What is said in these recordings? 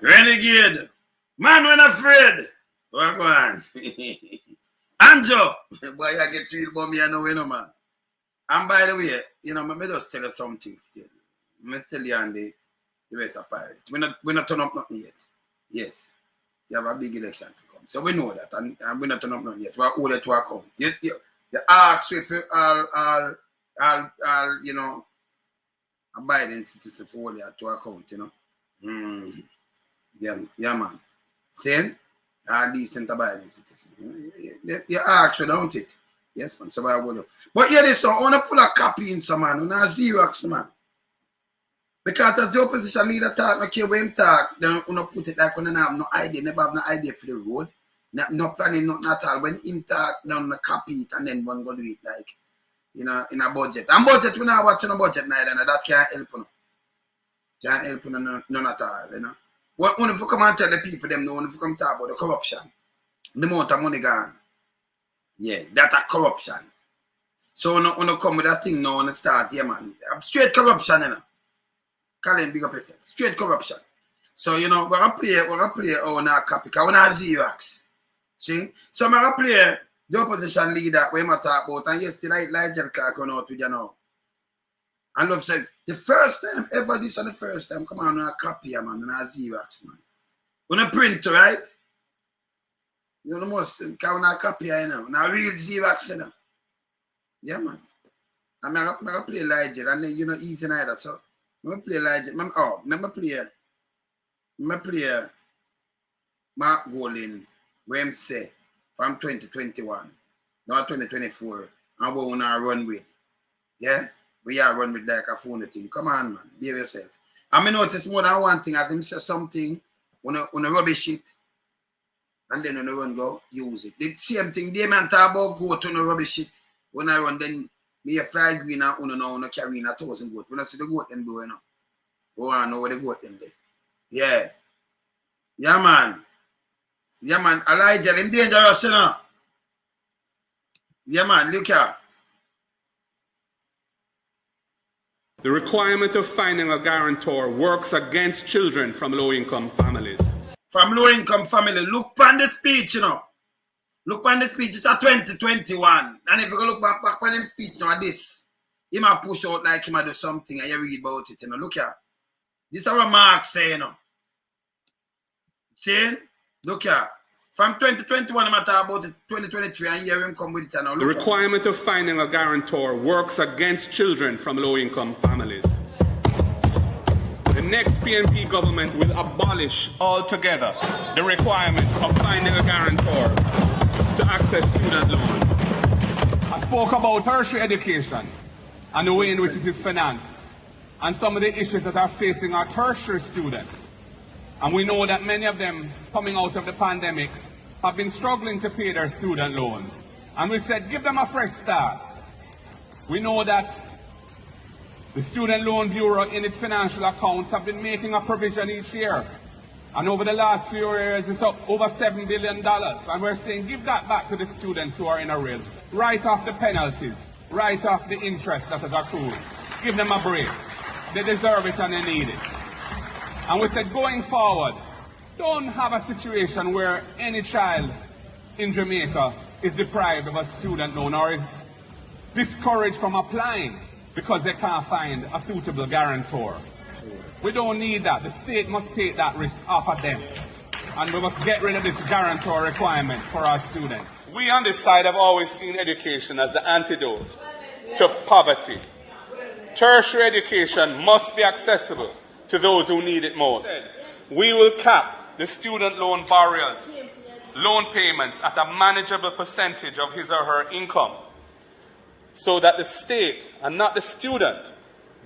Renegade. Man when afraid. What go on? Anjo. Boy, I get real about me, I know, man. And by the way, me just tell you something still. Me tell you on the rest of pirate. We're not turn up nothing yet. Yes. You have a big election to come. So we know that. And we're not turn up nothing yet. We're all to account. You ask if all abiding citizens for all to account, Yeah, man. Saying are decent abiding citizens. You ask, don't it? Yes, man. So I would. But yeah, this one, on full of copying, some man, on a XEROX, man. Because as the opposition leader talk, no care when talk, then you put it like when they have no idea, never have no idea for the road, no planning, nothing at all. When him talk, then copy it and then one go do it like, in a budget. And budget, we not watching a budget neither, and that can't help you. Can't help you none at all, What when if you come and tell the people them, when if you come talk about the corruption, the amount of money gone. Yeah, that's a corruption. So when you come with that thing now, when you start, yeah, man, straight corruption, Colin, big up yourself. Straight corruption. So, we're going to play on our copy, because we're not XEROX. See? So, I'm going to play the opposition leader, where I'm talk about, and yesterday, Ligel Clarke run out with you now. And love said, the first time ever, this is the first time, come on, a copy, man, on our XEROX, man. When a print, right? You must count a copy, now real XEROX, Yeah, man. I'm going to play Ligel, and then, easy neither, so. I'm play Ligel. I'm play Mark Golin, where I'm say from 2021, now 2024, and we want to run with. Yeah? We are run with like a phone thing. Come on, man. Be yourself. And I notice more than one thing, as him say something, on a rubbish it, and then on a run go, use it. The same thing, they man talk about go to no rubbish it. When I run, then me a fly green and uno carry in 1,000 goat. When I see the goat them do, Oh, I know where the goat them there. Yeah. Yeah, man. Yeah, man. Elijah, him dangerous, Yeah, man. Look here. The requirement of finding a guarantor works against children from low-income families. From low-income family. Look on the speech, Look on the speech. It's a 2021. And if you go look back on him speech now, this, he might push out like he might do something and you read about it, Look here. This is what Mark saying, Saying, look here. From 2021, I'm talking about it, 2023, and here him come with it. The requirement of finding a guarantor works against children from low-income families. The next PNP government will abolish altogether the requirement of finding a guarantor to access student loans. I spoke about tertiary education and the way in which it is financed, and some of the issues that are facing our tertiary students. And we know that many of them, coming out of the pandemic, have been struggling to pay their student loans. And we said, give them a fresh start. We know that the Student Loan Bureau in its financial accounts have been making a provision each year. And over the last few years, it's up over $7 billion. And we're saying, give that back to the students who are in arrears. Write off the penalties. Write off the interest that has accrued. Give them a break. They deserve it and they need it. And we said, going forward, don't have a situation where any child in Jamaica is deprived of a student loan or is discouraged from applying because they can't find a suitable guarantor. We don't need that. The state must take that risk off of them. And we must get rid of this guarantor requirement for our students. We on this side have always seen education as the antidote to poverty. Tertiary education must be accessible to those who need it most. We will cap the student loan borrowers' loan payments at a manageable percentage of his or her income so that the state and not the student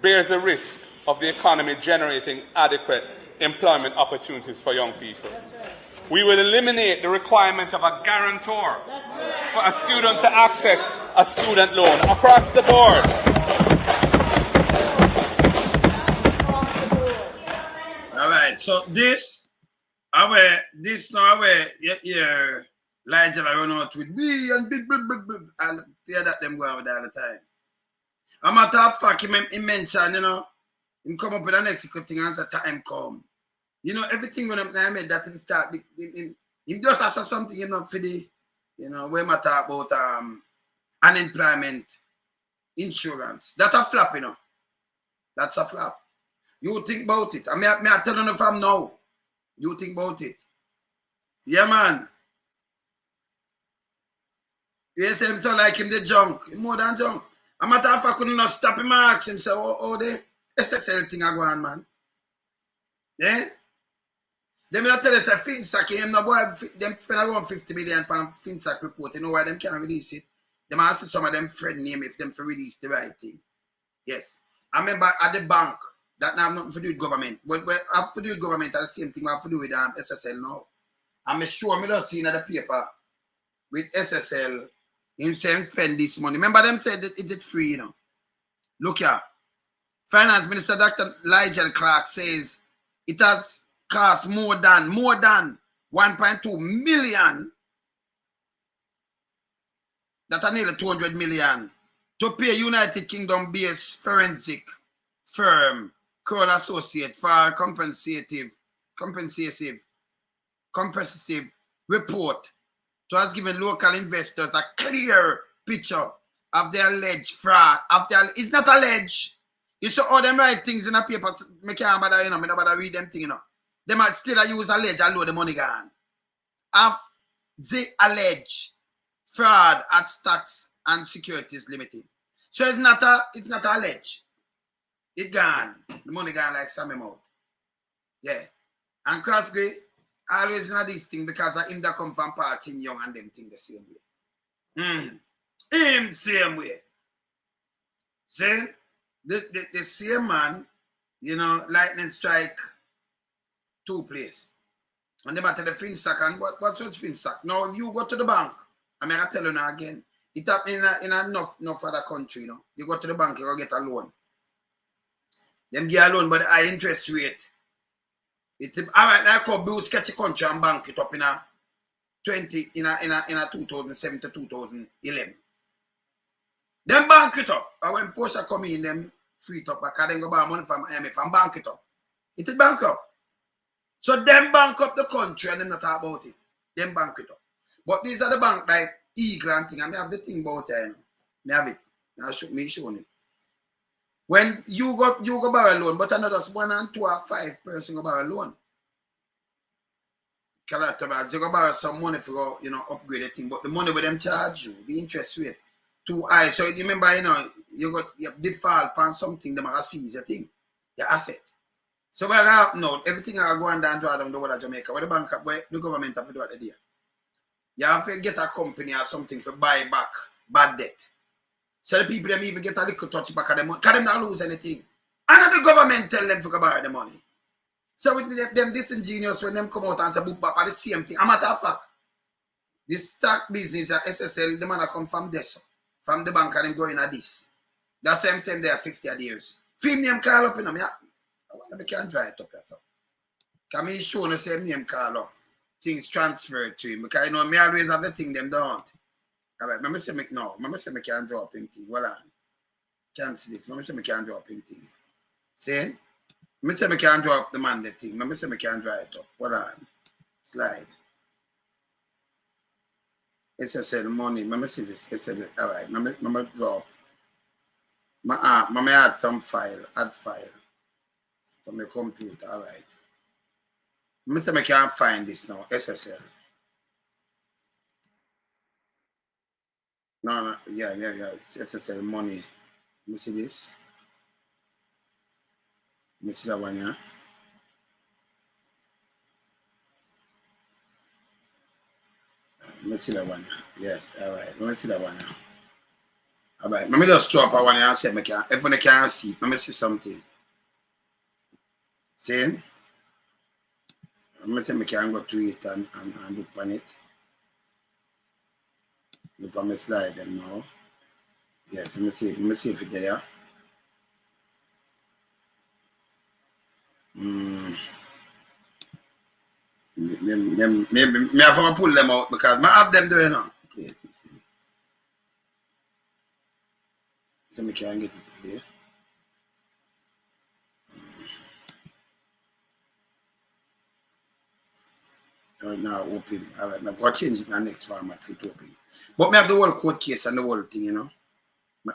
bears the risk of the economy generating adequate employment opportunities for young people. We will eliminate the requirement of a guarantor for a student to access a student loan across the board. All right, so this now where Ligel run out with me and I'll hear that them go out all the time. I'm matter of fact, he mentioned, him come up with an executive thing and say time come. You know, everything when I made that him start, him just ask something, you know, for the, you know, when I talk about unemployment insurance. That's a flop, you know. That's a flop. You think about it. I mean, I tell you from now. You think about it. Yeah, man. You say him so like him the junk. Him more than junk. A matter of fact, I couldn't stop him and ask him, say, oh, the SSL thing I go on, man. Yeah? Them will tell us a FinSac, him no boy, them spend around 50 million pound FinSac report. You know why them can't release it? Them ask some of them friend name if them for release the right thing. Yes. I remember at the bank, that now have nothing to do with government. But I have to do with government, and the same thing I have to do with SSL now. I'm sure I don't see in the paper with SSL, him saying spend this money. Remember them said that it did free, you know. Look here. Finance Minister Dr. Ligel Clarke says it has cost more than 1.2 million, that are nearly 200 million, to pay United Kingdom based forensic firm Kroll Associate for compensative report to has given local investors a clear picture of the alleged fraud. It's not alleged. You saw all them right things in the paper. I can't bother, you know, I don't bother read them things, you know. They might still use alleged and load the money gone. Of the alleged fraud at Stocks and Securities Limited. So it's not alleged. It gone. The money gone like some amount. Yeah. And Crossgrave always know this thing because of him that come from Party Young and them think the same way. Him same way. See? The same man, you know, lightning strike 2 places. And they matter the FinSac and what's FinSac? Now you go to the bank. I mean, I tell you now again. It happens in enough other country, you know. You go to the bank, you go get a loan. Them get a loan, but the high interest rate. All right, now I could build sketchy country and bank it up in a 2007 to 2011. Them bank it up. And when Porsche come in, them free it up. Because then go buy money from IMF and bank it up. It is bank up. So them bank up the country and them not talk about it. Them bank it up. But these are the bank like Eagle and thing. And I have the thing about it. I have it. I'll show it. When you go borrow a loan, but another 1 and 2 or 5 person go borrow a loan. You go borrow some money for, you know, upgrade the thing, but the money with them charge you, the interest rate too high. So you remember, you know, you default on something, they might seize your thing, your asset. So what happen now, everything are going down to the whole of Jamaica, where the bank, where the government have to do it there. You have to get a company or something to buy back bad debt. So the people them even get a little touch back of the money, because them not lose anything. And the government tell them to go borrow the money. So with them disingenuous when them come out and say book back at the same thing. A matter of fact, this stock business at SSL, the man come from this, from the bank and them going at this. That's why I'm saying they are 50 years. Film name call up in them, yeah. I wonder if I can dry it up yourself. Because me show the same name call up. Things transferred to him. Because you know, me always have the thing them don't. Alright, remember say me no. Remember say me can't draw up him thing. Well on. Can't see this. Remember say me can't draw up him thing. See? Me say me can't draw up the man the thing. Remember say me can't draw it up. Well on. Slide. SSL money. Remember see this. SSL. Alright. Remember draw up. Remember add some file. Add file. To my computer. Alright. Remember say me can't find this now. SSL. No, yeah. It's SSL money. Let me see this. Let me see that one, yeah. Let me see that one, yeah. Yes, all right. Let me see that one, yeah. All right. Let me just drop a one and see if I can. If I can't see, let me see something. See? Let me see if I can go to it and look on it. Look on my slide them now. Yes, let me see if it's there. Maybe I have to pull them out because I have them doing now. So I can get it there. Now open. All right, I've got to change it in the next format for it open. But I have the whole court case and the whole thing, you know.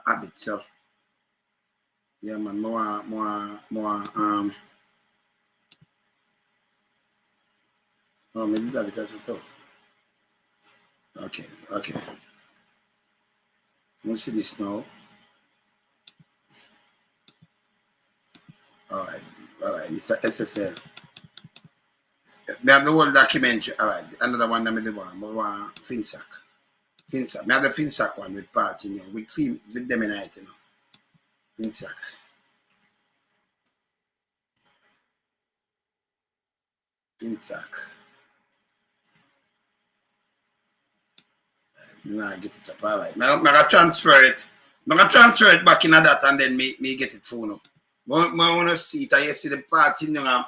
I have it, so. Yeah, man, more, oh, maybe that is as well. Okay. Let's see this now. All right, it's a SSL. We have the whole documentary. All right, another one, the one, more FinSac. We have the FinSac one with party, you know, with them in it, you know. FinSac. Now I get it up. All right. I'm gonna transfer it. I'm gonna transfer it back in that and then me get it phone up. I want to see it. I see the party, you know,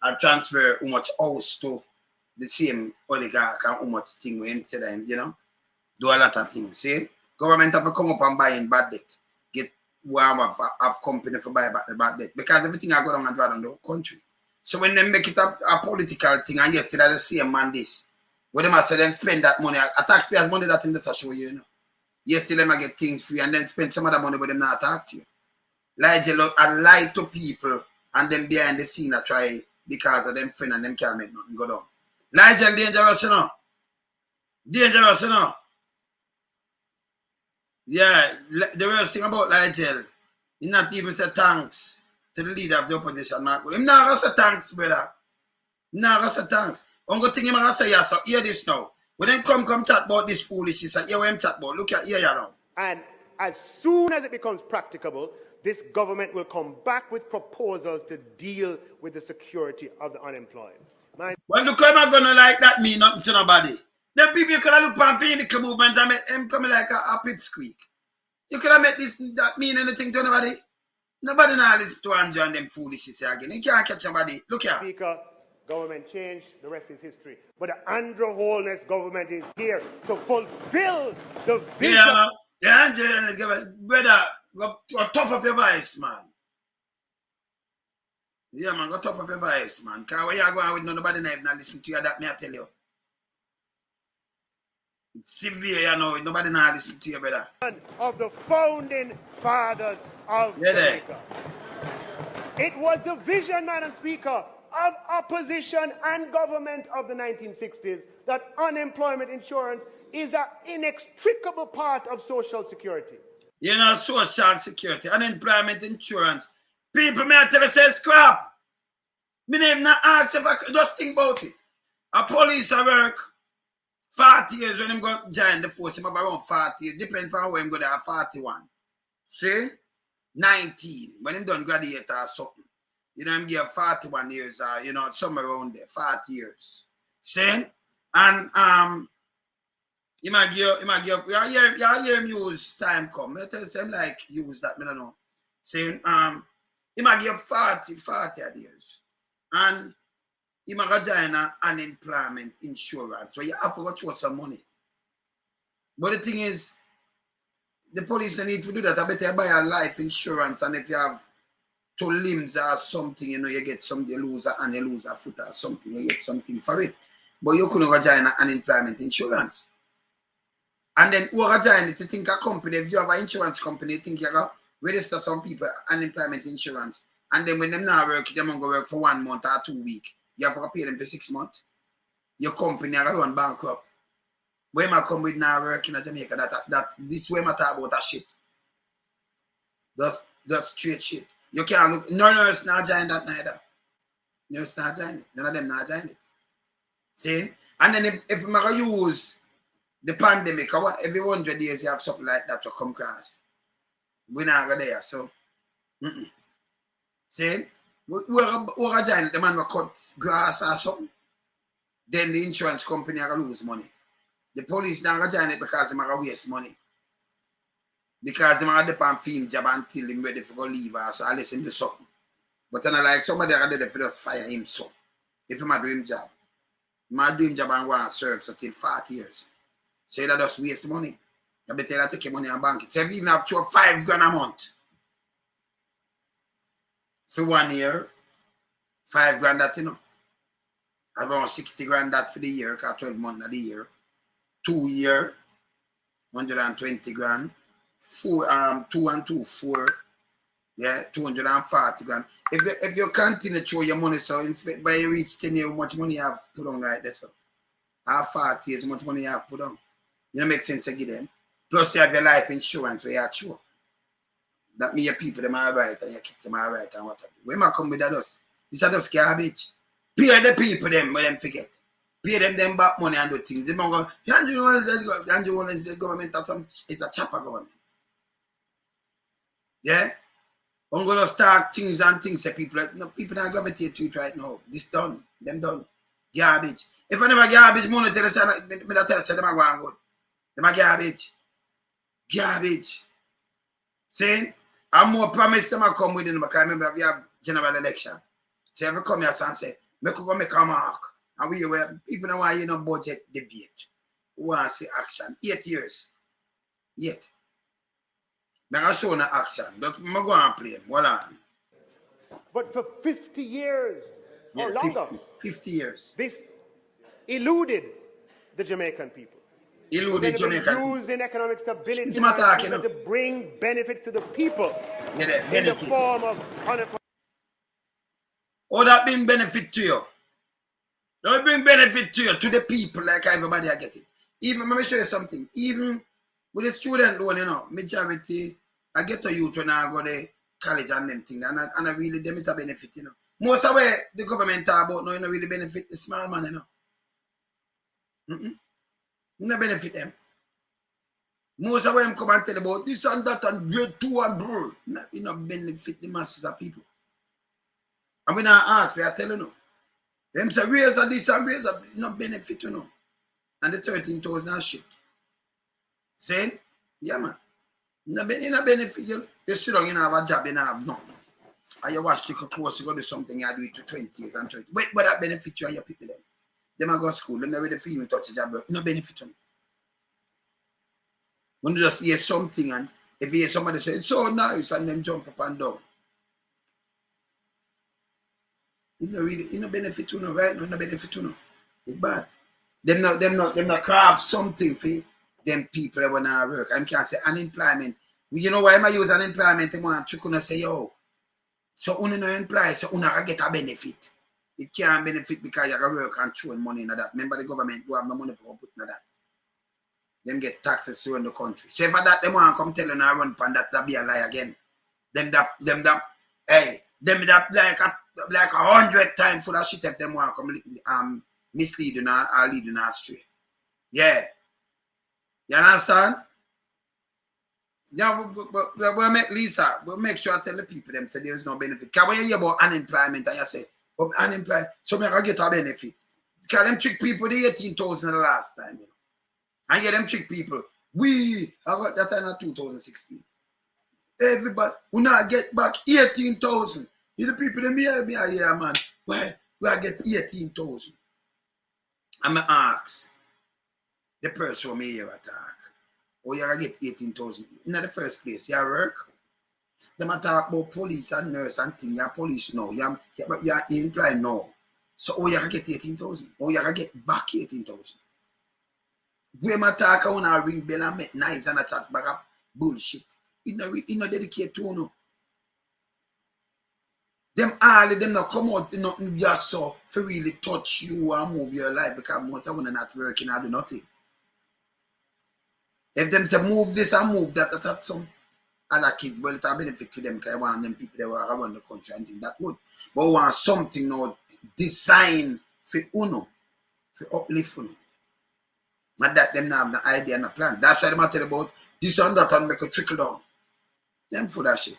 I transfer how much house to the same oligarch and how much thing we said, you know, do a lot of things. See, government have to come up and buy in bad debt. Get one have company for buy back the bad debt because everything I go down and draw on the country. So when they make it a political thing, and yesterday the same man this. When they must say them spend that money, a taxpayer's money that in the show you know. Yesterday them get things free and then spend some of the money but them not talk to you. Lie to people and then behind the scene I try because of them friend and them can't make nothing go down. Ligel dangerous, you know. Dangerous, you know. Yeah, the worst thing about Ligel, he not even say thanks to the leader of the opposition. Him not gonna say thanks, brother. Not gonna say thanks. One good thing him gonna say, yeah, so hear this now. When them come chat about this foolishness, hear what him chat about. Look at here now. And as soon as it becomes practicable, this government will come back with proposals to deal with the security of the unemployed. Well, look how am gonna like that mean nothing to nobody. Them people you could have looked at the movement and make them come like a pipsqueak. You could have made that mean anything to nobody. Nobody now listen to Andrew and them foolishness again. You can't catch somebody. Look here. Speaker, government changed, the rest is history. But the Andrew Holness government is here to fulfill the vision. Yeah, Andrew, brother, go tough of your voice, man. Yeah, man, go tough of your voice, man. Because where you going with nobody not listen to you, that me I tell you. It's severe, you know, nobody not listen to you, brother. Of the founding fathers of Jamaica. It was the vision, Madam Speaker, of opposition and government of the 1960s that unemployment insurance is an inextricable part of social security. You know, social security, unemployment insurance. People may tell us say scrap. Me name not ask if I just think about it. A police work 40 years when him go join the force, him have around 40 years. Depends on where him go there, 41. See? 19. When him done graduate or something. You know, him give 41 years or, you know, somewhere around there, 40 years. See? And you might give, you hear him use time come. I tell him like use that, I don't know. Saying, he might give 40 years. And he might join an unemployment insurance. So you have to go through some money. But the thing is, the police don't need to do that. I better buy a life insurance, and if you have 2 limbs or something, you know, you get something, you lose a hand, you lose a foot or something, you get something for it. But you couldn't go join an unemployment insurance. And then who are join it to think a company, if you have an insurance company, you think you go register some people unemployment insurance. And then when them not work, them going to work for 1 month or 2 weeks. You have to pay them for 6 months. Your company are going bankrupt. When I come with now working in Jamaica, that this way I talk about that shit. That's straight shit. You can't look. No nurse not join that neither. Nurse not join it. None of them not join it. See? And then if I'm going to use the pandemic, every 100 days you have something like that to come across. We're not going there. So, see? We're join it. The man will cut grass or something. Then the insurance company are going to lose money. The police not going to join it because they're going to waste money. Because they're going to depend on film job until they're ready for go leave or so unless him do something. But then like somebody are ready for just fire him so. If him a do him job. My dream job and go and serve so till 40 years. So that just waste money. I better you take your money and bank it. So if you even have 5 grand a month for 1 year, 5 grand that you know. Around 60 grand that for the year, 12 months of the year. 2 year, 120 grand. 2 and 2, 4. Yeah, 240 grand. If you continue to show your money, so by you reach 10 years, how much money you have put on right there, so. Half 40 years, how much money you have put on. You know, make sense to give them. Plus, you have your life insurance where you are sure. That means your people, them are right, and your kids, them are right, and whatever. When I come with that, this is just garbage. Pay the people, them, but them forget. Pay them back money and do things. They don't go, Andrew Holness, the government, it's a chopper government. Yeah? I'm going to start things and things that people don't gravitate to it right now. This done. Them done. Garbage. If I never garbage money, tell us, them are going good. Them are garbage. Garbage. Saying, I'm more promised them I come with them because I remember we have general election. So if you come here and say, make go make a mark. And we were people don't want budget debate. We want to see action. 8 years. Yet. I'm going to show no action. But I'm going to play him. Hold on. But for 50 years or longer, 50 years. This eluded the Jamaican people. Eluded Jamaican people. Using economic stability to bring benefits to the people in the form of unemployment. Oh, that bring benefit to you. That bring benefit to you, to the people, like everybody I get it. Even, let me show you something. Even with the student loan, majority, I get to youth when I go to college and them things, and I really, them it a benefit, Most of where the government talk about now, really benefit the small man, No benefit them. Most of them come and tell about this and that and grade 2 and bro. No benefit the masses of people. And we not ask, we are telling you. Them say raise of this and raise of no benefit, And the 13,000 shit. Saying, yeah man. No benefit. You sit down, you have a job, you have nothing. And you watch the course, you go do something, you do it to 20 years and 30. But that benefit you and your people them. Them go to school, them ready for you to touch a job, no benefit to them. When you just hear something and if you hear somebody say, it's so nice, and then jump up and down. It no benefit to no, right? No benefit to no. It's bad. Them not craft something for them people that wanna work. And can't say unemployment. You know why I use unemployment? They want to say, yo. So only no employ, so only get a benefit. It can't benefit because you got to work and throw money in that. Remember the government do have no money for putting that. Them get taxes through in the country. So if that them want to come tell you now run pan that be a lie again. Them that like 100 times for that shit if them want to come mislead you or lead you astray. Yeah. You understand? Yeah, we'll make Lisa, we'll make sure I tell the people them say there's no benefit. Because when you hear about unemployment and you say, well, unemployed, so I can get a benefit. Because them trick people the 18,000 the last time, And yeah, them trick people. I got that in 2016. Everybody, we not get back 18,000. The people them hear me, yeah, man. Why I get 18,000? I'm going to ask the person who me here attack. Or you get 18,000. In the first place, you work. Them talk about police and nurse and thing. You're police now. You're employed now. So you get 18,000. Or you get back 18,000. When I talk, I want to ring bell and make nice and attack back up bullshit. You know dedicate to no. Them all of them not come out in nothing just so for really touch you and move your life because most of them not working or do nothing. If them say move this and move that, that's some other kids, well, it's a benefit to them because I want them people that were around the country and think that good. But we want something now designed for UNO, for uplift UNO. Not that them now have the idea and the plan. That's why they tell about this and that and make a trickle down. Them for that shit.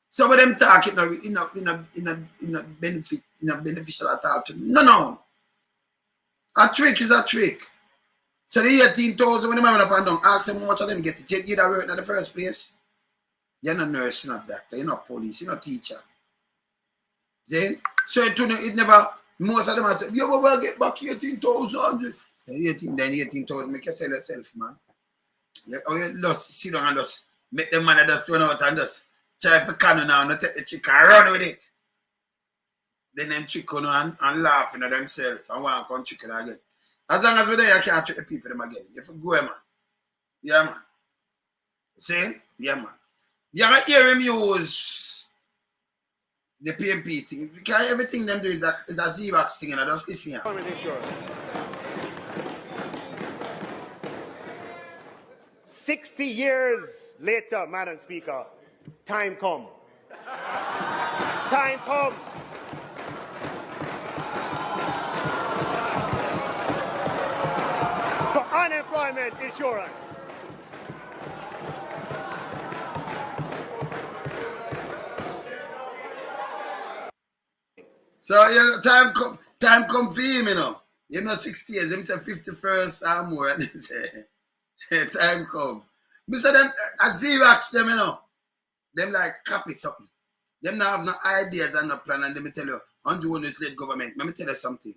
So when them talk, in a benefit, in a beneficial at all to them. No. A trick is a trick. So the 18,000 when they man up and down, ask them what of them get it. You get that work in the first place. You're not nurse, you're not doctor, you're not police, you're not teacher. See? So it never, most of them say, you will get back 18,000. Then 18,000, make you sell yourself, man. You just sit down and just make the money just run out and just try for cannon now and take the chicken and run with it. then them trick on and laughing at themselves and want to come trick it again. As long as we're there, you can't trick the people them again. You have to go, man. Yeah, man. See? Yeah, man. You have to hear him use the PMP thing. Because everything them do is a XEROX thing, and I just listen here. 60 years later, Madam Speaker, time come. Time come. For unemployment insurance. So yeah, time come for him, you know. You know 60 years, him say 51st or more, and he say time come. Me say them at XEROX them, you know. Them like copy something. Them now have no ideas and no plan, and let me tell you, Andrew Holness led government. Let me tell you something.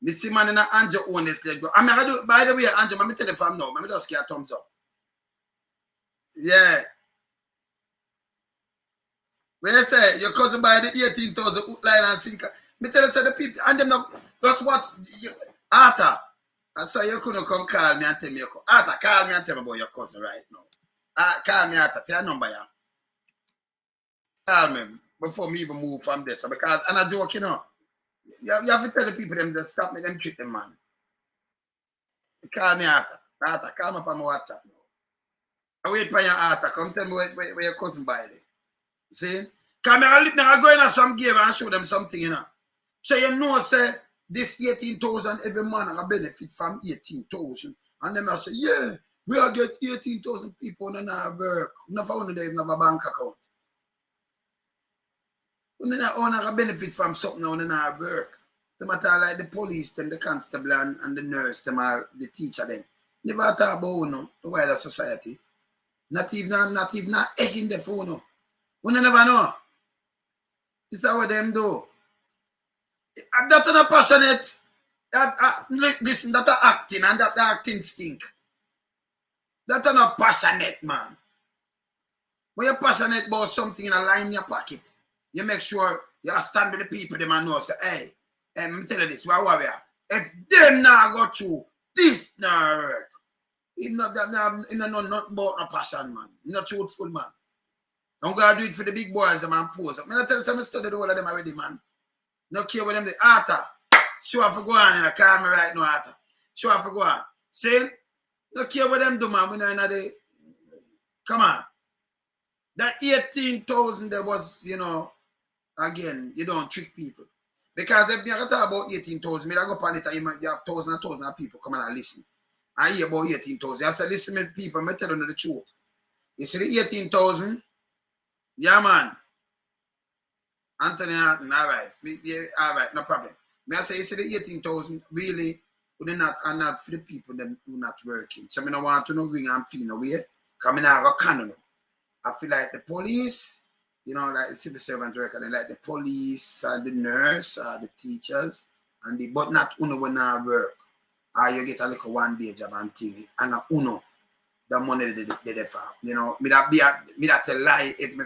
Me see man in Andrew Holness led government. I mean, by the way, Andrew, let me tell you from now. Let me just give a thumbs up. Yeah. When you say your cousin buy the 18,000 line and sinker, me tell you say the people and them not just watch Arthur. I say you couldn't come call me and tell me Arthur, call me and tell me about your cousin right now. Call me Arthur, say a number yeah. Call me before me even move from this. Because and I joke, you know. You have to tell the people them just stop me them treat them man. Call me Arthur. Arthur, call me up on my WhatsApp now. I wait for your Arthur. Come tell me where your cousin buy it. See? Because I go in at some game and show them something, you know. So you know, say, this 18,000, every man will benefit from 18,000. And then I say, yeah, we'll get 18,000 people in our work. Enough of them even have a bank account. We don't benefit from something in our work. They matter like the police, them, the constable and the nurse, them are the teacher, them. Never talk about the wider society. Not even egg in the phone. We never know. This is what them do. That's not passionate. Listen, that's acting, and that acting stink. That's not passionate, man. When you're passionate about something in a line in your pocket, you make sure you stand with the people, them and know, say, hey, let me tell you this, where are we? If them now go through, this now work. He not nothing about no passion, man. He's not truthful, man. I'm going to do it for the big boys, man, pose. I'm going to tell you something, study the whole of them already, man. No care what them do. Arthur, sure for go on, you call me right now, Arthur. Sure for go on. See? No care what them do, man. We know the... Come on. That 18,000 there was, you know, again, you don't trick people. Because if you talk about 18,000, I go up on it, you have thousands and thousands of people coming and listen. I hear about 18,000. I say, listen to people, I'm telling you the truth. You see the 18,000? Yeah, man. Anthony, all right. Yeah, all right, no problem. May I say, you see the 18,000, really, are not for the people that who not working. So I don't want to know ring and feel no way. Because I have a canon. I feel like the police, you know, like the civil servant worker, they like the police, the nurse, the teachers, and the, but not uno when I work. Or you get a little one day job and thing, and uno, the money they for. You know, me that tell lie if me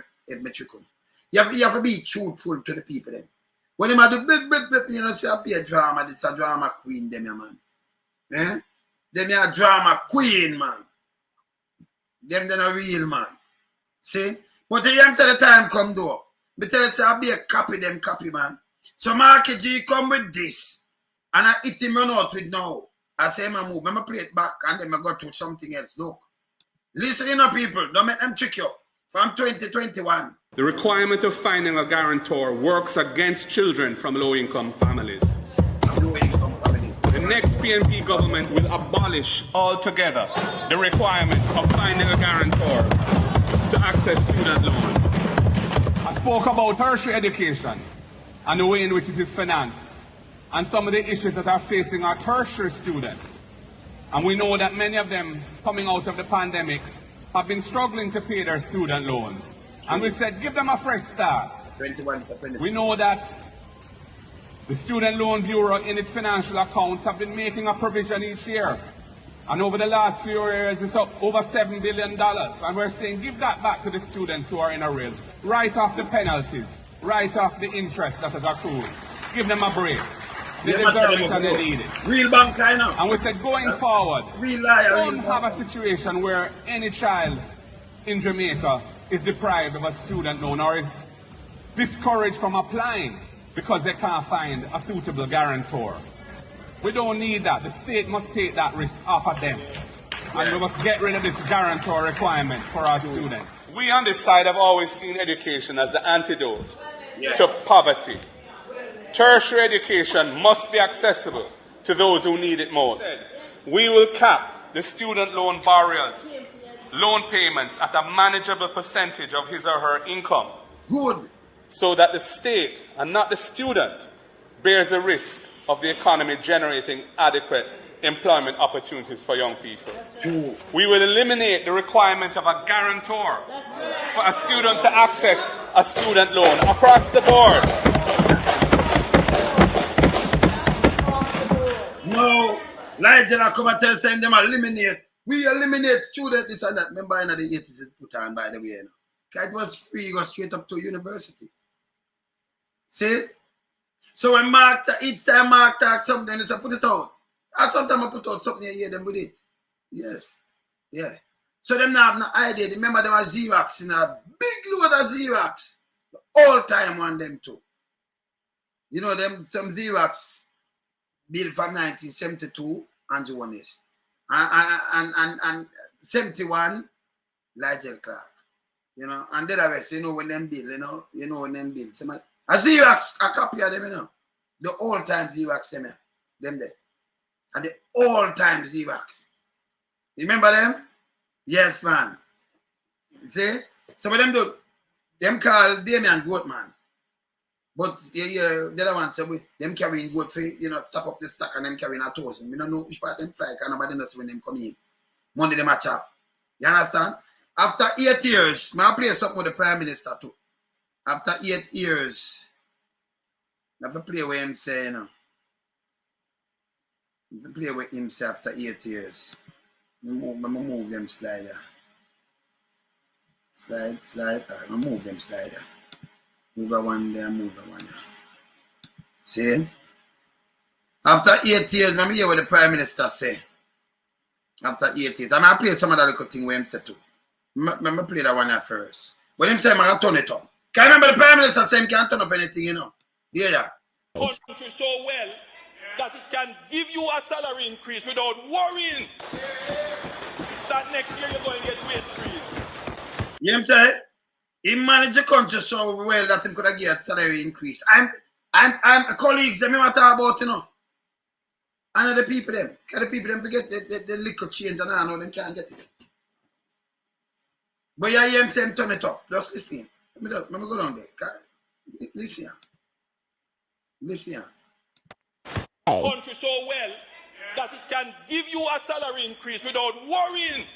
trick them. You have to be truthful to the people then. When they do blip, you know, say I be a drama, this a drama queen, them, man. Eh? Them a drama queen, man. Them a real man. See? But the young say the time come though. Me tell you, say I be a copy, man. So Marky G come with this. And I hit him out with now. I say I move, I play it back and then I go to something else. Look. Listen, you know, people, don't make them trick you. From 2021. The requirement of finding a guarantor works against children from low-income families. The next PNP government will abolish altogether the requirement of finding a guarantor to access student loans. I spoke about tertiary education and the way in which it is financed and some of the issues that are facing our tertiary students. And we know that many of them coming out of the pandemic have been struggling to pay their student loans. And we said, give them a fresh start. We know that the Student Loan Bureau in its financial accounts have been making a provision each year. And over the last few years, it's up over $7 billion. And we're saying, give that back to the students who are in arrears. Write off the penalties. Write off the interest that has accrued. give them a break. They Yeah, deserve it and they need it. Real bank kind of. And we said going forward, Real liar, don't real have a bank. situation where any child in Jamaica is deprived of a student loan or is discouraged from applying because they can't find a suitable guarantor. We don't need that. The state must take that risk off of them. And we must get rid of this guarantor requirement for our students. We on this side have always seen education as the antidote to poverty. Tertiary education must be accessible to those who need it most. We will cap the student loan borrowers' loan payments at a manageable percentage of his or her income. Good. So that the state and not the student bears the risk of the economy generating adequate employment opportunities for young people. True. We will eliminate the requirement of a guarantor for a student to access a student loan across the board. No, Ligel come and tell saying them eliminate. We eliminate student this and that. Remember in the 80s it put on, by the way. You know. It was free, you go straight up to university. See? So when Mark, each time Mark talks something, they say put it out. And sometimes I put out something and hear them with it. Yes. Yeah. So them now have no idea. Remember them as XEROX in a big load of XEROX. The all time on them too. You know them some XEROX built from 1972 and Johannes. And 71 Ligel Clarke. You know, and the rest, you know when them build, you know when them build. A XEROX, a copy of them, you know. The all time XEROX them there. And the all time XEROX. You remember them? Yes, man. See? So what them do, them call Damien Goatman. But the other one say them carrying goat for, you know, top up the stack and them carrying a toast. We don't know which part them fly, because nobody knows when them come in. Monday them a chop. You understand? After 8 years, I play something with the Prime Minister too. After 8 years, I have to play with him say, you know. I have to play with him say after 8 years. I move them slider. Slide. I move them slider. Move the one there, move the one there. See? After 8 years, let me hear what the Prime Minister say. After 8 years. I play some of that little thing where him say too. I play that one there first. But him say, I'm going to turn it up. Can you remember the Prime Minister say he can't turn up anything, you know? Yeah. Country so well that it can give you a salary increase without worrying that next year you're going to get wage freeze. You know what I'm saying? He managed the country so well that he could have get salary increase. I'm colleagues, them I talk about, you know. And the people them. Because the people them forget the little change and I know them can't get it. But you hear him say him turn it up. Just listen. Let me go down there. Listen. Country so well that it can give you a salary increase without worrying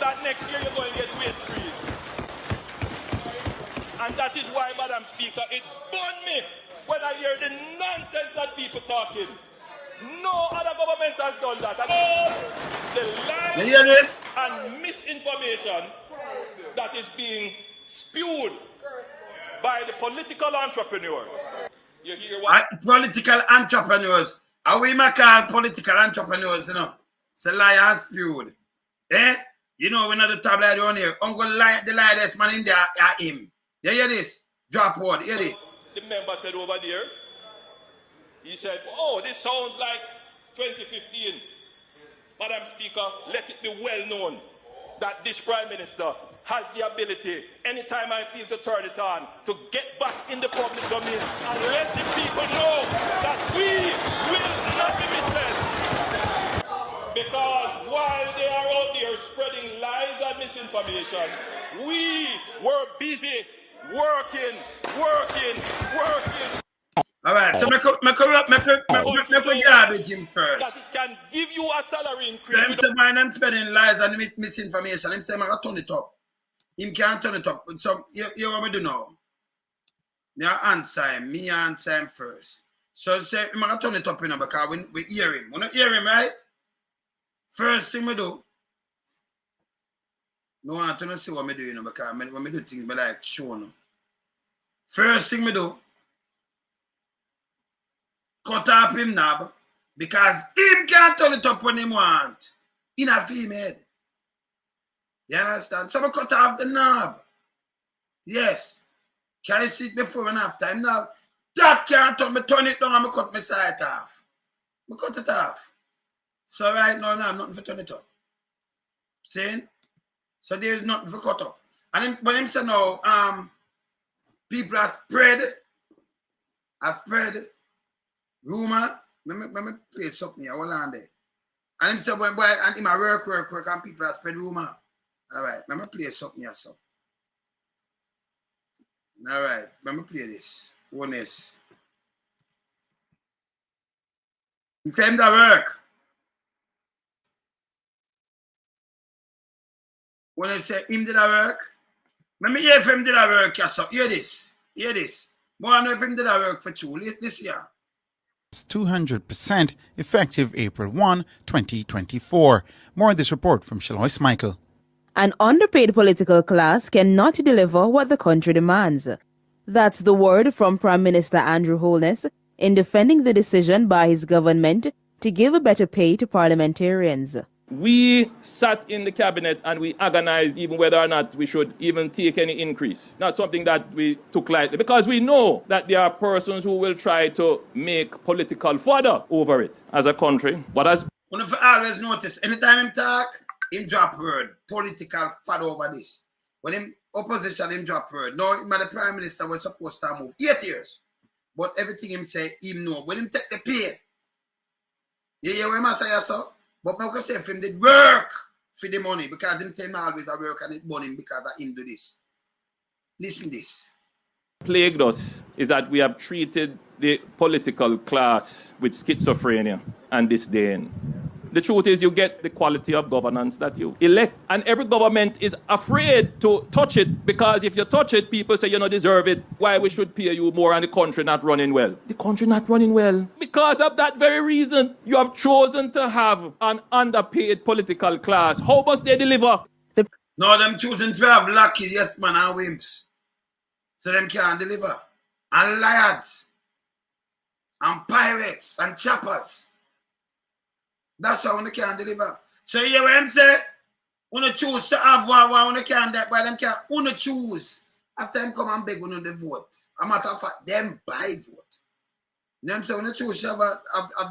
that next year you're going to get wage freeze. And that is why, Madam Speaker, it burns me when I hear the nonsense that people talking. No other government has done that. And all the lies and misinformation that is being spewed by the political entrepreneurs. You hear what? Political entrepreneurs. How we might call political entrepreneurs, you know? It's a lie and spewed. Eh? You know, we're not the tabloid on here. Uncle lie, the lightest man in there are him. You hear this? Drop word, hear this. The member said over there, he said, oh, this sounds like 2015. Madam Speaker, let it be well known that this Prime Minister has the ability, anytime I feel to turn it on, to get back in the public domain and let the people know that we will not be misled. Because while they are out there spreading lies and misinformation, we were busy working. All right, so make garbage him first. That it can give you a salary increase. So him say mine and spreading lies and misinformation. Him say I'm gonna turn it up. Him can't turn it up. So you want me to do now? Me answer him first. So say I'm gonna turn it up, you know, because we hear him. We don't hear him, right? First thing we do. No want to see what me do, you know, because when me do things, I like show no. First thing we do. cut off him knob because him can't turn it up when he want in a female. You understand? So I cut off the knob. Yes. Can you see it before and after? Him now, that can't turn it down and I cut my side off. I cut it off. So right now, I'm nothing for turn it up. Saying? So there's nothing for cut up. And then, when him say now, people are spread rumor. Let me play something here. Hold on there. And him say when boy and him a work and people are spread rumor. All right, let me play something here, so. All right, let me play this. Honest. Him say him that work. When I say him did a work, let me hear if him did a work, yes, so hear this. Hear this. More know if him did a work for you this year. It's 200% effective April 1, 2024. More on this report from Holness Michael. An underpaid political class cannot deliver what the country demands. That's the word from Prime Minister Andrew Holness in defending the decision by his government to give a better pay to parliamentarians. We sat in the cabinet and we agonized even whether or not we should even take any increase. Not something that we took lightly, because we know that there are persons who will try to make political fodder over it as a country. But as one of you always notice, anytime him talk, him drop word, political fodder over this. When him opposition, him drop word. No, him and the Prime Minister was supposed to move 8 years. But everything him say, him know. When him take the pay, you hear what I say, so? But I can say if him did work for the money, because him say him always a work and it burn him because of him do this. Listen this. plagued us is that we have treated the political class with schizophrenia and disdain. The truth is you get the quality of governance that you elect. And every government is afraid to touch it, because if you touch it, people say you don't deserve it. Why we should pay you more and the country not running well? The country not running well. Because of that very reason, you have chosen to have an underpaid political class. How must they deliver? No, them choosing to have lucky, yes man, and wimps. So them can't deliver. And liars. And pirates and choppers. That's why when they can't deliver. So you hear what I'm saying? When you choose to have one, when they can't, by them can't, when you choose, after them come and beg when they vote. A matter of fact, them buy vote. Them say when you choose to have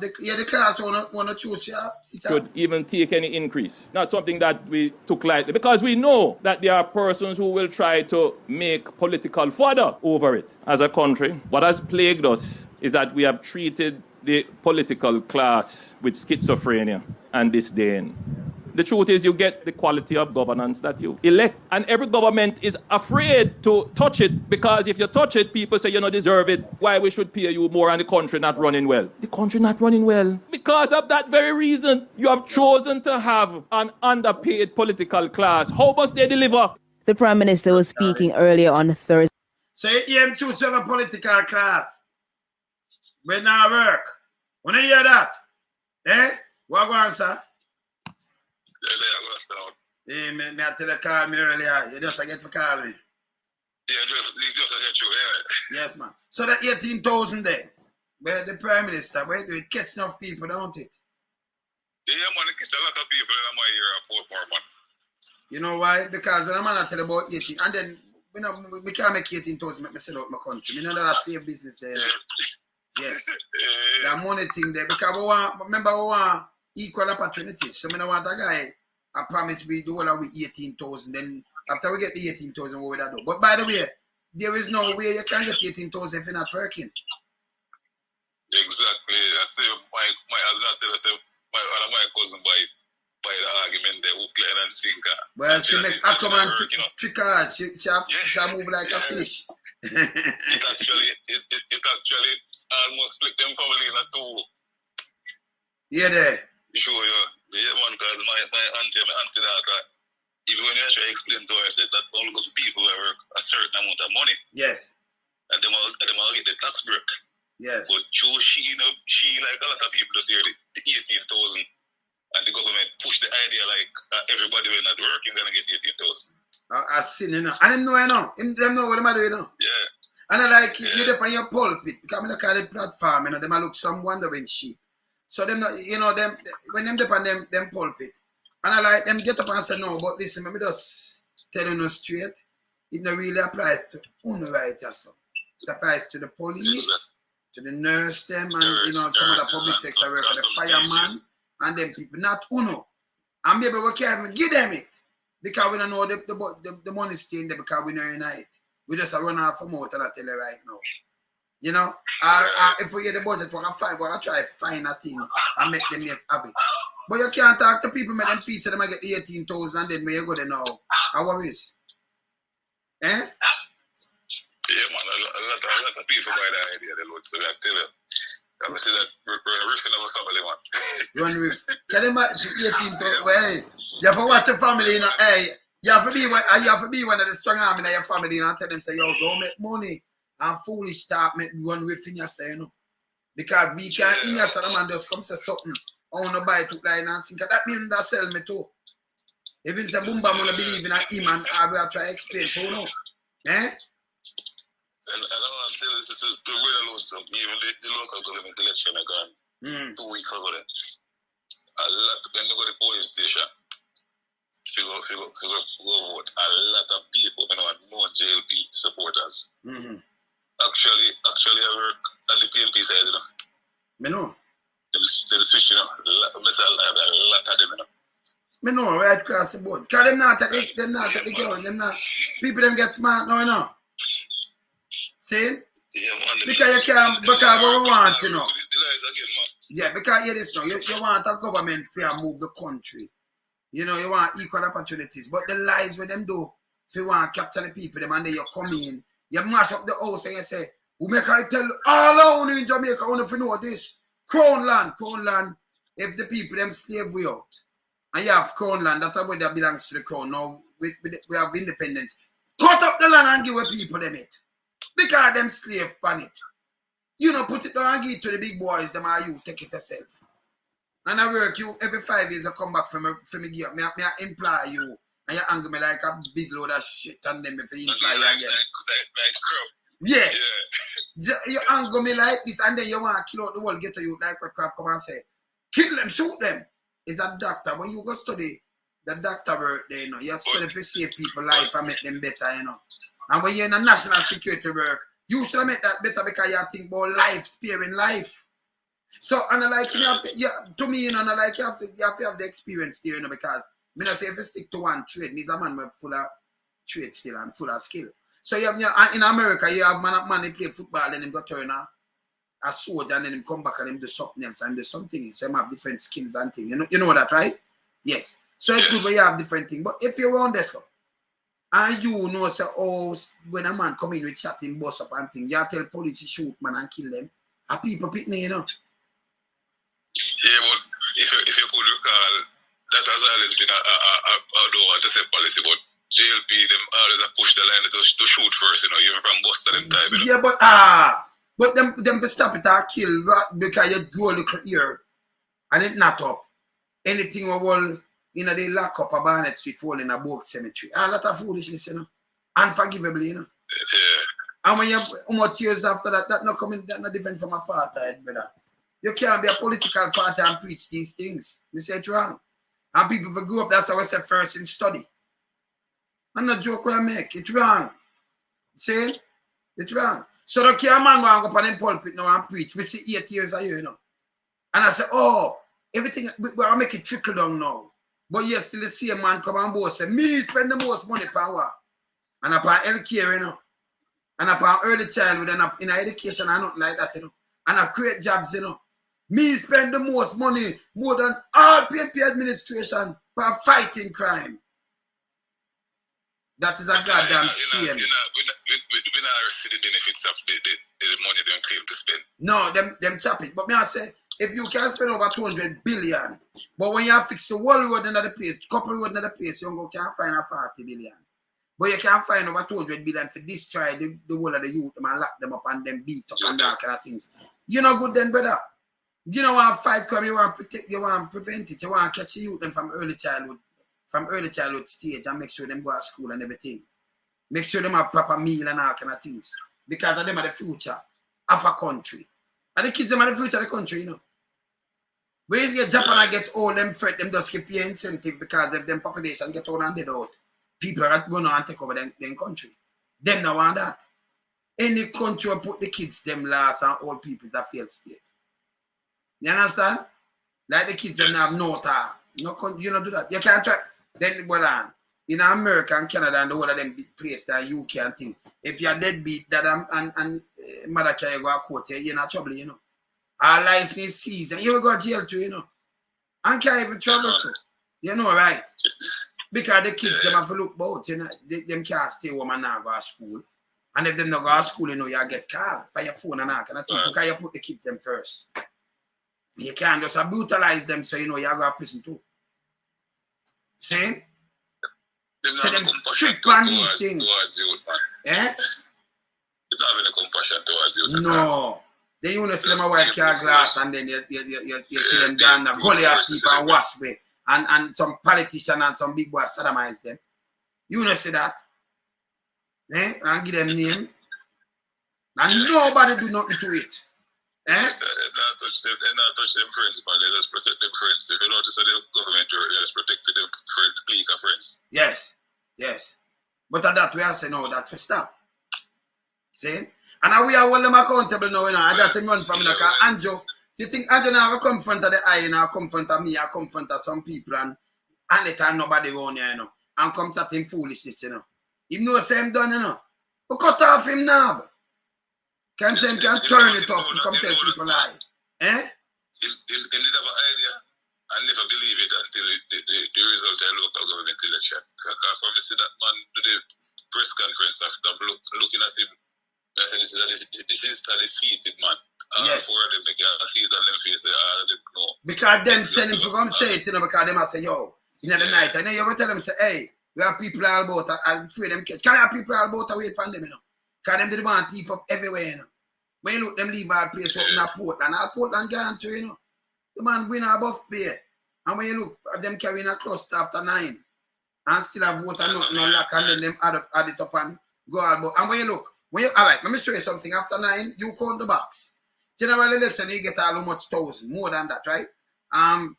the class when you choose to have. Should even take any increase. Not something that we took lightly, because we know that there are persons who will try to make political fodder over it as a country. What has plagued us is that we have treated the political class with schizophrenia and disdain. The truth is you get the quality of governance that you elect. And every government is afraid to touch it, because if you touch it, people say you don't deserve it. Why we should pay you more and the country not running well? The country not running well. Because of that very reason, you have chosen to have an underpaid political class. How must they deliver? The Prime Minister was speaking earlier on Thursday. So you choose to have a political class. When I work. When I hear that, what go on, sir? Yeah, me I tell you call me earlier. You just get to call me. Yeah, just get you, yeah. Yes, man. So that 18,000 there, where the Prime Minister, where do it catch enough people, don't it? Yeah, man, it catch a lot of people in my year afford more, man. You know why? Because when a man I tell about 18, and then we can't make 18,000 make me sell out my country. You know that I stay business there. Yes. The money thing there. Because we want equal opportunities. So I don't want a guy, I promise we do all with 18,000. Then after we get the 18,000, what would I do? But by the way, there is no way you can get 18,000 if you're not working. Exactly. I say my husband tell us one of my cousin by the argument there, hook, line and sinker. Well, she make Aquaman trickers. She move like a fish. It actually almost split them family in two. Yeah, there. Sure, yeah. Yeah, man, because my auntie that even when you actually explain to her, I said that all those people who work a certain amount of money. Yes. And them all get the tax break. Yes. But she like a lot of people just hear the 18,000, and the government push the idea like everybody when not working gonna get 18,000. I seen, you know. And them know, you know. Them know what them are doing, you know. Yeah. And I like you up on your pulpit, because I don't call it platform, you know, them I look some wandering sheep. So them, you know, them when them dip on them pulpit, and I like them get up and say, no, but listen, let me just tell you no straight, it no really applies to uno right or so. It applies to the police, to the nurse them, and you know, some of the public sector workers, the fireman, and them people, not uno. And maybe we can't even give them it. Because we don't know the money staying there because we know it. We just run off from out and I tell you right now. You know, if we get the budget, we're going to try to find a thing and make them have it. But you can't talk to people, make them feel so they might get the 18,000 and then when you go there now. How are we? Eh? Yeah, man, a lot of people buy that idea, the Lord, so I tell you. I see that we're riffing of a family, man. You want to riff? Can you match 18,000? Well, you have to watch your family, you know, hey. You have to be one of the strong arm in your family, you know, and tell them, say, yo, don't make money and foolish talk, make run riff in your say, you know. Because we can't, in your son, man, just come say something. I want to buy two line and sink. That means that sell me too. Even if Boomba want to believe in him and I will try to explain to you, know. Eh? And I want to tell you to read alone some, even the local government election are gone 2 weeks ago then. A lot of them go to the police station. Figure vote. A lot of people, you know, no JLP supporters. Actually, I work on the PNP side, you know. Me know. They switch, you know. A lot of them, you know. Me know, right across the board. Because them not at the girl. Them not. People them get smart now, you know. See? Yeah, man. Because you can't, because what we want, you know. The lies again, man. Yeah, because hear this now. You want a government to move the country. You know, you want equal opportunities. But the lies with them do, if you want to capture the people, them and then you come in, you mash up the house and you say, we make I tell all of in Jamaica, want to know this. Crown land, if the people them slave we out. And you have crown land, that's where that belongs to the crown. Now we have independence. Cut up the land and give the people them it. Because them slave pan it. You know, put it down and give it to the big boys, them are you, take it yourself. And I work you every 5 years I come back from me gear. Me I employ you and you anger me like a big load of shit and then if you employ you again. Like crap. Yes. Yeah. You anger me like this and then you want to kill out the world, get to you like a crap, come and say, kill them, shoot them. It's a doctor. When you go study the doctor work there, you know, you study to save people life and make them better, you know. And when you're in a national security work, you should make that better because you think about life, sparing life. So, and I like, you have to, to me, you know, and I like, you have to have the experience there, you know, because, I say if you stick to one trade, he's a man full of trade still and full of skill. So, you have, in America, you have man who play football and him go turn a soldier and then him come back and him do something else and do something else. So, him have different skills and things. You know that, right? Yes. So, it's good when you have different things. But if you're around there, so, and you know, say, oh, when a man come in with chatting, boss up and things, you tell police to shoot man and kill them. And people pick me, you know. Yeah, but if you could recall, that has always been I don't want to say policy, but JLP them always push the line to shoot first, you know, even from Buster them time, you know. Yeah, but them to stop it or kill because you grow a little ear and it not up. Anything will, you know, they lock up a Barnett Street fall in a Boak Cemetery. A lot of foolishness, you know. Unforgivable, you know. Yeah. And when you how much years after that not coming, that not different from apartheid, brother. You can't be a political party and preach these things. You say it's wrong. And people who grew up, that's how I say first in study. I'm not joke where I make. It's wrong. See? It's wrong. So the care man will go up on the pulpit now and preach. We see 8 years a year, you know. And I say, oh, everything, we'll make it trickle down now. But yes, still the same man come and boast say, me spend the most money per what? And upon healthcare, you know. And upon early childhood and in education and nothing like that, you know. And I create jobs, you know. Me spend the most money, more than all PNP administration for fighting crime. That is a goddamn shame. We not see the benefits of the money they claim to spend. No, them chop it. But me I say, if you can spend over 200 billion, but when you fix the whole road in the place, couple road in the place, you can't find a 40 billion. But you can't find over 200 billion to destroy the whole of the youth and lock them up and them beat up and that kind of things. You know good then, brother. You don't want to fight crime, you want to protect, you want to prevent it, you want to catch the youth them from early childhood stage and make sure them go to school and everything. Make sure them have proper meal and all kind of things. because of them are the future of a country. And the kids them are the future of the country, you know. Where you get Japan get all them threat, them just keep your incentive because if them population get on and dead out, people are going to take over them country. Them don't want that. Any country will put the kids them last and old people is a failed state. You understand? Like the kids them have no time. No, you don't do that. You can't try. Then go on. In America and Canada and the whole of them big place that UK and thing. If you're deadbeat that and mother can go to court, you're in trouble, you know. Our license season, you will go to jail too, you know. And can't even trouble too. You know, right? Because the kids them have to look both, you know. Them can't stay home and not go to school. And if them not go to school, you know, you get called by your phone and all kind of thing. Because you put the kids them first. You can't just brutalize them so you know you go to prison too. See? So them strict on these things. Eh? They don't have any compassion towards you. No. They you know see them a white car glass and then you see them down the gully of people and wash way. And some politician and some big boys sodomize them. You know see that? Eh? And give them name. And nobody do nothing to it. Eh? They not touch them friends, man. They just protect them friends. If you notice the government, they just protect them friends, clique of friends. Yes, yes. But at that we are saying no, that to stop. See? And we are hold them accountable now, you know. I got him run from the car. Anjo, you think Anjo now come front of the eye, you know, come front of me, I come front of some people and it and nobody around here, you know. And come to him foolishness, you know. He knows him done, you know. We cut off him now. Can't say him can turn it up to come tell people lie. Eh? He did have an idea and never believe it until the result of the local government election. Because from see that man to the press conference after looking at him, I said, this is a defeated man. Yes. For them, they can't see it on them face. No. Because them send him to come say it, you know, because them say, yo, in the night. And then you ever tell them, say, hey, we have people all about, and free them catch. Can we have people all about away from them, you know? Because them did want thief up everywhere, you know. When you look, them leave our place up in a Portland. Our Portland gone to, you know. The man win a buff beer. And when you look, them carrying a cluster after 9. And still have vote and nothing lock, and then them add it up and go all about. And when you look, all right, let me show you something. After 9, you count the box. General election, you get how much thousand, more than that, right? Right.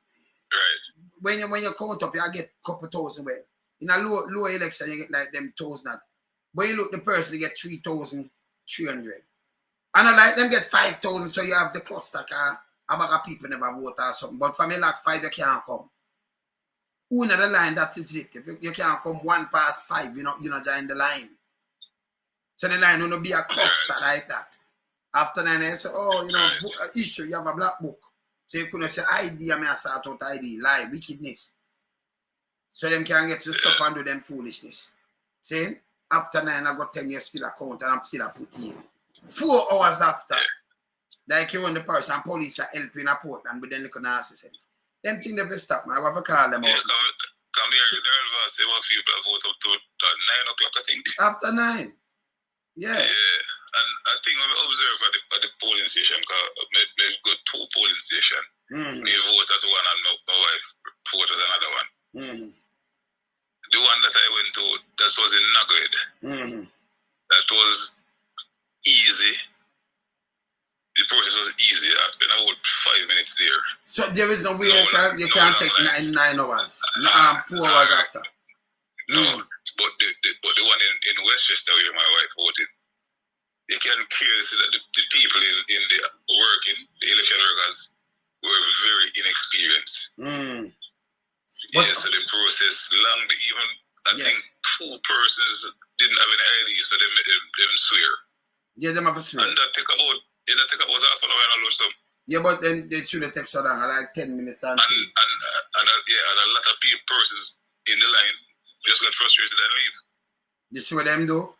When you count up, you get a couple thousand. Well, in a low election, you get like them 1,000. When you look, the person you get 3,300. And I like them get 5,000, so you have the cluster car. About people never vote or something. But for me, like 5, you can't come. Who in the line, that is it. If you can't come 1 past 5, you know join the line. So the line will be a cluster like that. After 9, they say, oh, you know, issue, you have a black book. So you couldn't say ID, I may start out ID, lie, wickedness. So them can get to stuff and do them foolishness. See? After 9, I got 10 years still account and I'm still a put in. 4 hours after, like you on the parish and police are helping a Portland, but then they couldn't ask themselves. Them things never stop, man. I have to call them out. Come here, they'll say what people vote up to 9 o'clock, I think. After 9. Yeah. Yeah. And I think when we observe at the polling station, because we go 2 polling stations. We vote at one and my wife vote at another one. The one that I went to, that was in Nagred. That was easy. The process was easy. I spent about 5 minutes there. So there is no way you can't take 9 hours. 4 hours after. No, but the one in Westchester where my wife voted, you can clearly see that the people in the election workers were very inexperienced. So the process long, even I think 2 persons didn't have any ID, so they swear. Yeah, they have a swear. And that take about half an hour and alone some. Yeah, but then they should take so long, like 10 minutes and a lot of people persons in the line just got frustrated and leave. You see what them do?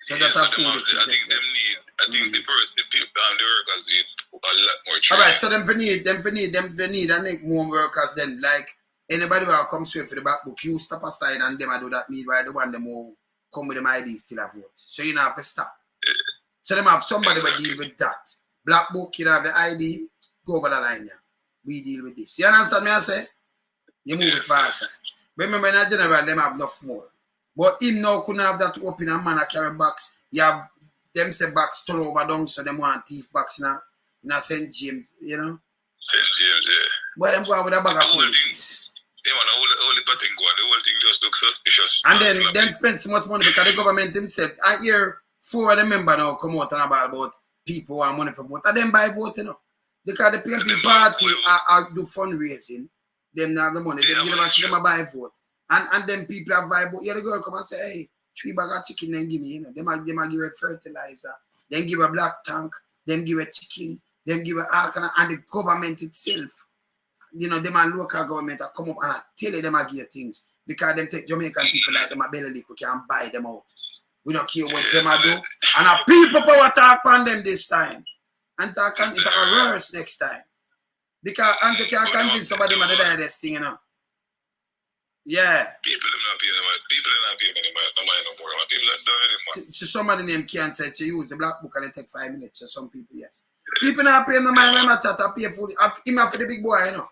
So yeah, that's a foolish. I think the people and the workers need a lot more training. Alright, so them need and make more workers then. Like anybody will come straight for the back book, you step aside and them I do that meanwhile the one them who come with them IDs still have vote. So you don't have to stop. So them have somebody will deal with that. Black book, you have the ID, go over the line here. We deal with this. You understand me I say? You move it faster. Remember in general them have enough more. But him now couldn't have that open and man a carry box. You have them say box turn over down, so them want thief box now. In a St. James, you know? St. James, yeah. But them go out with a bag of food. Yeah, man, all the thing go on. The whole thing just looks suspicious. And then them spend so much money because the government himself, I hear 4 of the members now come out and about people who want money for vote. And them buy vote, you know. Because the PNP party are do fundraising. Them now have the money. Them give them buy vote. And them people have buy vote. Yeah, the girl come and say, hey, 3 bags of chicken, then give me, you know. Them give a fertilizer. Then give a black tank. Then give a chicken. Then give a and the government itself. You know, them and local government are come up and tell them I give things. Because them take Jamaican people like them a belly lick, we can buy them out. We don't care what them a do. And a people power talk on them this time. And talk on it a worse next time. Because Anto can't convince somebody to die this thing, you know. Yeah. People are not paying them. People are not paying them no money no more. People are done anymore. So somebody name can't say to use the black book and it take 5 minutes. So some people, yes. People not paying no money when I chat to pay for him for the big boy, you know.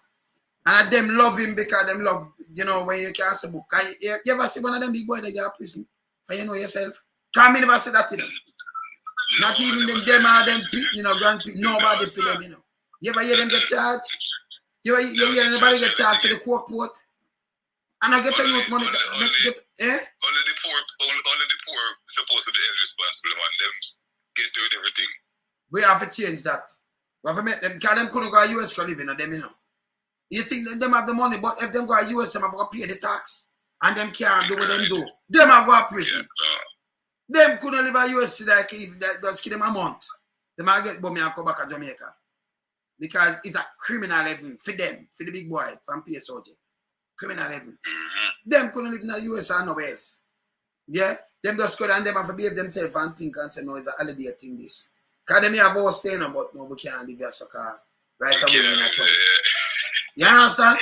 And them love him because them love, you know, when you can't say book. You ever see one of them big boys that they are prison? For you know yourself? Can't me never say that to them. Not even them or them, you know, grandparents, nobody for them, you know. You ever hear them get charged? You hear anybody get charged to the court port? And I get a youth money. Only the poor supposed to be irresponsible, man. Them get to it everything. We have to change that. We have to make them, because them couldn't go to US to live in them, you know. You think that them have the money, but if them go to US, them have to pay the tax. And them can't do what them do. Them have go to prison. Yeah, them couldn't live in US like just give them a month. Them have get bomb and come back to Jamaica. Because it's a criminal heaven for them, for the big boy from PSOJ. Criminal heaven. Them couldn't live in the US or nowhere else. Yeah? Them just go and them have to behave themselves and think and say, no, it's a holiday thing this. Because them have all staying on, but no, we can't live here, so right away in a trouble. You understand?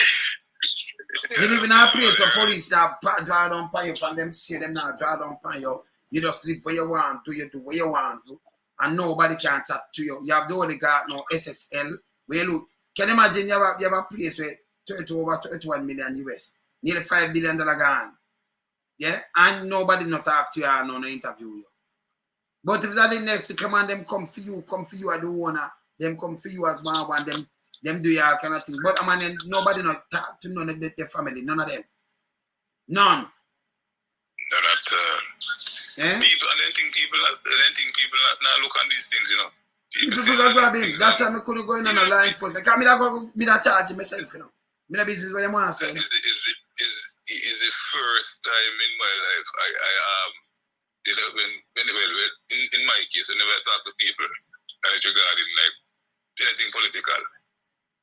You live in a place where police that draw down on you from them see them now draw down on you. You just live where you want to, you do where you want to, and nobody can chat to you. You have the only guard now, SSL, where you look. Can you imagine you have a place where over 21 million US, nearly $5 billion gone. Yeah? And nobody not talk to you or no interview you. But if that the next come and them come for you as the owner, them come for you as one them do your kind of thing. But I mean, nobody not talk to none of their family, none of them. None. None at all. Eh? People, I don't think people not look on these things, you know. People forgot grab him. That's why I couldn't go in on a line for them. Because I don't charge myself, you know. I'm not business where they want to say. It's the first time in my life in my case, whenever I talk to people and it's regarding like anything political,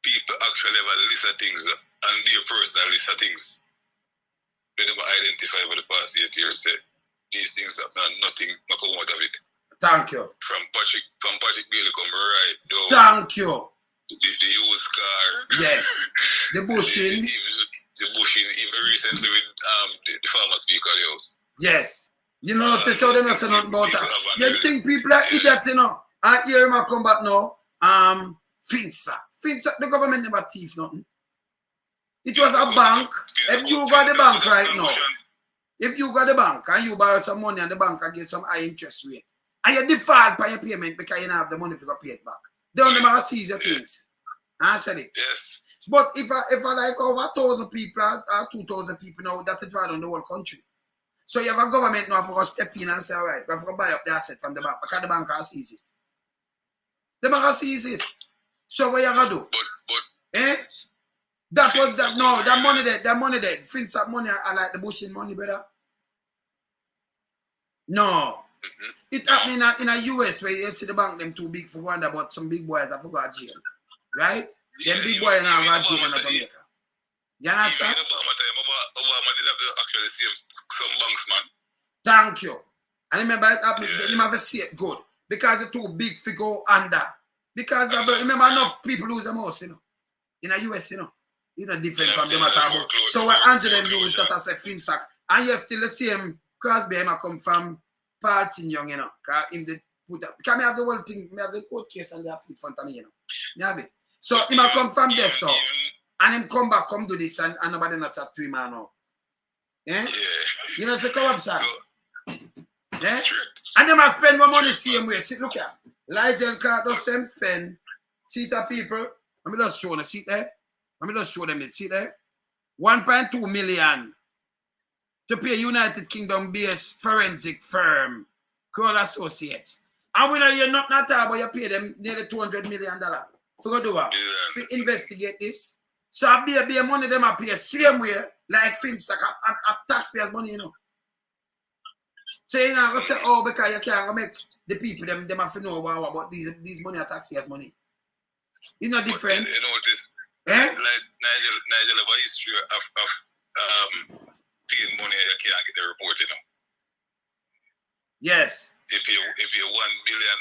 people actually have a list of things and their personal list of things. They never identify for the past 8 years. Say these things have done nothing, not come out of it. Thank you. From Patrick Bailey come right down. Thank you. This the used car. Yes. The bushing. The bushing, even recently with the former speaker of the house. Yes. You know, to show them nothing about that. You think people are idiots, you know. I hear him come back now. FINSA, the government never thief nothing. It was a bank. If you got the bank right now, if you got the bank and you borrow some money and the bank and get some high interest rate, and you default by your payment because you don't have the money to pay it back, they don't never seize your things. I said it. Yes. But if I like over 1,000 people or 2,000 people now, that's a draw on the whole country. So you have a government now for to step in and say, all right, we have to buy up the asset from the bank because the bank can seize it. The bank can seize it. So what you gonna do? But eh? That was that no, that money there. FinSap money I like the bushing money better. No. It happened in a US where you see the bank them too big for wonder, but some big boys have to go to jail. Right? Them big boys now go to jail in Jamaica. You understand? Obama did have to actually save some banks, man. Thank you. And remember it happened, they have to see it good. Because it's too big to go under. Because remember enough people lose their house, you know. In the US, you know. You know, different from them at all. So what Andrew them use that as a FinSac. And you still the same Crosby him come from Partin Young, you know. Because him they put up. Because I have the whole thing, I have the court case and they have in front of me, you know. You have it. So him come from there, so. And him come back, come do this, and nobody not talk to him now. Eh? Yeah. You know, say come up, sir. Yeah? And them have spend more money same way. See, look at Ligel Clarke does same spend. See the people. Let me just show them. See there. Let me just show them it. See there. 1.2 million to pay United Kingdom based forensic firm, Kroll Associates. And we know you're not at all, but you pay them nearly $200 million. So go do what? To investigate this. So I be money them up here same way like Finstock at taxpayers' money, you know. So you know, I say, oh, because you can't make the people them have to know about these money are taxpayers' money. It's not different. You know this. Eh? Like Nigel have a history of paying money you can't get the report, you know. Yes. If you 1 billion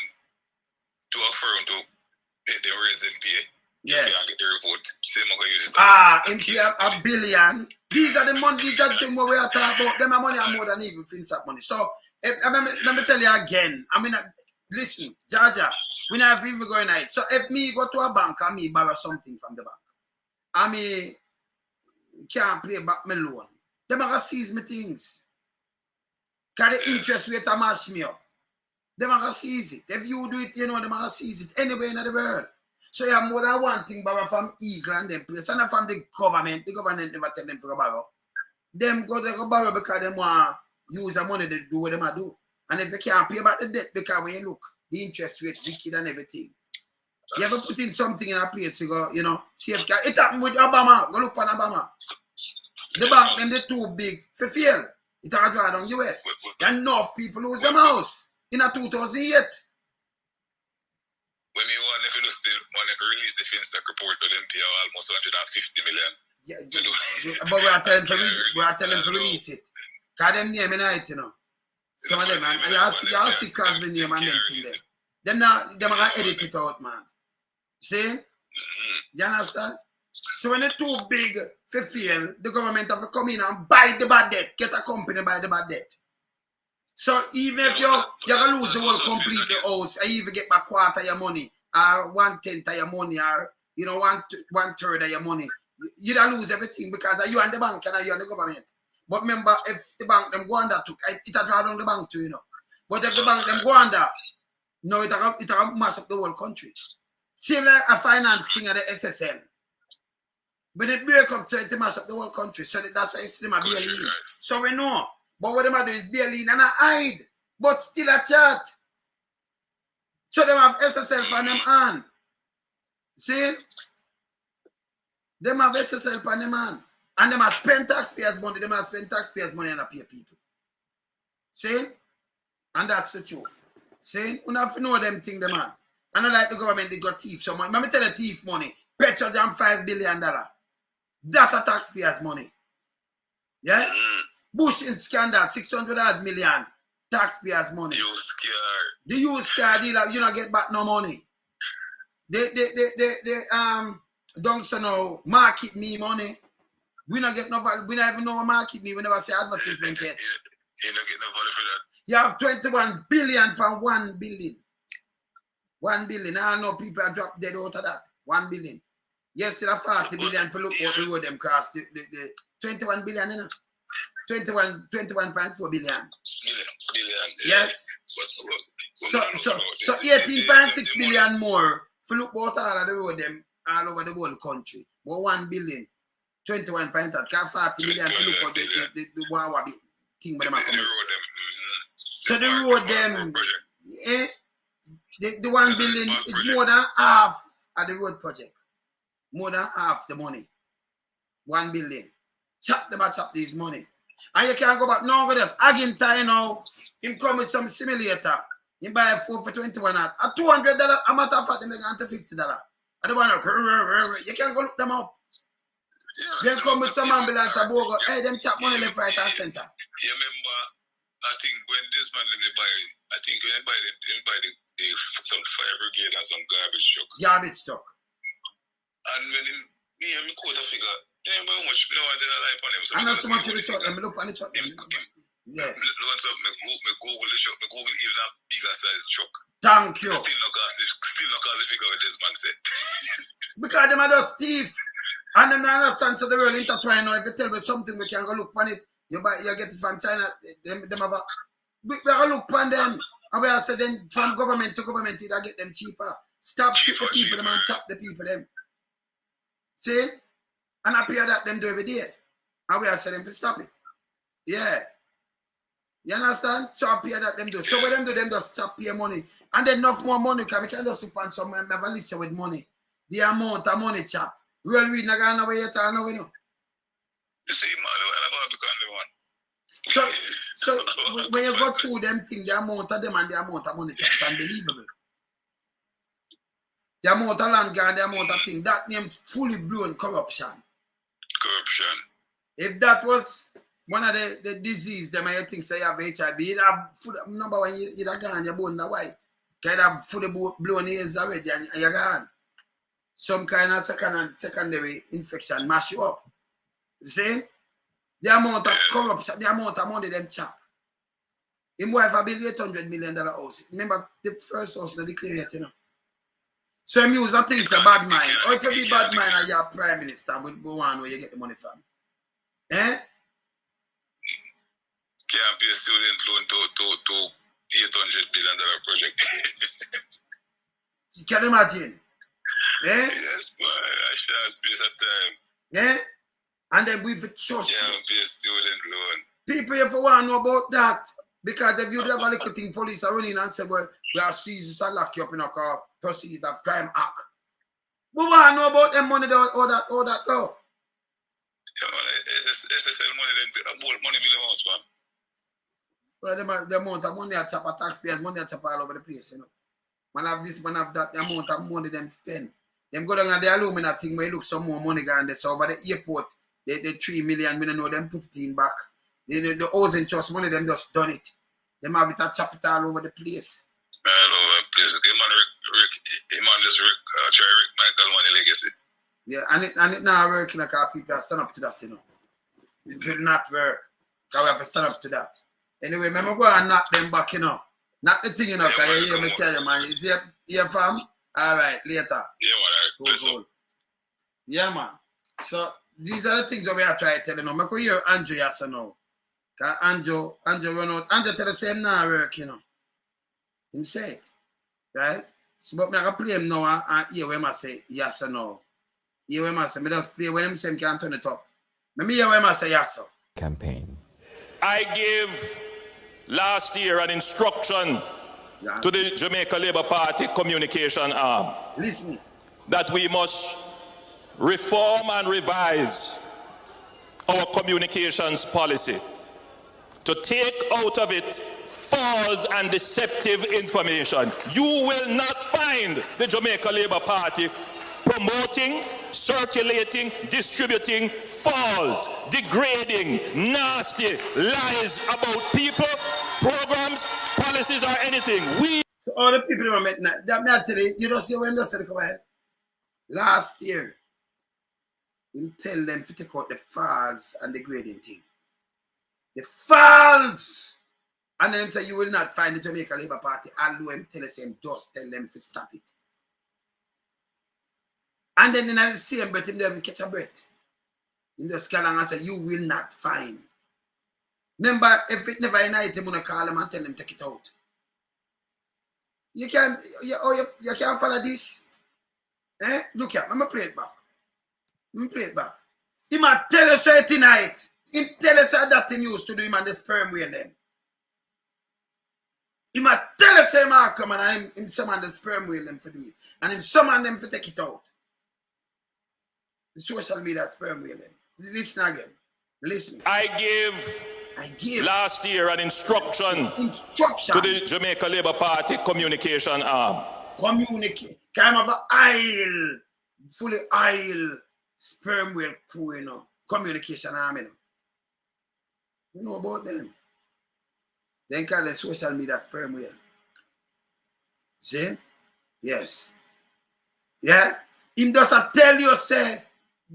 to a firm to pay the raise and pay, yes. You can't get the report. Same I'm gonna use it. A billion. These are the money, these are the things we are talking about. Them are money are more than even Finstock money. So let me tell you again. I mean, listen, Jaja, we not have even going out. So if me go to a bank and me borrow something from the bank, I mean, can't pay back my loan. Them are gonna seize me things. Cause the interest rate a mash me up. Them are gonna seize it. If you do it, you know them are gonna seize it anywhere in the world. So you have more than one thing borrow from Eagle and them place. And from the government never tell them to go borrow. Them go borrow because they want use the money to do what they do. And if you can't pay back the debt, because when you look, the interest rate wicked and everything. You ever put in something in a place to go, you know, safeguard. It happened with Obama. Go look on Obama. The bank, them they too big for fail. It has drawn on US. Enough people lose them house in a 2008. When you want if you release the Finstock report to them pay almost 150 million. Yeah, but we are telling them to release it. Because them name in it, you know. Some of them, man. You see Crosby name and them thing there. Them are edit it out, man. See? You understand? So when it's too big for fail, the government have to come in and buy the bad debt. Get a company buy the bad debt. So even if you're going to lose the whole complete the house, and you even get back quarter of your money, or 1/10 of your money, or you know, 1/3 of your money, you don't lose everything because you and the bank and you and the government. But remember, if the bank them go under, it will draw down the bank too, you know. But if the bank them go under, no, it will mash up the whole country. Same like a finance thing at the SSL. But it break up so it mash up the whole country. So that's why it's them a bail in. So we know. But what they do is bail in and a hide. But still a chat. So they have SSL on them hand. See? They have SSL on them hand. And they must spend taxpayers' money. They must spend taxpayers' money and pay people. See? And that's the truth. See? You have to know them things, them man. And not like the government, they got thief some money. Let me tell you, thief money. Petro jam $5 billion. That's a taxpayers' money. Yeah? Bush in scandal, 600 million. Taxpayers' money. The used car dealer, you don't get back no money. They don't say no market me money. We don't get no value. We don't even know what market me. We never say advertisement yet. You don't get no value for that. You have 21 billion from 1 billion. 1 billion. I know people are dropped dead out of that. 1 billion. Yes, there are 40 billion for look what the road them cost. The 21 billion, you know. 21.4 billion. Yes. So 18.6 billion more for look what all of the road them all over the whole country. But 1 billion. 21 point that can 40 million to look at the Wawa thing but them are coming. So the road them the 1 billion is more than half of the road project. More than half the money. 1 billion. Chop these money. And you can't go back now with that. Again time now, him come with some simulator. He buy a 4 for 21 at $200, a matter of fact, they make it $50. I don't want to you can't go look them up. Yeah, they come with some ambulance and go, hey, them chop money left, right, and center. You remember, I think when this man they buy, I think when they buy the some fire brigade and some garbage truck. Garbage truck. And when me and me quote a figure, you know how much, you know what they like on them. So I know so much of the truck, and me look on the truck. Yes. Me Google the truck, me Google even a bigger size truck. Thank you. Still not cause the figure what this man said. Because them are just thief. And them not understand so the world intertwine now. If you tell me something, we can go look on it. You get it from China. Them have we can look on them. And we are saying then from government to government, either get them cheaper. Stop cheap the people, them and chop the people, them. See? And I pay that them do every day. And we are saying them to stop it. Yeah. You understand? So I pay that them do. So when them do, them just stop pay money. And then enough more money, because we can just look on some have a list with money. The amount of money, chap. Real we not going to know yet, I know we know. You see, So when you go through them things, the amount of them and the amount of money, it's unbelievable. The amount of land and the amount of things, that name fully blown corruption. Corruption. If that was one of the disease, them I think say have HIV, you'd have full, number one, you'd have gone your bone the white. You'd have fully blown ears already and you're gone. Some kind of secondary infection mash you up. You see? The amount of corruption, the amount of money them chop. Him wife a build $800 million house. Remember the first house that declared it, you know. So him use a thing it's a bad mind. Or it will be bad mind as your prime minister will go on where you get the money from. Eh? Can't pay student loan to $800 billion project. Can you imagine? Eh? Yes, man. I shall space at time. Yeah? And then we trust you. Can't pay student loan. People if you want to know about that. Because if you have a little thing, police are running and say, well, we are seized and lock you up in a car, proceed of crime act. We want to know about them money, all that though. Yeah, man, SSL money, then about money bill amounts, man. Well, the amount of money I chop a taxpayers, money I chop all over the place, you know. Man have this, man have that, the amount of money them spend. Them go down at the alumina thing where you look some more money going there. So over the airport, the 3 million, we don't know them put it in back. The housing trust money, them just done it. Them have it a chop it all over the place. All over the place. Okay, man, just try Rick Michael money legacy. Yeah, and it now working because people are stand up to that, you know. It will not work. Because we have to stand up to that. Anyway, remember go and knock them back, you know. Not the thing, you know, because you hear me tell you, man. Is here fam? All right, later. Yeah, man. Cool. Yeah, man. So, these are the things that we are trying to tell you now. I could hear Andrew yes or no. Because Andrew run out. Andrew tell the same now work, you know. Him say it. Right? So, but I can play him now and hear when I say yes or no. Hear when I say, I just play when him say him can't turn it up. Let me hear when I say yes, sir. Campaign. I gave last year an instruction to the Jamaica Labour Party communication arm. Listen. That we must reform and revise our communications policy to take out of it false and deceptive information. You will not find the Jamaica Labour Party promoting, circulating, distributing false, degrading, nasty lies about people, programs, policies, or anything. So all the people who met that me tell you don't see when they said come ahead. Last year, him tell them to take out the false and degrading thing. The false! And then him say you will not find the Jamaica Labour Party, although him tell us him just tell them to stop it. And then in the same breath, him never catch a breath. In the scale and say, you will not find. Remember, if it never in night, I'm gonna call him and tell him take it out. You can't follow this. Eh? Look here, I'm gonna play it back. He might tell us say tonight. He tell us that thing used to do him and the sperm whale them. He might tell us say Mark come and him summon the sperm whale them for do it. And him summon them for take it out. The social media sperm whale them. Listen again. Listen. I give last year an instruction to the Jamaica Labour Party communication arm. Communicate. Kind of an fully oil sperm whale crew, you know. Communication arm, you know. You know about them. They call the social media sperm whale. See? Yes. Yeah? Him doesn't tell you, say,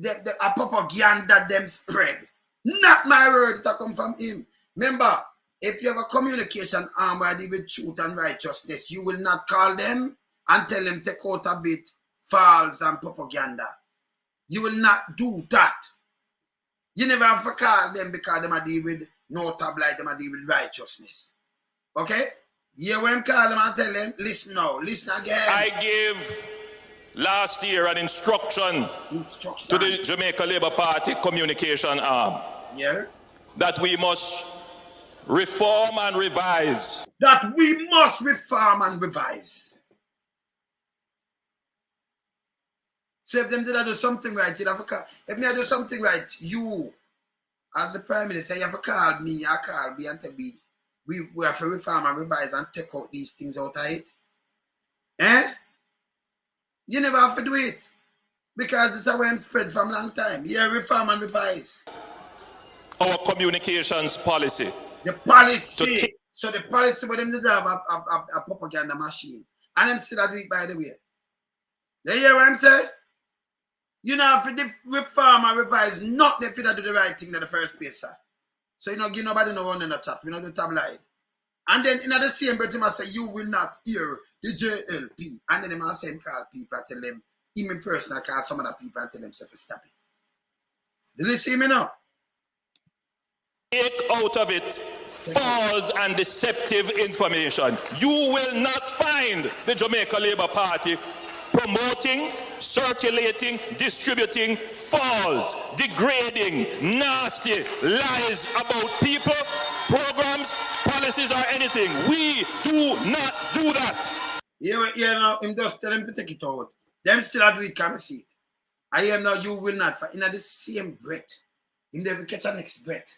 a propaganda them spread. Not my word, that come from him. Remember, if you have a communication arm where they with truth and righteousness, you will not call them and tell them take out of it false and propaganda. You will not do that. You never have to call them because they are deal with no tabloid, they are deal with righteousness. Okay? Yeah, when call them and tell them, listen now, listen again. I gave last year an instruction to the Jamaica Labour Party communication arm that we must reform and revise. That we must reform and revise. So if them did do something right, you'd have to call. If me I do something right, you, as the Prime Minister, you have to call me, I call me and tell me, we have to reform and revise and take out these things out of it. Eh? You never have to do it. Because it's a way I'm spread from a long time. Yeah, reform and revise. Our communications policy. The policy. So the policy for them to have a propaganda machine. And them still do it by the way. You hear what I'm saying? You know, have to reform and revise, not if you do the right thing in the first place, sir. So you know, give nobody no one in the top, you know, the tabloid. And then in the same breath, you must say, you will not hear the JLP. And then they must say, call people and tell them, even personal, call some other people and tell them to stop it. Did you see me now? Take out of it false and deceptive information. You will not find the Jamaica Labour Party promoting, circulating, distributing false, degrading, nasty lies about people, programs, policies, or anything. We do not do that. Yeah, now, him just tell them to take it out. Them still do it, come see it. I am now, you will not find, in the same breath, him never catch a next breath.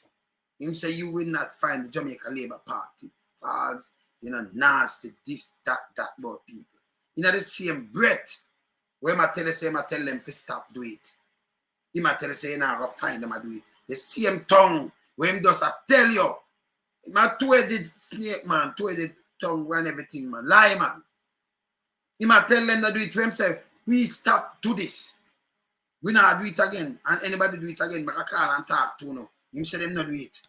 Him say, you will not find the Jamaica Labour Party false, you know, nasty, this, that about people. In the same breath, when I tell them to stop do it. He might tell you, say, you know, go find them and do it. The same tongue, when him does tell you, my two-headed snake, man, two-headed tongue and everything, man, lie, man. He might tell them to do it for himself. We stop do this. We not do it again. And anybody do it again, but I call and talk to no. Him say them not do it.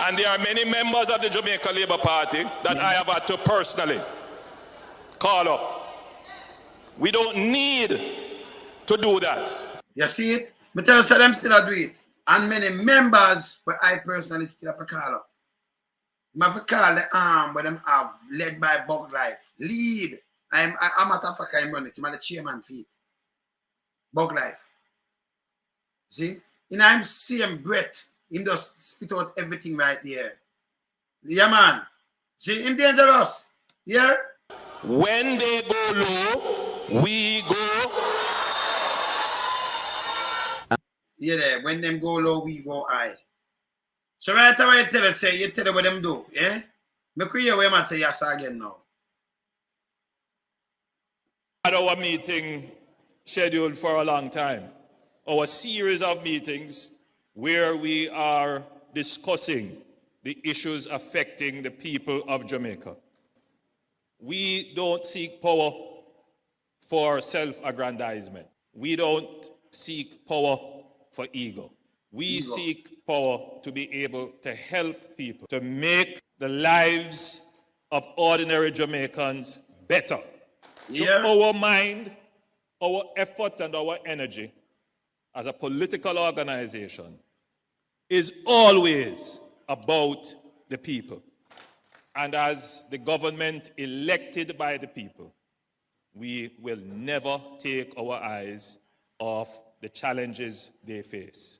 And there are many members of the Jamaica Labour Party that I have had to personally call up. We don't need to do that. You see it? I tell you, so them still do it. And many members, but I personally still have to call up. I have to call the arm where them have led by Bug Life. Lead. I'm at Africa, I'm running it. I'm the chairman for it. Bug Life. See? In I'm same breath, him just spit out everything right there. Yeah, man. See, him dangerous. Yeah? When they go low, we go. Yeah, there. When them go low, we go high. So right away, you tell them what them do, yeah? Make you hear what I'm say yes again now. Had our meeting scheduled for a long time. Our series of meetings where we are discussing the issues affecting the people of Jamaica. We don't seek power for self-aggrandizement. We don't seek power for ego. We seek power to be able to help people, to make the lives of ordinary Jamaicans better. Yeah. So our mind, our effort, and our energy as a political organization is always about the people. And as the government elected by the people, we will never take our eyes off the challenges they face.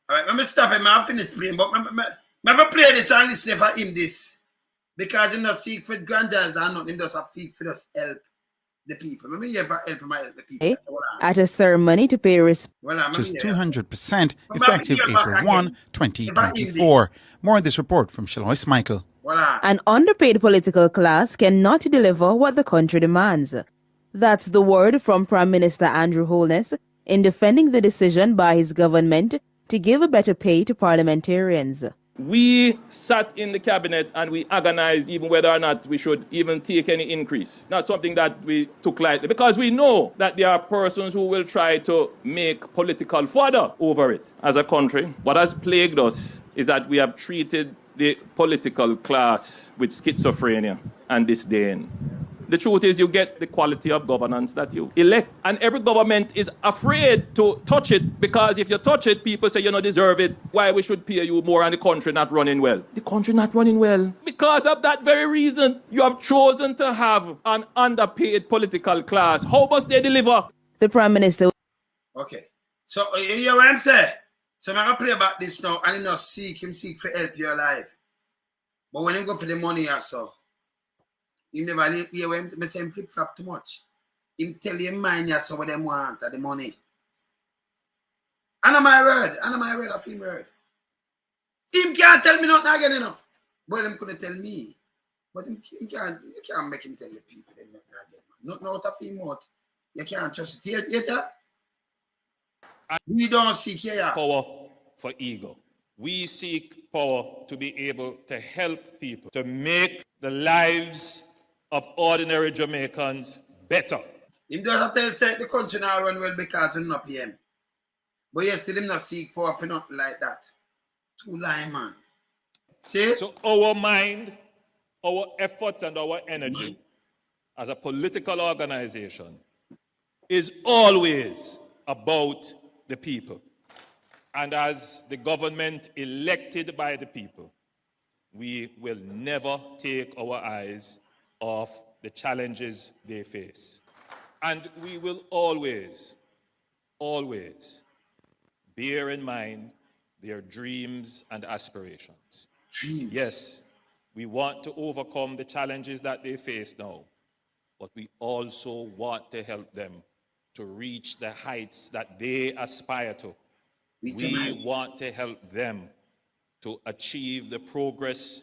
All right, let me stop him. I'll finish playing, but I never play this and listen for him this. Because he not seek for grandeurs and nothing, he does seek for us help the people. Let me hear for help the people. At a ceremony to pay respect. Which is 200% effective April 1, 2024. More on this report from Holness Michael. An underpaid political class cannot deliver what the country demands. That's the word from Prime Minister Andrew Holness in defending the decision by his government to give a better pay to parliamentarians. We sat in the cabinet and we agonized even whether or not we should even take any increase. Not something that we took lightly, because we know that there are persons who will try to make political fodder over it. As a country, what has plagued us is that we have treated the political class with schizophrenia and disdain. The truth is you get the quality of governance that you elect. And every government is afraid to touch it because if you touch it, people say you don't deserve it. Why we should pay you more and the country not running well? The country not running well. Because of that very reason, you have chosen to have an underpaid political class. How must they deliver? The Prime Minister. Okay. So, you hear what I'm saying? So, I'm going to play about this now and him not seek for help your life. But when him go for the money or so, you never hear him say him flip flop too much. Him tell you mind you so what them want the money. And my word, I feel word. Him can't tell me nothing again, you know. But him couldn't tell me. But him can't, you can't make him tell the people them nothing again. Nothing out of him out. You can't trust it. Yet, we don't seek here. Power for ego. We seek power to be able to help people, to make the lives of ordinary Jamaicans better. Him doesn't tell say the country now run well because we not pay him. But you see him not seek power for nothing like that. Too lying, man. See? So our mind, our effort and our energy as a political organization is always about the people. And as the government elected by the people, we will never take our eyes off the challenges they face. And we will always, always bear in mind their dreams and aspirations. Dreams. Yes, we want to overcome the challenges that they face now, but we also want to help them to reach the heights that they aspire to. We want to help them to achieve the progress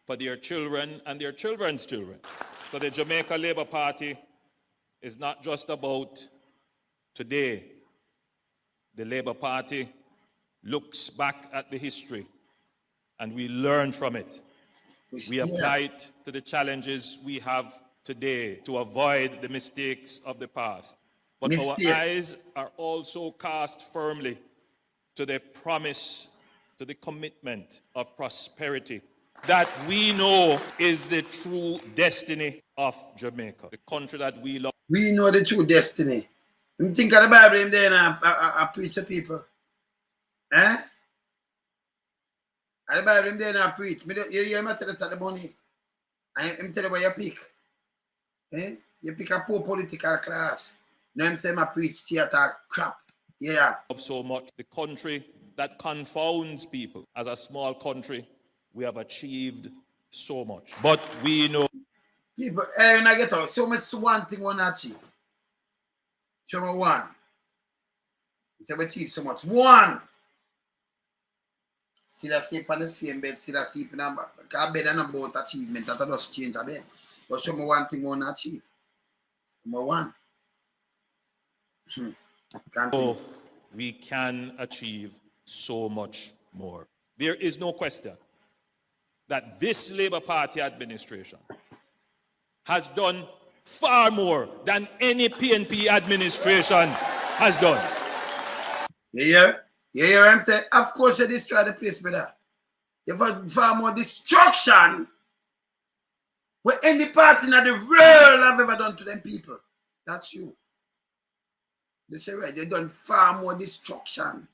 for their children and their children's children. So the Jamaica Labour Party is not just about today. The Labour Party looks back at the history and we learn from it. We apply it to the challenges we have today to avoid the mistakes of the past. But our eyes are also cast firmly to the promise, to the commitment of prosperity that we know is the true destiny of Jamaica, the country that we love. We know the true destiny. You think of the Bible in there and I preach to people. Eh? And the Bible in there and I preach. You hear me tell us at the money. I'm telling you what you pick. Eh? You pick a poor political class. Now I'm saying I preach theater crap. Yeah. So much the country that confounds people. As a small country, we have achieved so much. But we know people, when I get out, so much one thing one achieve. Show me one. Say we achieve so much. One. Still I sleep on the same bed, still I sleep in a bed and about achievement that I just change a bed. But show me one thing one achieve. Show me one. So we can achieve so much more. There is no question that this Labour Party administration has done far more than any PNP administration has done. Yeah, I'm saying, of course you destroy the place better. You've had far more destruction what any party in the world have ever done to them people. That's you. They say, right, you've done far more destruction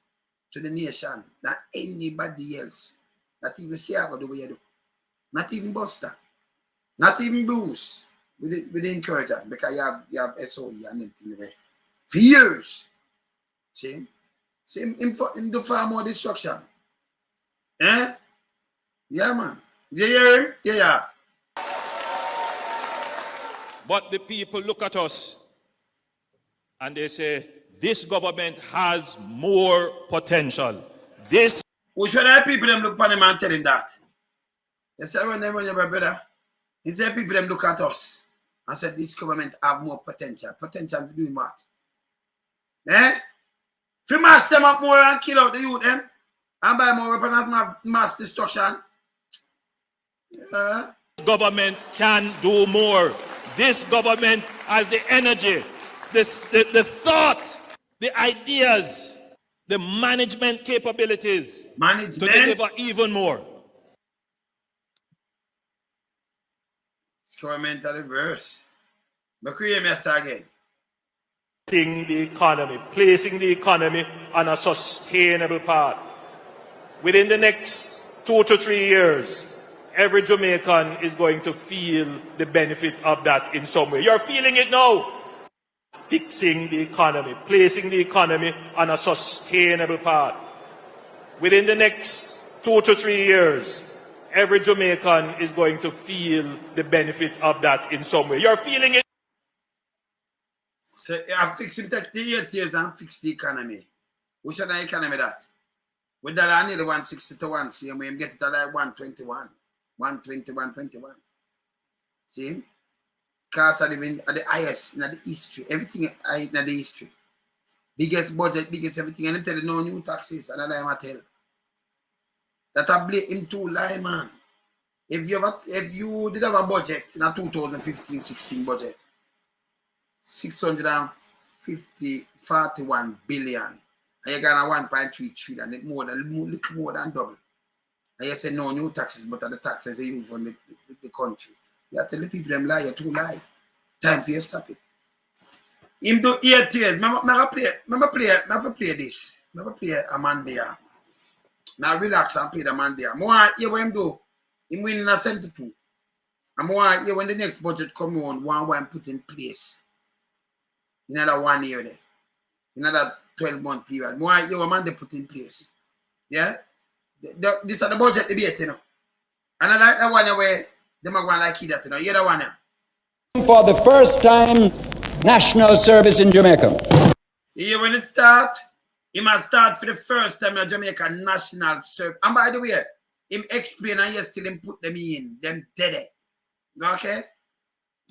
to the nation than anybody else. Not even Siago the way you do. Not even Buster. Not even Bruce. We didn't encourage her because you have SOE and everything there. For years. See? See him do far more destruction. Eh? Yeah, man. You hear him? Yeah. But the people look at us and they say, this government has more potential. This. Which one of the people them look upon him and tell him that? They say, when your brother, he said people them look at us and said this government have more potential. Potential for doing what? Eh? If mass them up more and kill out the youth them and buy more weapons and mass destruction. Government can do more. This government has the energy, the thought, the ideas, the management capabilities to deliver even more. This government are the worst. Again. The economy, placing the economy on a sustainable path. Within the next 2 to 3 years, every Jamaican is going to feel the benefit of that in some way. You're feeling it now. Fixing the economy, placing the economy on a sustainable path. Within the next 2 to 3 years, every Jamaican is going to feel the benefit of that in some way. You're feeling it. So I fix him take the 8 years and fix the economy. Which are the economy that? With that I need 160 to 1, see, and we get it at like 121. 120, 121. See? Because I live in at the highest in the history. Everything in the history. Biggest budget, biggest everything. And I tell you no new taxes, and I tell. That I blame him too lie, man. If you did have a budget in a 2015-16 budget, 641 billion, and you got a 1.3 trillion, it little more than double. And you say no new taxes, but the taxes they use on the country. You have to tell the people them lie, you too lie. Time for you stop it. Him do 8 years. Remember play this. Remember play Amandia. Now relax and play the Amandia. More hear what him do. Him win in a 72. And more hear when the next budget come on, one put in place. Another 1 year there. Another 12-month period. More hear what man they put in place. Yeah? This is the budget debate, you know. And I like that one where them are going like that, you know. You hear that one now? For the first time, national service in Jamaica. Yeah, when it start, he must start for the first time in Jamaica national service. And by the way, him explain and yes, still him put them in, them dead. Okay?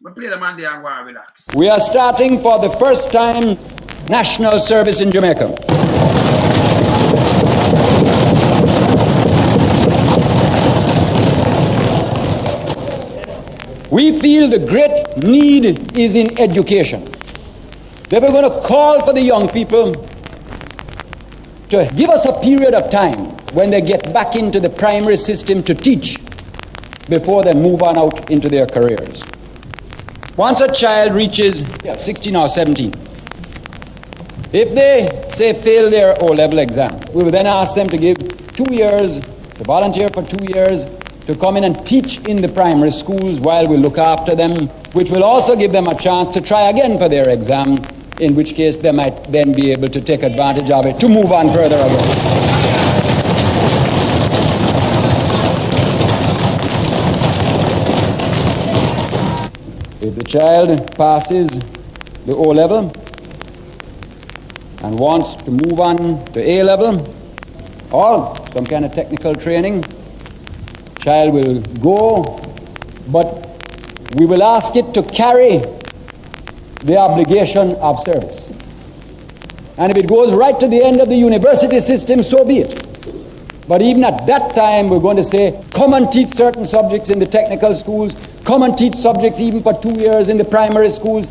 We play the man there and go and relax. We are starting for the first time national service in Jamaica. We feel the great need is in education. That we're going to call for the young people to give us a period of time when they get back into the primary system to teach before they move on out into their careers. Once a child reaches 16 or 17, if they, say, fail their O-level exam, we will then ask them to give 2 years, to volunteer for 2 years, to come in and teach in the primary schools while we look after them, which will also give them a chance to try again for their exam, in which case they might then be able to take advantage of it to move on further again. If the child passes the O-level and wants to move on to A-level or some kind of technical training, child will go, but we will ask it to carry the obligation of service. And if it goes right to the end of the university system, so be it. But even at that time, we're going to say, come and teach certain subjects in the technical schools, come and teach subjects even for 2 years in the primary schools.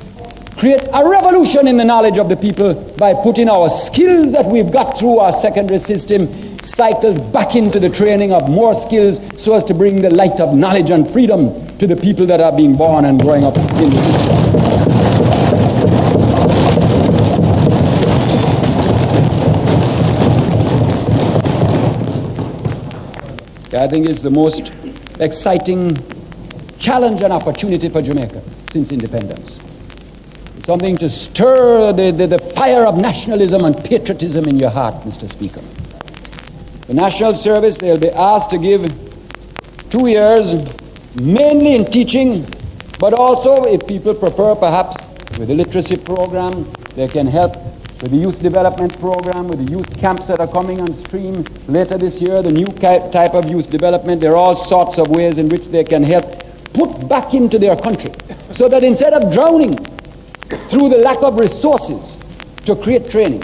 Create a revolution in the knowledge of the people by putting our skills that we've got through our secondary system cycled back into the training of more skills so as to bring the light of knowledge and freedom to the people that are being born and growing up in the system. I think it's the most exciting challenge and opportunity for Jamaica since independence. It's something to stir the fire of nationalism and patriotism in your heart, Mr. Speaker. The national service, they'll be asked to give 2 years, mainly in teaching, but also, if people prefer, perhaps with the literacy program, they can help with the youth development program, with the youth camps that are coming on stream later this year, the new type of youth development. There are all sorts of ways in which they can help put back into their country, so that instead of drowning through the lack of resources to create training,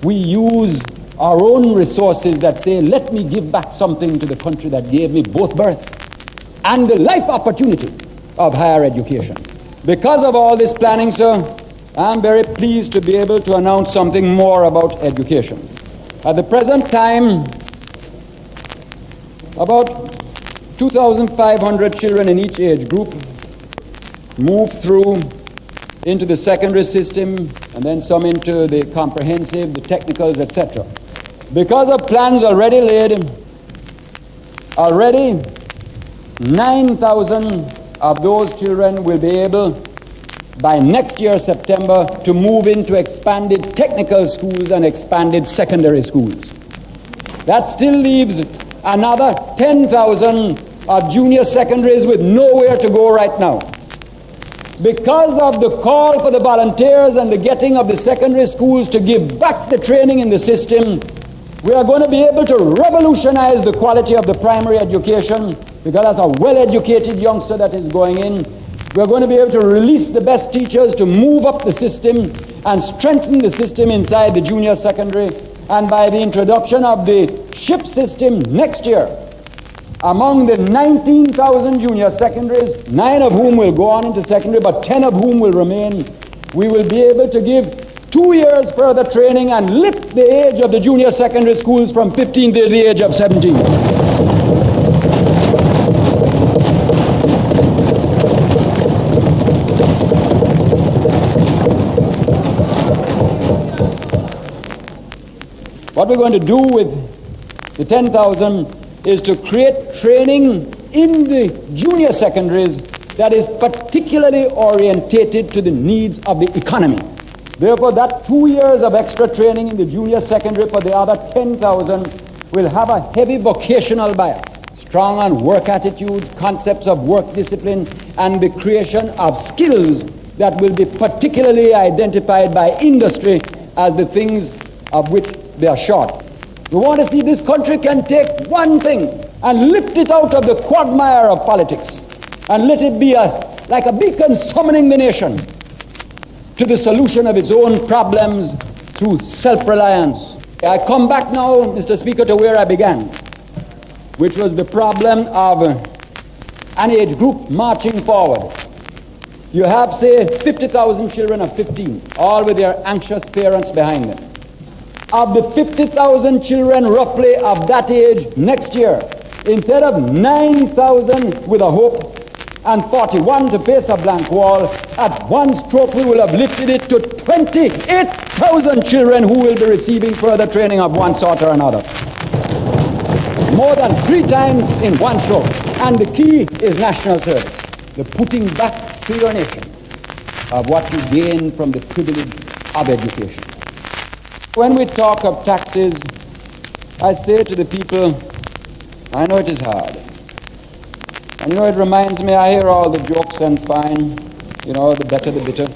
we use our own resources that say, let me give back something to the country that gave me both birth and the life opportunity of higher education. Because of all this planning, sir, I'm very pleased to be able to announce something more about education. At the present time, about 2,500 children in each age group move through into the secondary system, and then some into the comprehensive, the technicals, etc. Because of plans already laid, already 9,000 of those children will be able, by next year, September, to move into expanded technical schools and expanded secondary schools. That still leaves another 10,000 of junior secondaries with nowhere to go right now. Because of the call for the volunteers and the getting of the secondary schools to give back the training in the system, we are going to be able to revolutionize the quality of the primary education, because that's a well-educated youngster that is going in. We're going to be able to release the best teachers to move up the system and strengthen the system inside the junior secondary. And by the introduction of the SHIP system next year, among the 19,000 junior secondaries, 9 of whom will go on into secondary, but 10 of whom will remain, we will be able to give 2 years further training and lift the age of the junior secondary schools from 15 to the age of 17. What we're going to do with the 10,000 is to create training in the junior secondaries that is particularly orientated to the needs of the economy. Therefore, that 2 years of extra training in the junior secondary for the other 10,000 will have a heavy vocational bias, strong on work attitudes, concepts of work discipline, and the creation of skills that will be particularly identified by industry as the things of which they are short. We want to see this country can take one thing and lift it out of the quagmire of politics and let it be like a beacon summoning the nation to the solution of its own problems through self-reliance. I come back now, Mr. Speaker, to where I began, which was the problem of an age group marching forward. You have, say, 50,000 children of 15, all with their anxious parents behind them. Of the 50,000 children roughly of that age next year, instead of 9,000 with a hope and 41 to face a blank wall, at one stroke we will have lifted it to 28,000 children who will be receiving further training of one sort or another. More than 3 times in one stroke. And the key is national service, the putting back to your nation of what you gain from the privilege of education. When we talk of taxes, I say to the people, I know it is hard. And it reminds me, I hear all the jokes and fine, the better the bitter,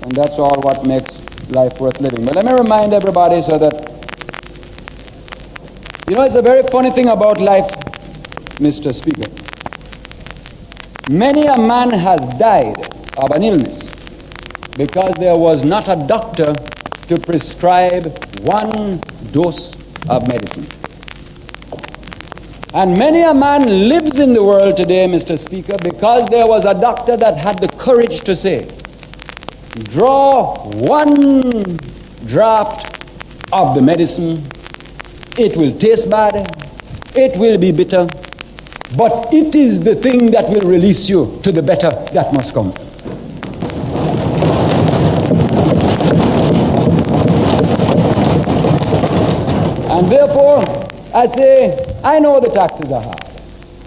and that's all what makes life worth living. But let me remind everybody so that, it's a very funny thing about life, Mr. Speaker. Many a man has died of an illness because there was not a doctor to prescribe 1 dose of medicine. And many a man lives in the world today, Mr. Speaker, because there was a doctor that had the courage to say, draw 1 draft of the medicine, it will taste bad, it will be bitter, but it is the thing that will release you to the better that must come. And therefore, I say, I know the taxes are hard,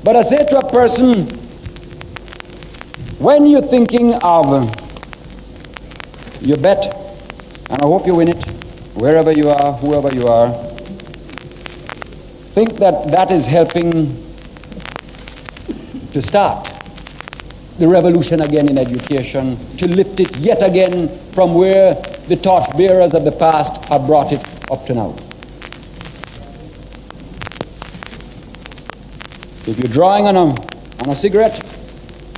but I say to a person, when you're thinking of your bet, and I hope you win it, wherever you are, whoever you are, think that that is helping to start the revolution again in education, to lift it yet again from where the torchbearers of the past have brought it up to now. If you're drawing on a cigarette,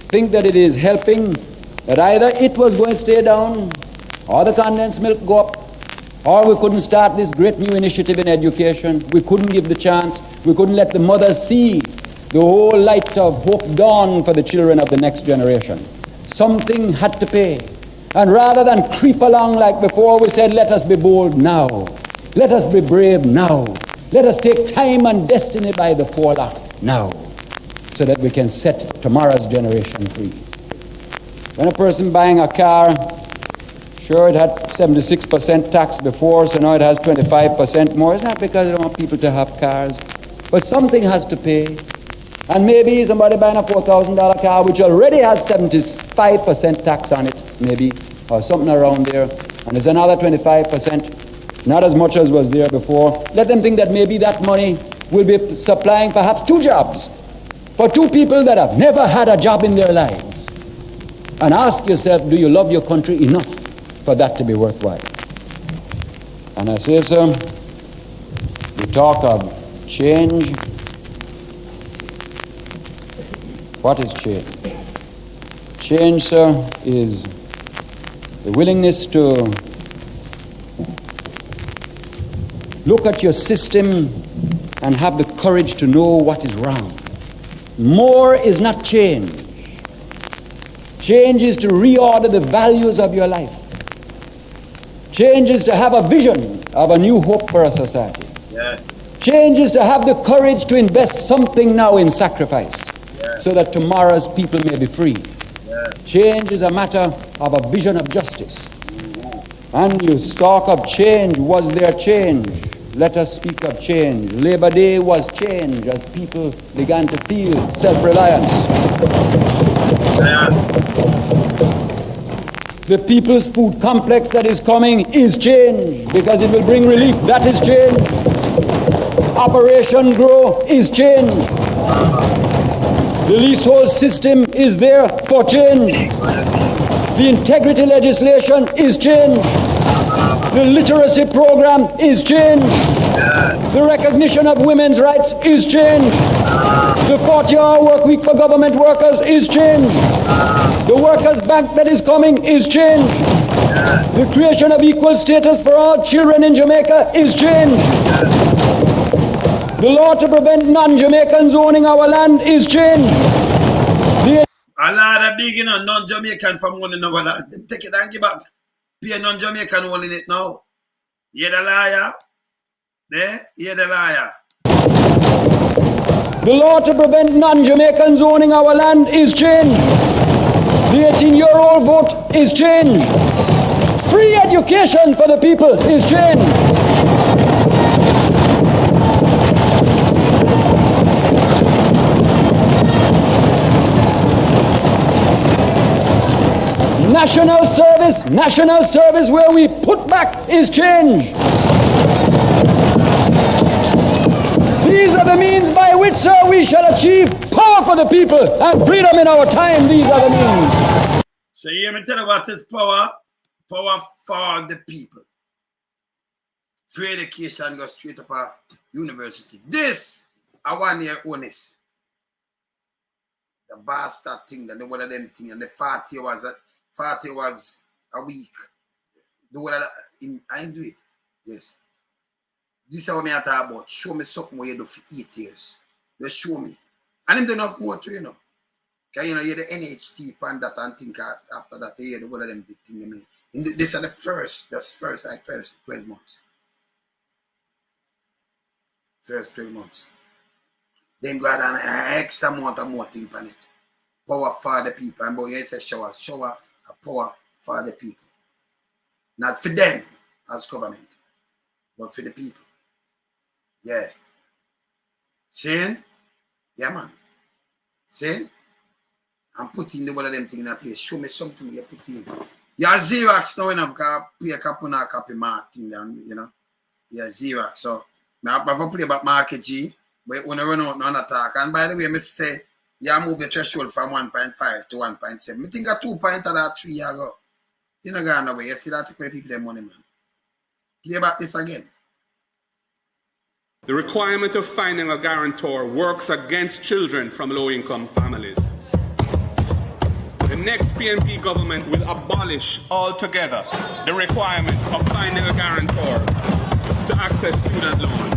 think that it is helping, that either it was going to stay down, or the condensed milk go up, or we couldn't start this great new initiative in education. We couldn't give the chance. We couldn't let the mothers see the whole light of hope dawn for the children of the next generation. Something had to pay. And rather than creep along like before, we said, let us be bold now. Let us be brave now. Let us take time and destiny by the forelock now, so that we can set tomorrow's generation free. When a person buying a car Sure, it had 76% tax before, so now it has 25% more. It's not because they don't want people to have cars, but something has to pay. And maybe somebody buying a $4,000 car which already has 75% tax on it, maybe, or something around there, and there's another 25%, not as much as was there before. Let them think that maybe that money will be supplying perhaps 2 jobs for 2 people that have never had a job in their lives. And ask yourself, do you love your country enough for that to be worthwhile? And I say, sir, we talk of change. What is change? Change, sir, is the willingness to look at your system and have the courage to know what is wrong. More is not change. Change is to reorder the values of your life. Change is to have a vision of a new hope for a society. Yes. Change is to have the courage to invest something now in sacrifice, so that tomorrow's people may be free. Yes. Change is a matter of a vision of justice. And you talk of change. Was there change? Let us speak of change. Labor Day was change as people began to feel self-reliance. Yes. The People's Food Complex that is coming is change because it will bring relief. That is change. Operation Grow is change. The leasehold system is there for change. The integrity legislation is change. The literacy program is change. The recognition of women's rights is change. The 40-hour work week for government workers is change. The Workers' Bank that is coming is change. The creation of equal status for all children in Jamaica is change. The law to prevent non-Jamaicans owning our land is change. A lot of big, non-Jamaican from owning our land. Them take it and give back. Pay non-Jamaican owning it now. Hear the liar? There? Hear the liar? The law to prevent non-Jamaicans owning our land is change. The 18-year-old vote is change. Free education for the people is change. National service where we put back is change. These are the means by which, sir, we shall achieve power for the people and freedom in our time. These are the means. So you hear me tell you what is power? Power for the people. Free education goes straight up a university. This, a 1-year onus. The bastard thing, the one of them thing, and the 40 was a week. The one that I do it. Yes. This is what I talk about. Show me something what you do for 8 years. Just show me. And I'm doing enough more to, Because, you're the NHT and that and think after that, you hear the one of them thing. This are the first 12 months. First 12 months. Then go ahead and X amount of more thing on it. Power for the people. And boy, you say shower a power for the people. Not for them as government, but for the people. Yeah. Saying? Yeah, man. Saying? I'm putting the one of them thing in a place. Show me something you put in. You're XEROX now, because pay a copy mark thing down, Yeah, XEROX. So, now I have to play about market G, but when I run out on attack. And by the way, I say, you move the threshold from 1.5 to 1.7. I think a 2 point or that 3 years ago. You know, going away. You still have to pay people their money, man. Play about this again. The requirement of finding a guarantor works against children from low-income families. The next PNP government will abolish altogether the requirement of finding a guarantor to access student loans.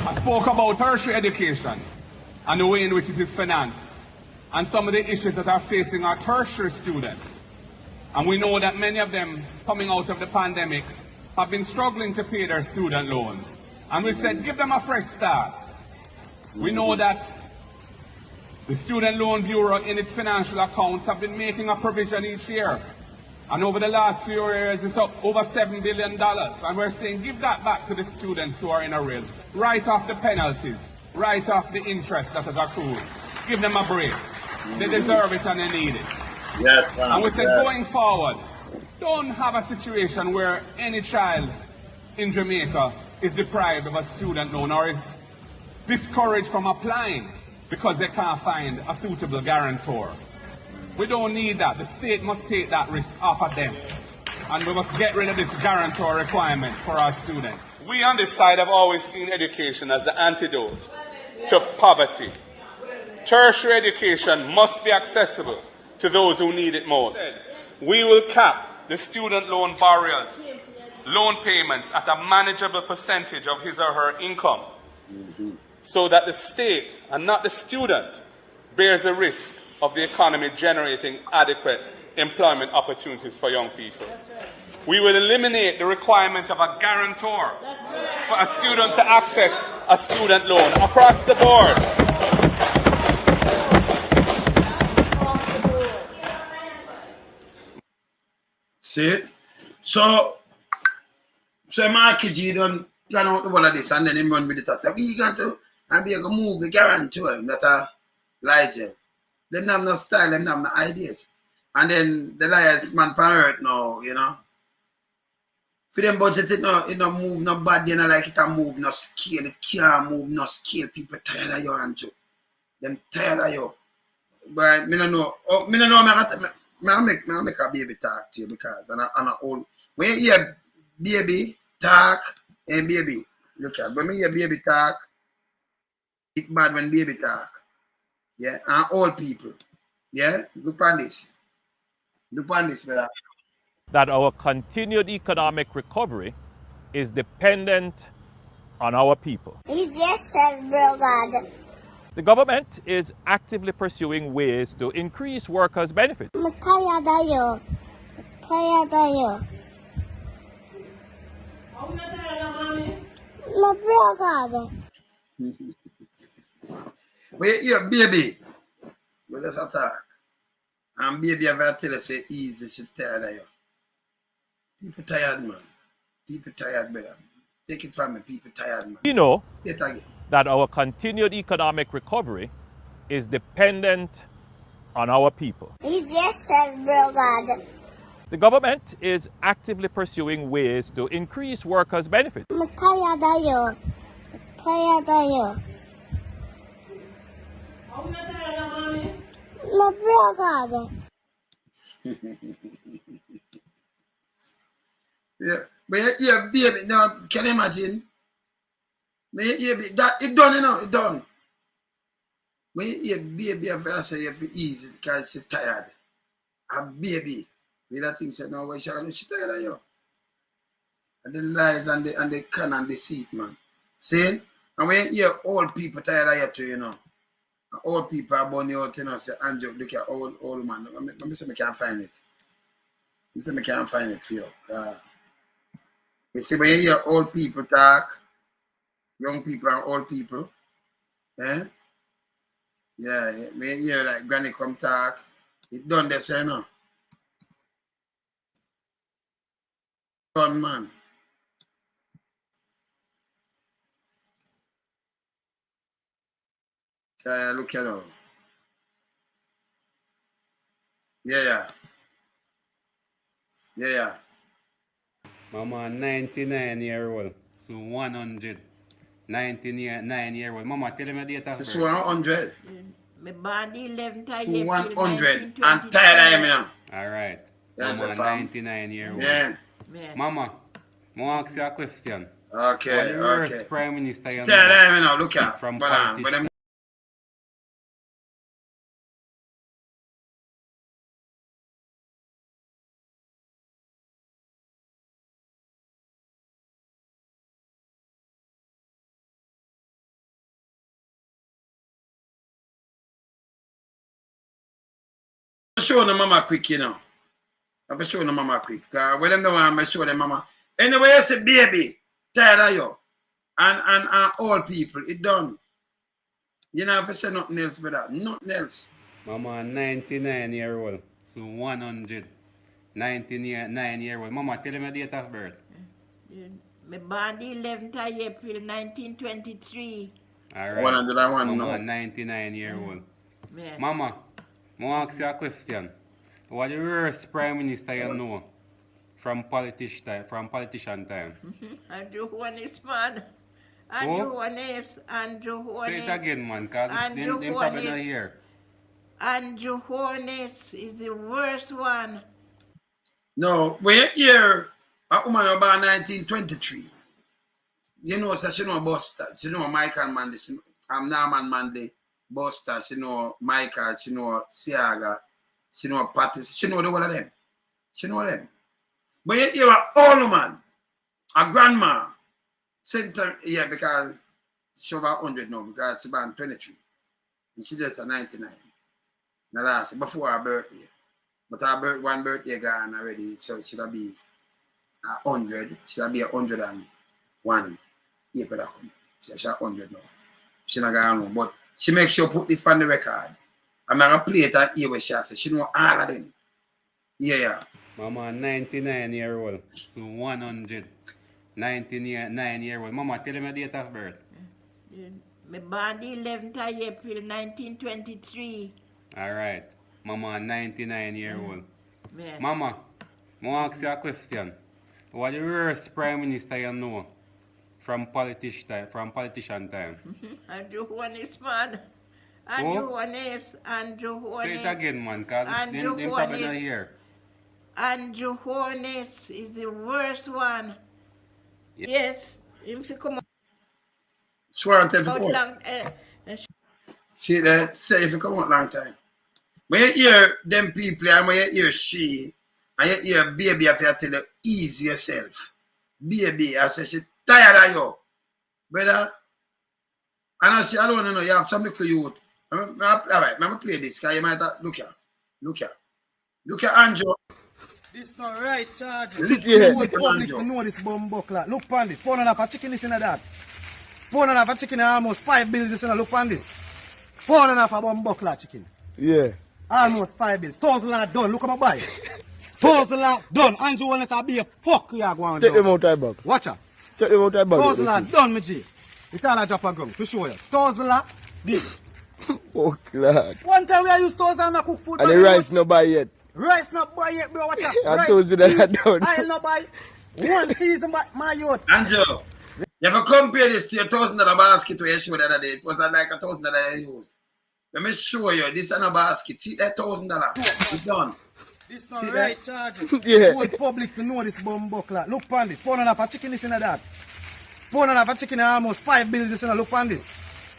I spoke about tertiary education and the way in which it is financed and some of the issues that are facing our tertiary students. And we know that many of them coming out of the pandemic have been struggling to pay their student loans. And we said, give them a fresh start. We know that the Student Loan Bureau in its financial accounts have been making a provision each year. And over the last few years, it's up over $7 billion. And we're saying give that back to the students who are in arrears. Write off the penalties. Write off the interest that has accrued. Give them a break. They deserve it and they need it. Yes, ma'am. And we said going forward, don't have a situation where any child in Jamaica is deprived of a student loan or is discouraged from applying because they can't find a suitable guarantor. We don't need that. The state must take that risk off of them. And we must get rid of this guarantor requirement for our students. We on this side have always seen education as the antidote to poverty. Tertiary education must be accessible to those who need it most. We will cap the student loan borrowers' loan payments at a manageable percentage of his or her income so that the state and not the student bears the risk of the economy generating adequate employment opportunities for young people. We will eliminate the requirement of a guarantor for a student to access a student loan across the board. See it? So Marky G done plan out the whole of this and then him run with it. I said, we going to and be able to move the guarantor that Ligel. Them have no style, them have no ideas. And then the liars man pan earth now, you know. For them budget it no move no bad, you know, like it a move no scale, it can't move no scale. People tired of you, Andrew. Them tired of you. But me no know. Oh, me no know me make a baby talk to you because I'm a old when you hear baby talk and baby, look at when me hear baby talk, it's bad when baby talk. Yeah, and old people. Yeah, look on this. Look on this, brother. That our continued economic recovery is dependent on our people. He just said, bro, God. The government is actively pursuing ways to increase workers' benefits. I'm tired of you. Tired of you. My bro, God. Wait here, baby. Well, let's attack. And baby, I've tell you, say easy, she tired of you. People tired, man. People tired, brother. Take it from me, people tired, man. You know Say it again. that our continued economic recovery is dependent on our people. He just said, bro, God. The government is actively pursuing ways to increase workers' benefits. I'm tired of you. Tired of you. My bro, God. Yeah, but yeah, baby, now can you imagine? Yeah, that it done, you know, it done. When you hear baby, I feel say you have to easy because she's tired. A baby, with that thing said, no, why she tired of you? And the lies and the con and deceit, man. See? And when you hear old people tired of you too, you know. Old people are born out, you know, say, Andrew, look at old man. Let me say I can't find it. Let me say I can't find it for you. You see, when you hear old people talk, young people and old people, yeah, when you hear like granny come talk, it done the same, no? Done, man. So look at it. Yeah. Mama 99-year-old, so 100. 99-year-old. Mama, tell me the date of This birth. 100. My body 11 times. 100. And tired of him, you know. All right. Yes, Mama sir, fam. 99-year-old. Yeah. Mama, I want to ask you a question. Okay, What the worst okay. prime minister you Tired know of him, you know. Look at from but politicians? show the mama quick, you know. I'm show the mama quick. When them the one, I show them mama. Anyway, I say baby, tired of you. And all people, it done. You know, if I say nothing else but that, nothing else. Mama 99-year-old, so 100. 9-year-old. Mama, tell him your date of birth. My born the 11th of April 1923. All One right. under that one, Mama, no. 99-year-old. Yes. Mama, I want to ask you a question. What the worst prime minister you know from politician time? Andrew Holness, man. Who? Andrew Holness. Say it again, man, because they probably not here. Andrew Holness is the worst one. No, when you hear a woman about 1923, you know, so she know Buster, she know Michael Mandy, Norman Mandy, Buster, she know Michael, she know Siaga, she know Patty, she know the one of them. She know them. But you hear an old woman, a grandma, center, yeah, because she over 100 now, because she born 23. And she just a 99. Now last before her birthday. But her one birthday gone already, so she'll be 100. She'll be 101 April that come. She's 100 now. She not gone home. But she makes sure put this on the record. I'm gonna play it and hear what she says. She know all of them. Yeah. Mama, 99-year-old. So 100. 99-year-old. Mama, tell him your date of birth. My born the 11th of April 1923. All right. Mama, 99-year-old. Yes. Mama, I want to ask you a question. What the worst prime minister you know from politician time? Andrew Holness, man. Andrew Holness. Say it again, man, because they probably not here. Andrew Holness is the worst one. Yes. Him to come Swear to out long. See that? Say if you come out long time. When you hear them people and when you hear she, and you hear baby, I have to tell you, ease yourself. Baby, I say she tired of you. Brother, and I say, I don't know, you have some little youth. All right, I'm going to play this, because you might have, look here, Andrew. This not right, charge. Listen, you want public to know this bomb buckler. Look on this. Pound and half a chicken is in that. Pound and half a chicken almost 5 bills is in that. Look on this. Pound and half a bomb buckler chicken. Yeah. Almost 5 bills. 1,000 lot done. Look at my buy. 1,000 lot done. Andrew Holness will be a fuck you are going to Take them out of bag. Watch out. Take them out of bag. 1,000 lot done, my G. It's all a drop a gun. To show you. 1,000 lot. This. Oh, God. One time we are used 1,000 and cook food. And the rice no buy yet. Rice not buy yet, bro. Watch out. I told you that I don't. I not buy. One season by my youth. Andrew, you have to compare this to your $1,000 basket where you showed the other day. It was like a $1,000 you used. Let me show you. This is a basket. See that $1,000? It's done. This not right, charge. Yeah. You want public to know this bomb buckler. Look on this. Pound and half a chicken is in that. Pound and half a chicken almost 5 bills is in that. Look on this.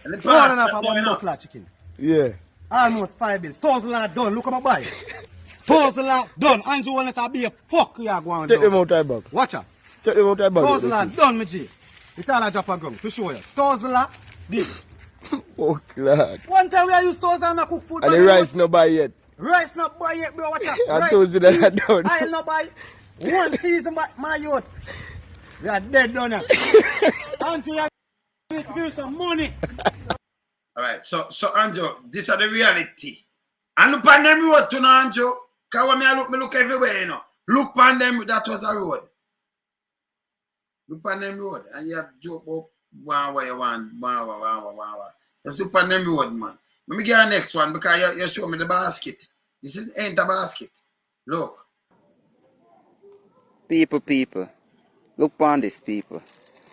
Pound and half a bomb buckler chicken. Yeah. Almost 5 bills. 1,000 lot done. Look at my buy. 1,000 lot done. Andrew Holness will be a fuck you are going to Take them out of bag. Watch out. Take them out of bag. 1,000 lot done, my G. It's all a drop a gun. To show you. 1,000 lot. This. Oh, God. One time we are used 1,000 and cook food. And the rice no buy yet. Rice not buy yet, bro. Watch out. I told you that I don't. I not buy. One season by my youth. We are dead down here. Andrew, you need to give you some money. All right, so Andrew, this is the reality. And look on them road to now, Andrew. Because when me look everywhere, you know. Look on them, that was a road. Look on them road. And you have joke about one way you want, one. Just look on them road, man. Let me get the next one because you show me the basket. This ain't a basket. Look. People. Look on this, people.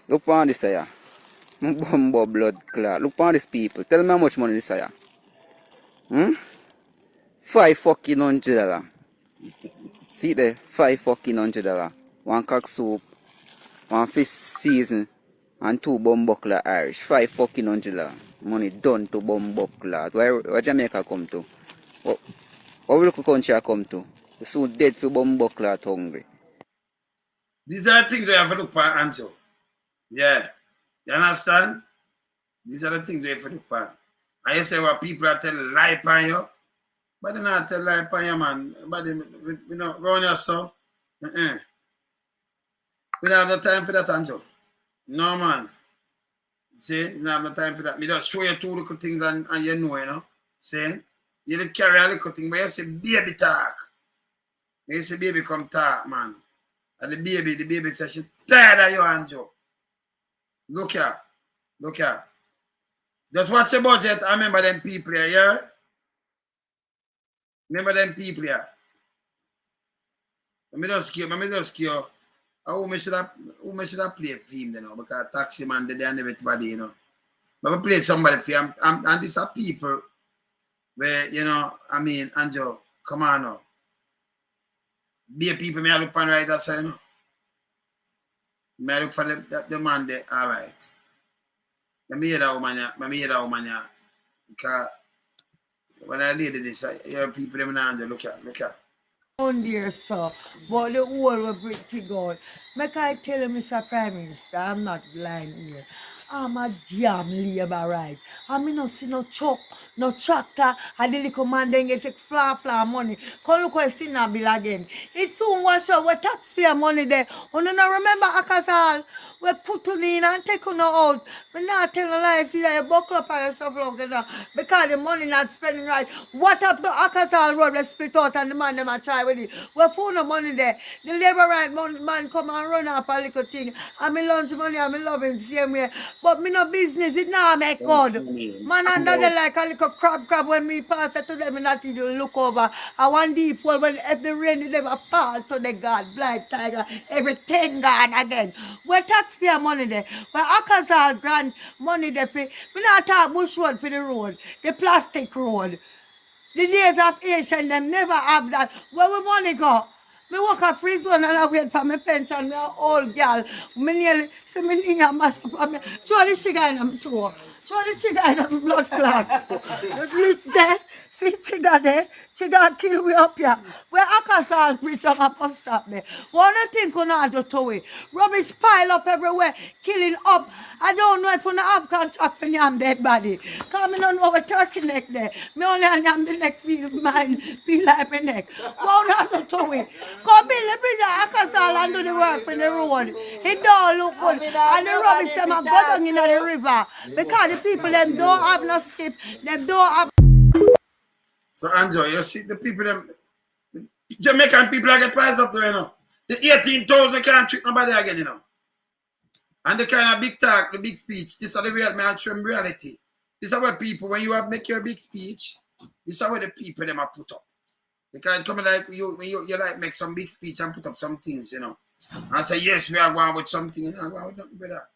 Look on this, here. Bumbo blood clot. Look on this, people. Tell me how much money this, here. $500. See there? $500. One cock soup, one fish season, and 2 bumbuckler Irish. $500. Money done to bumbuckler. Where Jamaica come to? What local country I come to? We're so dead for bumbuckler hungry. These are the things we have to look at, Andrew. Yeah. You understand? These are the things we have to look at. And you say what people are telling lie upon you. But they not tell lie upon you, man. But they, you know, run your son. We don't have the time for that, Andrew. No, man. See, you don't have the time for that. Me just show you 2 little things and you know, you know. See? You did carry a little thing, but you say baby talk. You see baby come talk, man. And the baby says she tired of you, Anjo. Look here. Look here. Just watch your budget. I remember them people here, yeah? Remember them people here. Let me just cure. Who me should have played for him, you know, because Taxi Man they and everybody, you know. But we play somebody for him, and these are people where, you know, I mean, Anjo, come on now. Be people may look on right side, you know. May I look for the man there, all right. Let me hear that woman, yeah. Because when I lead this, your people, them Anjo, look at. On there, sir, but the whole will bring to God. Make I tell you, Mr. Prime Minister, I'm not blind here. I'm a damn labor right. I mean, no see no truck, no tractor. I did the command then get take flour money. Come look what see na bill again. It soon wash out what taxpayer money there. You don't remember Akasal? We put on in and take on out. But now tell a lie, see that you buckle up on yourself now. Because the money not spending right. What up the Akasal road they split out and the man them a try with it. We put no money there. The labor right man come and run up a little thing. I mean lunch money, I mean love him the same way. But me no business, it now make good. Man under the like a little crab when me pass it to them and not even look over. I want deep well when every rain it never fall to the God, blind tiger, everything gone again. Where taxpayer money there? Where Akasal grant money there for, we not talk bush road for the road, the plastic road. The days of Asian them never have that. Where we money go? Me work a prison and I wait for my pension. Me an old girl. Me nearly see me knee and mash up on me. Show the sugar in them too. Show the sugar in them blood clot. Just look there. See sugar there. Sugar kill we up here. Where Akasal bridge up a bus stop there. One thing you not do to it. Rubbish pile up everywhere. Killing up. I don't know if you have contract for yam dead body. Because I don't know what turkey neck there. Me only yam the neck feel mine. Feel like my neck. What not do to it. Come in the bridge Akasal and do the work in the road. It don't look good. And the rubbish them are go down in the river. Because the people them don't have no skip. Them don't have. So Anjo, you see the people them, the Jamaican people get priced up there, you know. The 18,000 can't treat nobody again, you know. And the kind of big talk, the big speech, this is the way I show them reality. This is where people, when you have make your big speech, this is where the people them are put up. They can't come like you like make some big speech and put up some things, you know. And say, yes, we are going with something, you know, go with nothing, brother.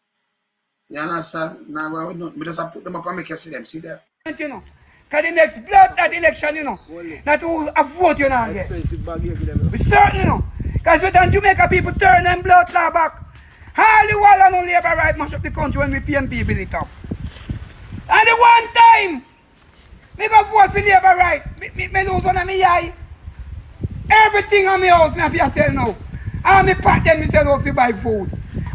You understand? Now go with nothing. We just put them up and make you see them, see there. You know. Because the next blood that election, you know, not who a vote you now get. We certain, you know. Because when Jamaica people turn them blood law back, all the wall and no labor right mash up the country when we PMP build it up. And the one time, me go vote for labor right, me lose one of my eye. Everything on my house, me have to sell now. And me pack them, me sell out to buy food.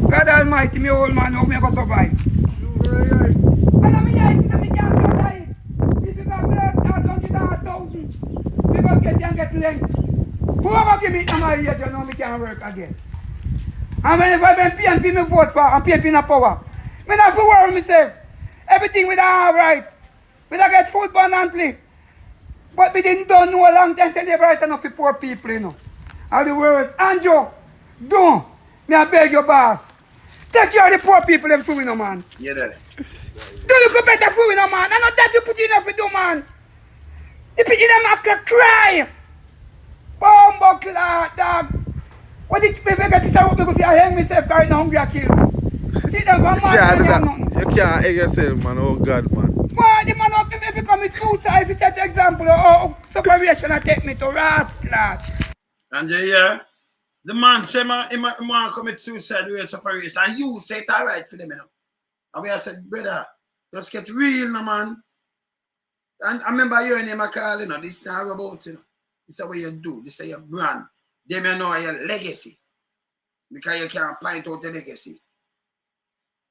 God Almighty, me old man, how me go survive? And I'm here, me can't survive. If you got blood, now don't get 1,000. We go get and get length. Whoever give me my age, you know me can't work again. And when if I been PNP, me vote for, and PNP in power. Me not for worry myself. Everything with all right. We don't get food abundantly. But we didn't know a long time say labor right enough for poor people, you know. And the worst, Anjo, don't. Me I beg your boss. Take care of the poor people them food, you know, man. Yeah, that. Do look better food, you know, man. And not that you put enough to do, man. The people them have to cry. Bumbo clot, dog. What did you get this out because I hang myself carrying hungry I kill. See them from man. You can't egg yourself, man. Oh God, man. Why the man up me if you commit suicide if you set example of separation I take me to rascal. And yeah, the man say he want commit suicide with separation. And you say it all right for them, you know. And we have said, brother, just get real, no man. And I remember your name I call, you know, this is not about, you know. This is what you do. This is your brand. They may know your legacy. Because you can't point out the legacy.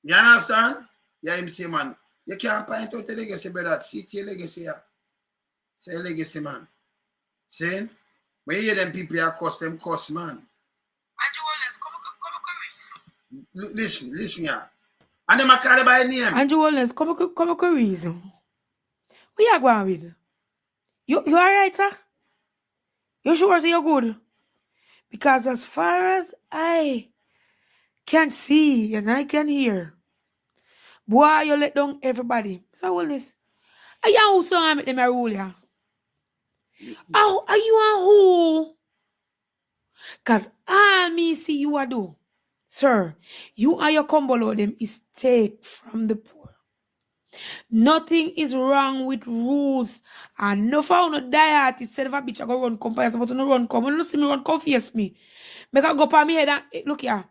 You understand? Yeah, him say, man, you can't point out the legacy, brother. See your legacy, yeah. Say legacy, man. See? When you hear them people you cuss, them cuss, man. Listen, yeah. And them are called by name. Andrew Holness, come up reason. What you going with? You alright, sir? You sure say you're good? Because as far as I can see and I can hear, boy, you let down everybody. So, Holness, are you who so I make them a rule ya? Oh, are you a who? Because all me see you a do, sir, you and your combo them is take from the poor. Nothing is wrong with rules. And no found no die at it. Said if a bitch I go run come pass, but no run come. You no see me run come face me. Make I go pa me head and look here.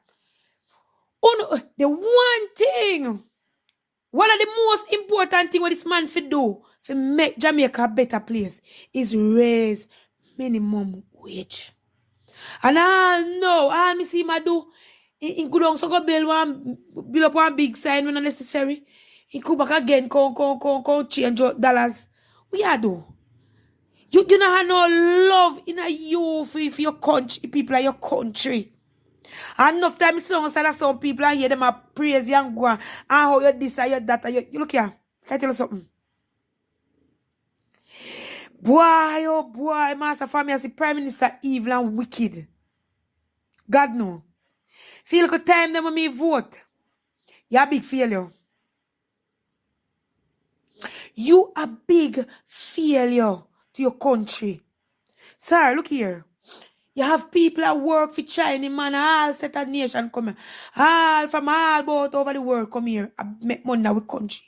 Oh no, the one thing, one of the most important thing what this man fi do to make Jamaica a better place is raise minimum wage. And I know, all me see my do, in go down so go build up one big sign when necessary. He come back again, come change out dollars. What you do? You don't have no love in you for your country, people of your country. And enough time I sit down some people and hear them a praise you and go and how you this and you that. And you look here, can I tell you something? Boy, oh boy, master family as the Prime Minister evil and wicked. God no. Feel like time them when me vote. You're a big failure. You a big failure to your country. Sir, look here. You have people that work for China, man, all set a nation come here. All from all about over the world come here. I make money with country.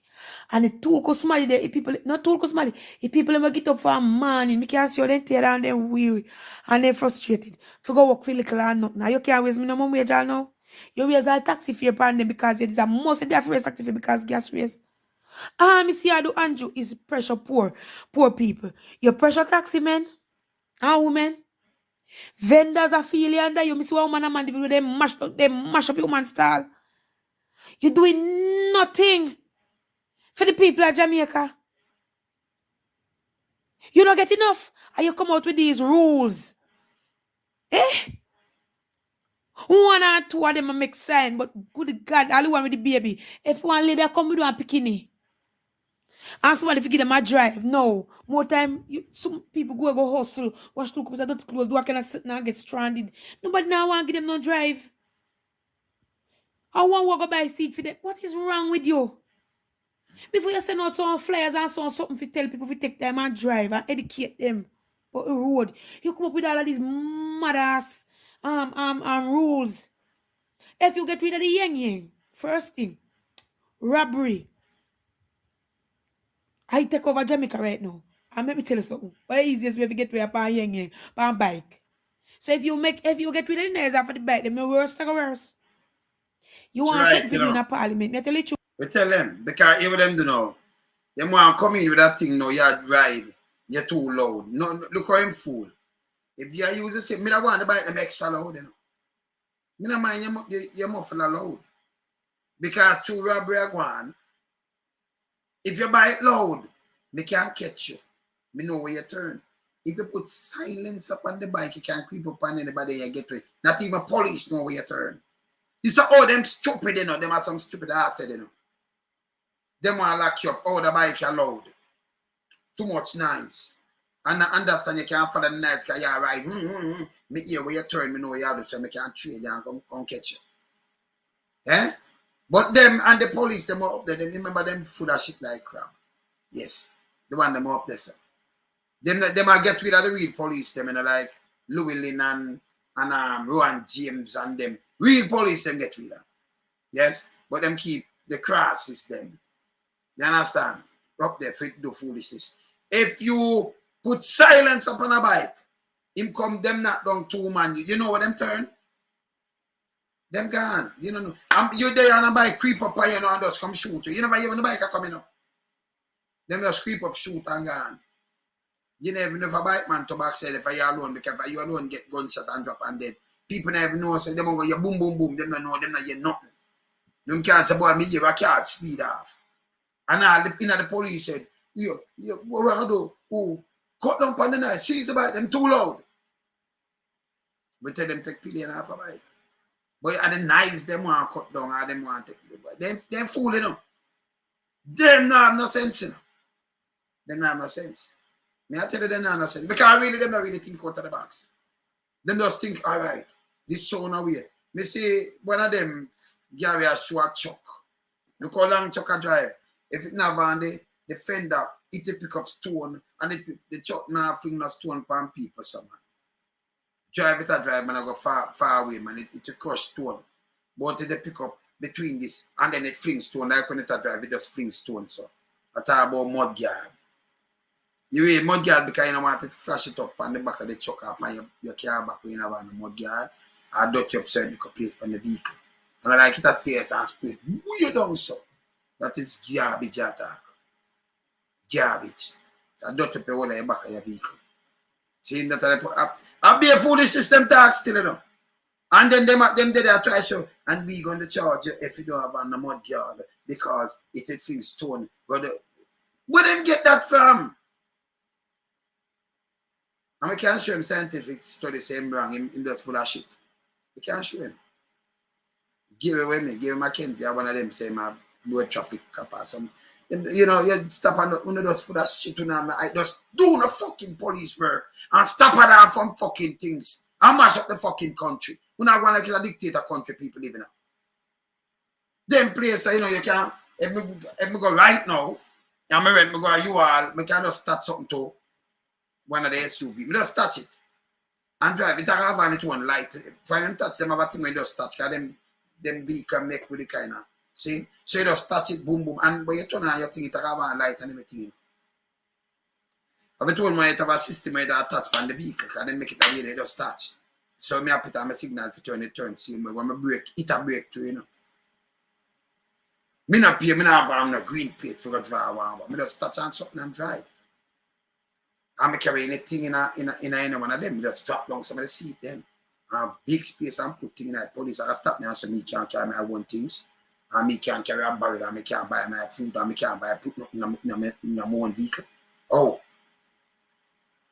And the tool cause somebody there, people, not tool cause somebody, if people ever get up for a morning, me can't see how they tear down, they're weary and they're frustrated. So go work for little and nothing. Now you can't raise me no more wage all now. You raise a taxi fare upon them because it is a must they have to raise taxi fare because gas raise. All me see I do Andrew is pressure poor people. You pressure taxi men and women. Vendors are feeling under you. Me see one woman and man they mash up your man style. You're doing nothing for the people of Jamaica. You don't get enough. And you come out with these rules. Eh? One or two of them make sense, but good God, all the one with the baby. If one lady come with one bikini, and somebody forget them a drive. No. More time, some people go hustle, wash two cups of dirty clothes, do a kind of sit and get stranded. Nobody now want to give them no drive. I want to go buy a seat for them. What is wrong with you? Before you send out some flyers and something to tell people to take time and drive and educate them about the road, you come up with all of these mad ass rules. If you get rid of the yang, first thing, robbery. I take over Jamaica right now. And let me tell you something. What the easiest way to get rid of a yang on bike. So if you get rid of the nails off of the bike, then the worse to go worse. You want right, something to do in a parliament. I tell you true. We tell them, because even them do know. They want to come in with that thing now, you ride, you're too loud. No, look how him fool. If you use the same, I don't want to buy them extra loud, you know. I don't mind your muffler loud. Because to robbery I go on, if you buy it loud, me can't catch you. Me know where you turn. If you put silence up on the bike, you can't creep up on anybody and you get to it. Not even police know where you turn. This is all them stupid, you know. Them are some stupid ass, you know. Them want to lock you up. Oh, the bike are loud. Too much noise. And I understand you can't follow the noise because you're right. Me hear where you turn, me know where you do, so me can't trade you and come catch you. Eh? But them and the police, them are up there. Them remember them full of shit like crap. Yes. The one them up there, sir. Them are get rid of the real police, them, you know, like Llewellyn and Rowan James and them. Real police, them get rid of. Yes? But them keep the cross system. You understand? Up there for do foolishness. If you put silence up on a bike, him come them not down two man. You know what them turn? Them gone. You know. You there on a bike, creep up and you know and just come shoot you. You never hear on the bike are coming up. Them just creep up, shoot and gone. You never know if a bike man to back side if you alone, because if you alone get gunshot and drop and dead. People never know say them go you boom boom boom. Them don't know them not hear nothing. Them can't say boy me give a car speed off. And all the police said, what I do? Oh, cut down on the night, seize the bike, them too loud. We tell them take pillion off a bike. But at the nights, them want to cut down, or them want to take the bike. Them fooling them. Them not have no sense, you know. Them not have no sense. Me I tell you them not have no sense. Because really, them not really think out of the box. Them just think, all right, this sound away. Me see one of them Gary a show a chuck. Look how long chuck a drive. If it not on the fender, it pick up stone and the chuck now fling no stone pan people somehow. Drive it a drive, man, I go far away, man. It crush stone. But it pick up between this and then it flings stone. Like when it a drive, it just flings stone. So I talk about mud guard. You read mud guard because you don't want it to flash it up on the back of the truck up and your car back when you have a mud guard. I dot you upside the place on the vehicle. And I like it at CS and split. Way down so. That is garbage attack. Garbage. I dot up your the back of your vehicle. See that I be a foolish system tax still, you know. And then them did a try show and we going to charge you if you don't have a mud guard because it feels stone. Where them get that from? And we can't show him scientific study same wrong in that's full of shit. We can't show him. Give it with me, give him a Kent, one of them say my road traffic cop or something. You know, you stop on those full of shit I just do the fucking police work and stop at that from fucking things and mash up the fucking country. We're not going like it's a dictator country people living in. Them places, you know, you can if me go right now, and me rent me go you all, me can just start something to one of the SUV. Me just touch it and drive it. I have on it one light. If I don't touch them, have a thing when just touch because them vehicle make with the kind of see? So you just touch it, boom, boom, and when you turn on your thing, it have a light and everything. I've told me it have a system where they attach on the vehicle because they make it away, they just touch. So me I put on my signal for turn same way. When I brake, it a brake too, you know. Me not pay, me not have no green plate for a drive one, but me just touch on something and drive. And me carry anything in any one of them, me just drop down some of the seat then. Big space and put things in the police. I stop me and say me can't carry my own things. And me can't carry a barrel and me can't buy my food and me can't put nothing in my own vehicle. Oh.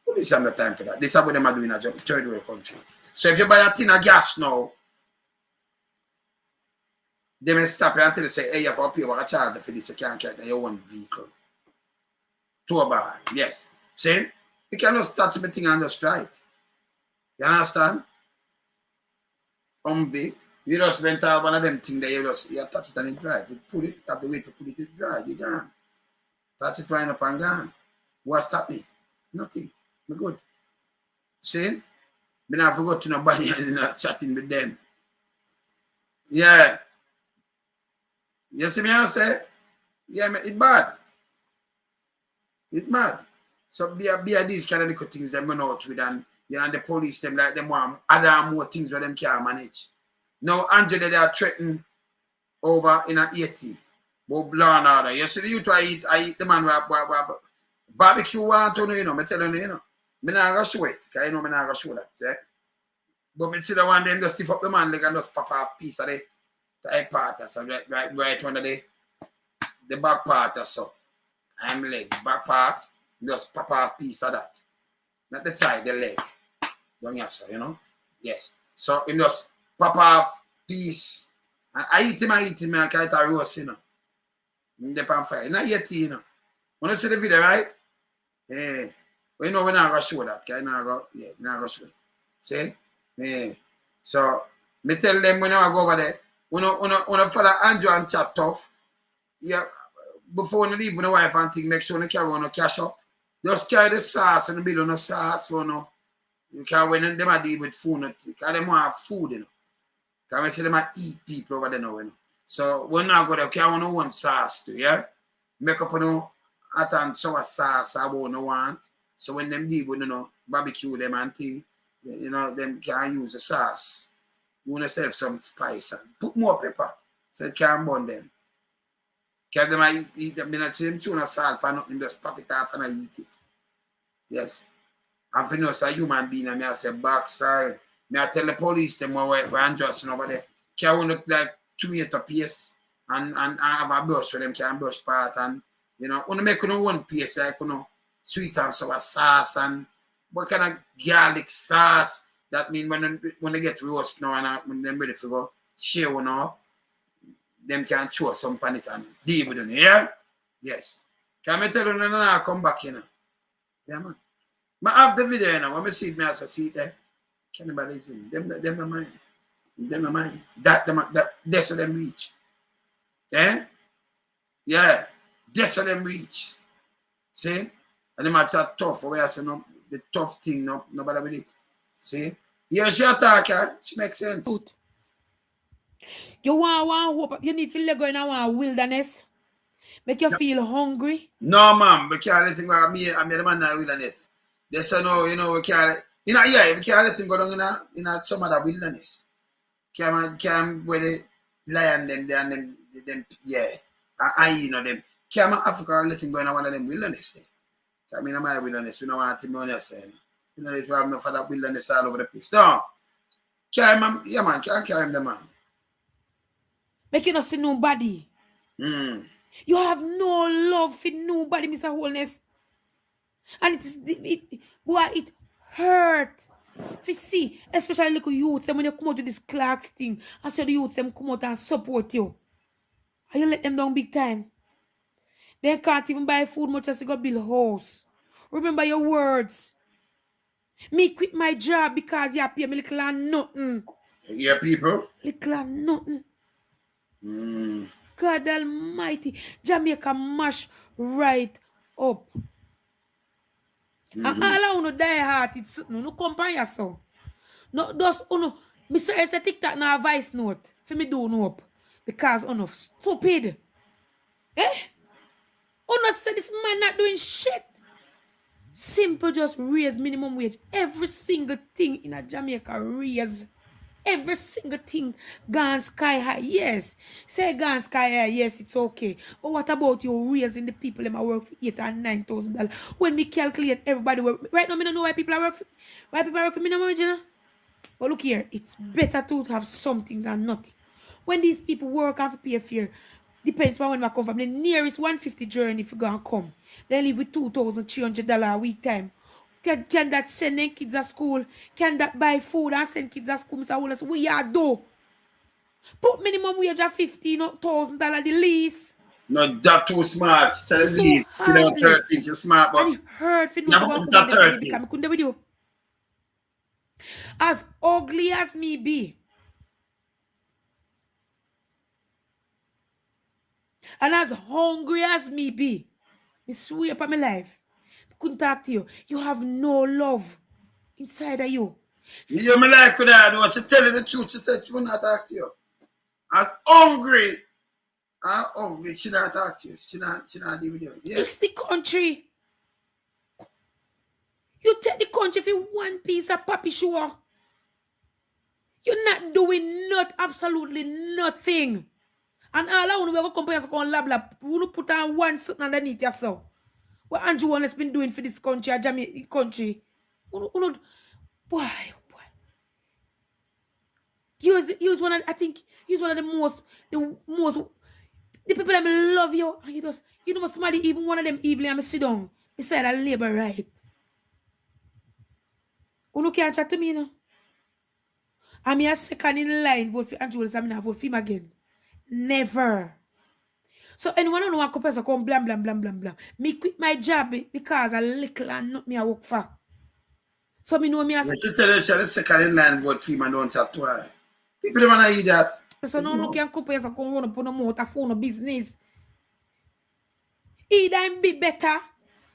Police have no time for that. This is what them are doing in a third world country. So if you buy a tin of gas now, they may stop you until they say, hey, you have to pay what a charge for this, you can't carry your own vehicle. To a bar, yes. See? You cannot start something and just try it. You understand? You just went out one of them things that you touch it and it dry. You pull it, you have to wait to pull it dry. You gone. Touch it wind up and gone. What stop me? Nothing. I'm good. See? Then I forgot to nobody and not chatting with them. Yeah. You see me I say? Yeah, it's bad. It's mad. So be these kind of little things that run out with and you know the police them like them want other more things where them can't manage. Now Angela they are threatened over in a 80. But law and order. You see the youth I eat the man barbecue want to know, you know, me tell you, you know. Me not gonna show it, because you know me not gonna show that, yeah? But me see the one them just stiff up the man leg and just pop off piece of the thigh part or so, right under the back part or so. I'm leg, back part, just pop off piece of that. Not the thigh, the leg. Don't you so, you know? Yes. So him just pop off piece. And I eat him, I can't eat a roast, you know. In the pan fire. Not yet, you know. When you see the video, right? Yeah. But you know we're not gonna show that, okay? Not gonna show it. See? Yeah. So me tell them when I go over there, when I follow Andrew and chat tough, yeah, before you leave with the wife and thing, make sure you carry on cash up. Just carry the sauce and the bill on the sauce, you know. You can when them are deal with food, because them want food, you know. Because I see them eat people over there now, you know. So when I go there, carry on one sauce too, yeah? Make up hot and sour sauce I won't want. So when them deal with, you know, barbecue them and thing, you know, them can use the sauce. You want to serve some spice and put more pepper so it can burn them. Because them eat them, they not same tuna salt and nothing, just pop it off and I eat it. Yes. And for us a human being, and I say backside. I tell the police them where I'm just over there. Can look like tomato paste and have a brush for them can brush part and you know, want to make one paste like you know, sweet and sour sauce and what kind of garlic sauce that mean when they get roast now and when they're ready to go share one up, them can chew some pan it and deal with them, yeah? Yes. Can I tell you now I come back, you know? Yeah, man. I have the video, you know, when I see it, I see it there. Cannibalism. Them no mind. Them no mind. That's how them reach. Eh? Yeah. That's how them reach. See? And them are tough. Where I say no, the tough thing, nobody with it. See? Here's your talk, it makes sense. You want hope, you need to let go in a wilderness. Make you feel hungry. No, man, we can't let him go. I'm the man in the wilderness. They say no, we can't. We can't let him go down in some other wilderness. Can't where the lion them there and them yeah. Them. Can't Africa let him go in one of them wilderness. I mean, in my wilderness, we don't want him on us. Wilderness, we have enough of that wilderness all over the place. No. Can't carry him the man. Make you not see nobody. You have no love for nobody, Mr. Holness. And it hurt. If you see, especially little youths, when you come out to this Clarke thing, and so the youths them come out and support you. And you let them down big time. They can't even buy food much as you go build a house. Remember your words. Me quit my job because you pay me little and nothing. Yeah, people? Little and nothing. God Almighty. Jamaica mash right up. And all I want to die hearted, no compare yourself. No, those, Mr. I say TikTok now a voice note. For me do no up. Because, stupid. Eh? Say this man not doing shit. Simple just raise minimum wage. Every single thing in a Jamaica raise. Every single thing gone sky high. Yes. Say gone sky high. Yes, it's okay. But what about you raising the people that work for $8,000 and $9,000? When me calculate everybody work. Right now, I don't know why people work for minimum wage, you know? But look here, it's better to have something than nothing. When these people work and pay fare, depends on when I come from. The nearest 150 journey if you go and come. They live with $2,300 a week time. Can that send their kids at school? Can that buy food and send kids at school? Mr. Holness, what you do? Put minimum wage at $15,000 the least. No, that's too smart. So the least. You know, 13, you're smart, but... And it hurt for no because I couldn't with you. As ugly as me be, and as hungry as me be, I swear upon my life, I couldn't talk to you. You have no love inside of you. You me like that, though. She tell you the truth. She said she will not talk to you. As hungry, she not talk to you. She not deal with you. Yeah. It's the country. You take the country for one piece of papi sure. You're not doing absolutely nothing. And all I want to compare is going lab. We want to put on one something underneath yourself. What Andrew has been doing for this country, Jamaica country. Boy. Use one of, I think, use one of the most, the people that love you. And you know somebody, even one of them evilly, I'm sit down beside a labor right. You can't chat to me, you know. I'm a second in line vote for Andrew, I'm not vote for him again. Never. So anyone who want to come blam blam blam blam blam. Me quit my job because a little and not me I work for. So me know me as she tell you she's second in line vote team and don't chat to her. People don't want to hear that. So no can compare so come run up on a motor phone or business. Either him be better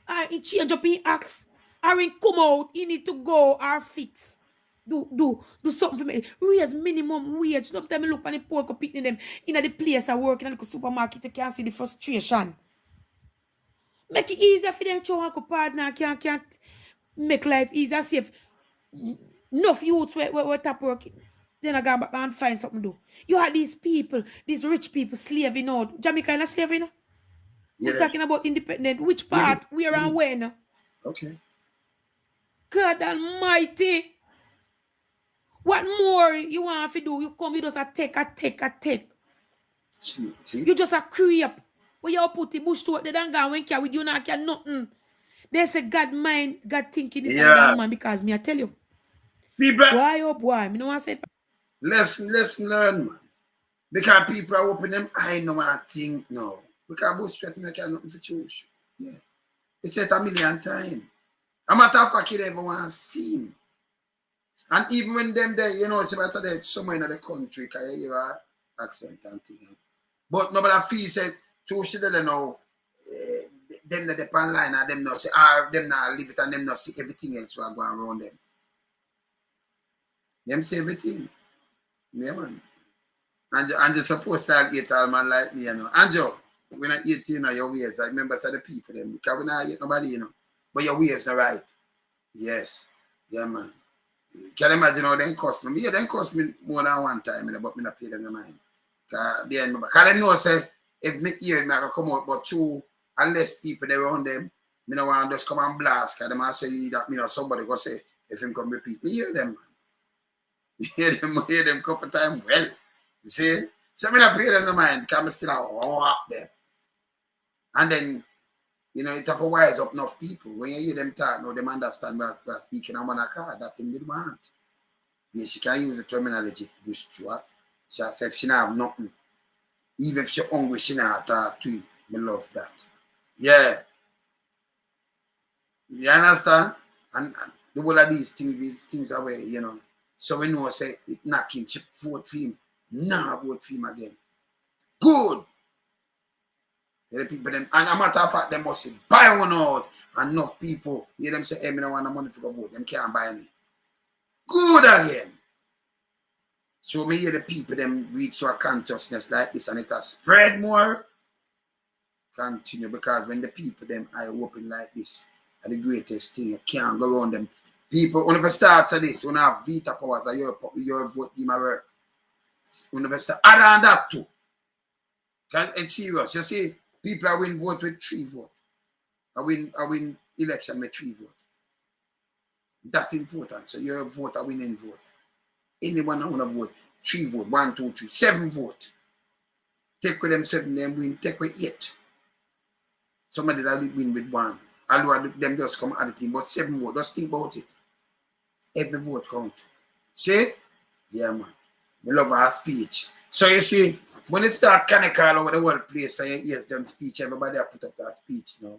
or he change up his acts or he come out, he need to go or fix. Do something for me. Raise minimum wage. Don't tell me look on the poor competing them in the place I work in the supermarket. You can't see the frustration. Make it easier for them to work a partner. Can't make life easier. See if enough youths where tap work. Then I go back and find something to do. You have these people, these rich people slaving out. Jamaica is slaving now. Yeah. We're talking about independent. Which part? Yeah. Where and when? Okay. God Almighty. What more you want to do? You come, you just a take. See? You just a creep. When you put the bush to it, they don't go when you with you not can nothing. They say God mind, God thinking is another man because me I tell you. People, why up, why? Me no want to say. Lesson learn, man. Because people are opening them, I know what I think now. Because bush to it, I can't nothing to choose. Yeah. It's said 1,000,000 times. I'm not a fact you ever want to see him. And even when them there, you know, it's about there somewhere in the country, can you hear our accent and thing. But nobody feel said, so she didn't know, them that depend line and them not say, them not leave it and them not see everything else what going around them. Them say everything. Yeah, man. And you're supposed to hate all man like me, you know. And Joe, when I eat, you know, your ways, I remember some of the people, them, because we not hate nobody, you know. But your ways not right. Yes. Yeah, man. Can you imagine how they cost me? Yeah, they cost me more than one time, but me not pay them the mind. Because they know, say, if me hear it, I can come out, but two, unless people they around them, me no want to just come and blast, because they might say that, me know, somebody go say, if him come repeat, me hear them, man. Hear them couple times, well. You see? So me not pay them the mind, because I still up them. And then, you know, it have to wise up enough people. When you hear them talk, now them understand what speaking on one card, that thing did want. Yeah, she can use the terminology bush through. She said she not have nothing. Even if she hungry, she not talk to him. Me love that. Yeah. You understand? And the whole of these things are where, you know. So we know say it knocking, she vote for him. Nah, vote for him again. Good. Tell the people them, and a matter of fact, they must say, buy one out. And enough people, hear them say, hey, me don't want no money for vote. Them can't buy me. Good again. So me hear the people them reach to a consciousness like this and it has spread more. Continue, because when the people them eye open like this are the greatest thing. You can't go around them. People, whenever starts at this, when I have veto powers that your vote in my work. Whenever start, other than that too. Because it's serious. You see, people are win vote with 3 votes. I win election with 3 votes. That's important. So your vote, a winning vote. Anyone I want to vote, 3 votes, 1, 2, 3, 7 votes. Take with them 7, them win, take with 8. Somebody that will win with 1. Although them just come at the team, but 7 votes, just think about it. Every vote count. See it? Yeah, man. We love our speech. So you see, when it start connect all over the world place, and you hear them speech, everybody have put up that speech now.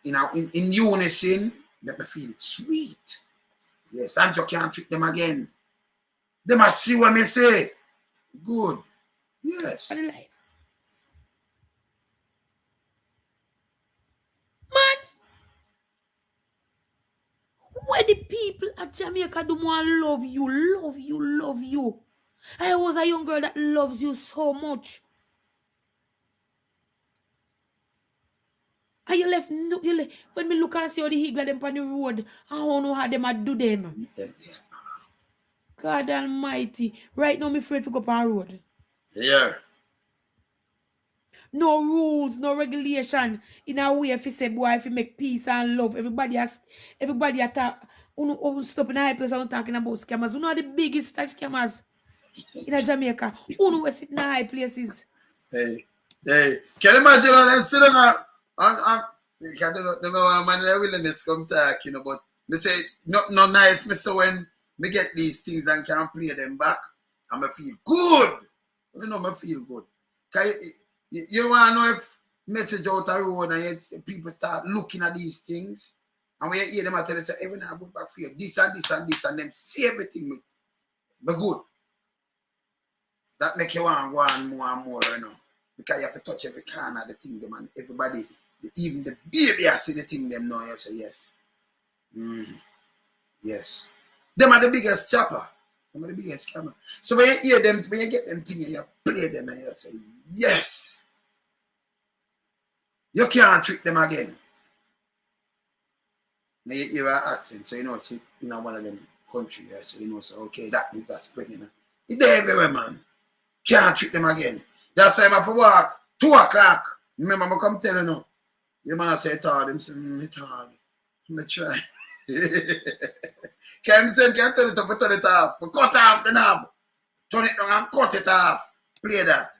You know, in unison, let me feel sweet. Yes, and you can't trick them again. They must see what me say. Good. Yes. Man, where the people at Jamaica do more love you. I was a young girl that loves you so much. And you left, when me look and see how the Higler them on the road, I don't know how them a do them. God almighty. Right now, me afraid to go up on the road. Yeah. No rules, no regulation. In a way, if you say, boy, if you make peace and love, everybody attack. Stop in a high place, I'm talking about scammers. You know the biggest tax scammers in Jamaica. Who sit in high places. Hey. Can you imagine all them sitting there? I don't know man willingness come talk, you know, but me say not nice, me so when me get these things and can play them back, and me feel good. You know, me feel good. You want to know if message out the road and yet people start looking at these things, and when you hear them I tell you say, hey, when I go back for you, this and this and this, and them see everything me good. That make you want to go on more and more, you know. Because you have to touch every corner of the thing, them, and everybody, even the baby, I see the thing, them now, you say, yes. Yes. Them are the biggest chopper. Them are the biggest scammer. So when you hear them, when you get them things, you play them and you say, yes. You can't trick them again. Now you hear her accent, so you know, she, you know, one of them country, so you know, so okay, that means that's spreading. It's there everywhere, man. Can't trick them again. That's why I have to walk 2 o'clock. Remember, I come tell you now. You man say it hard. Him say, it's hard. I'm going to try. Can say, can turn it up, turn it off. Cut off the knob. Turn it down and cut it off. Play that.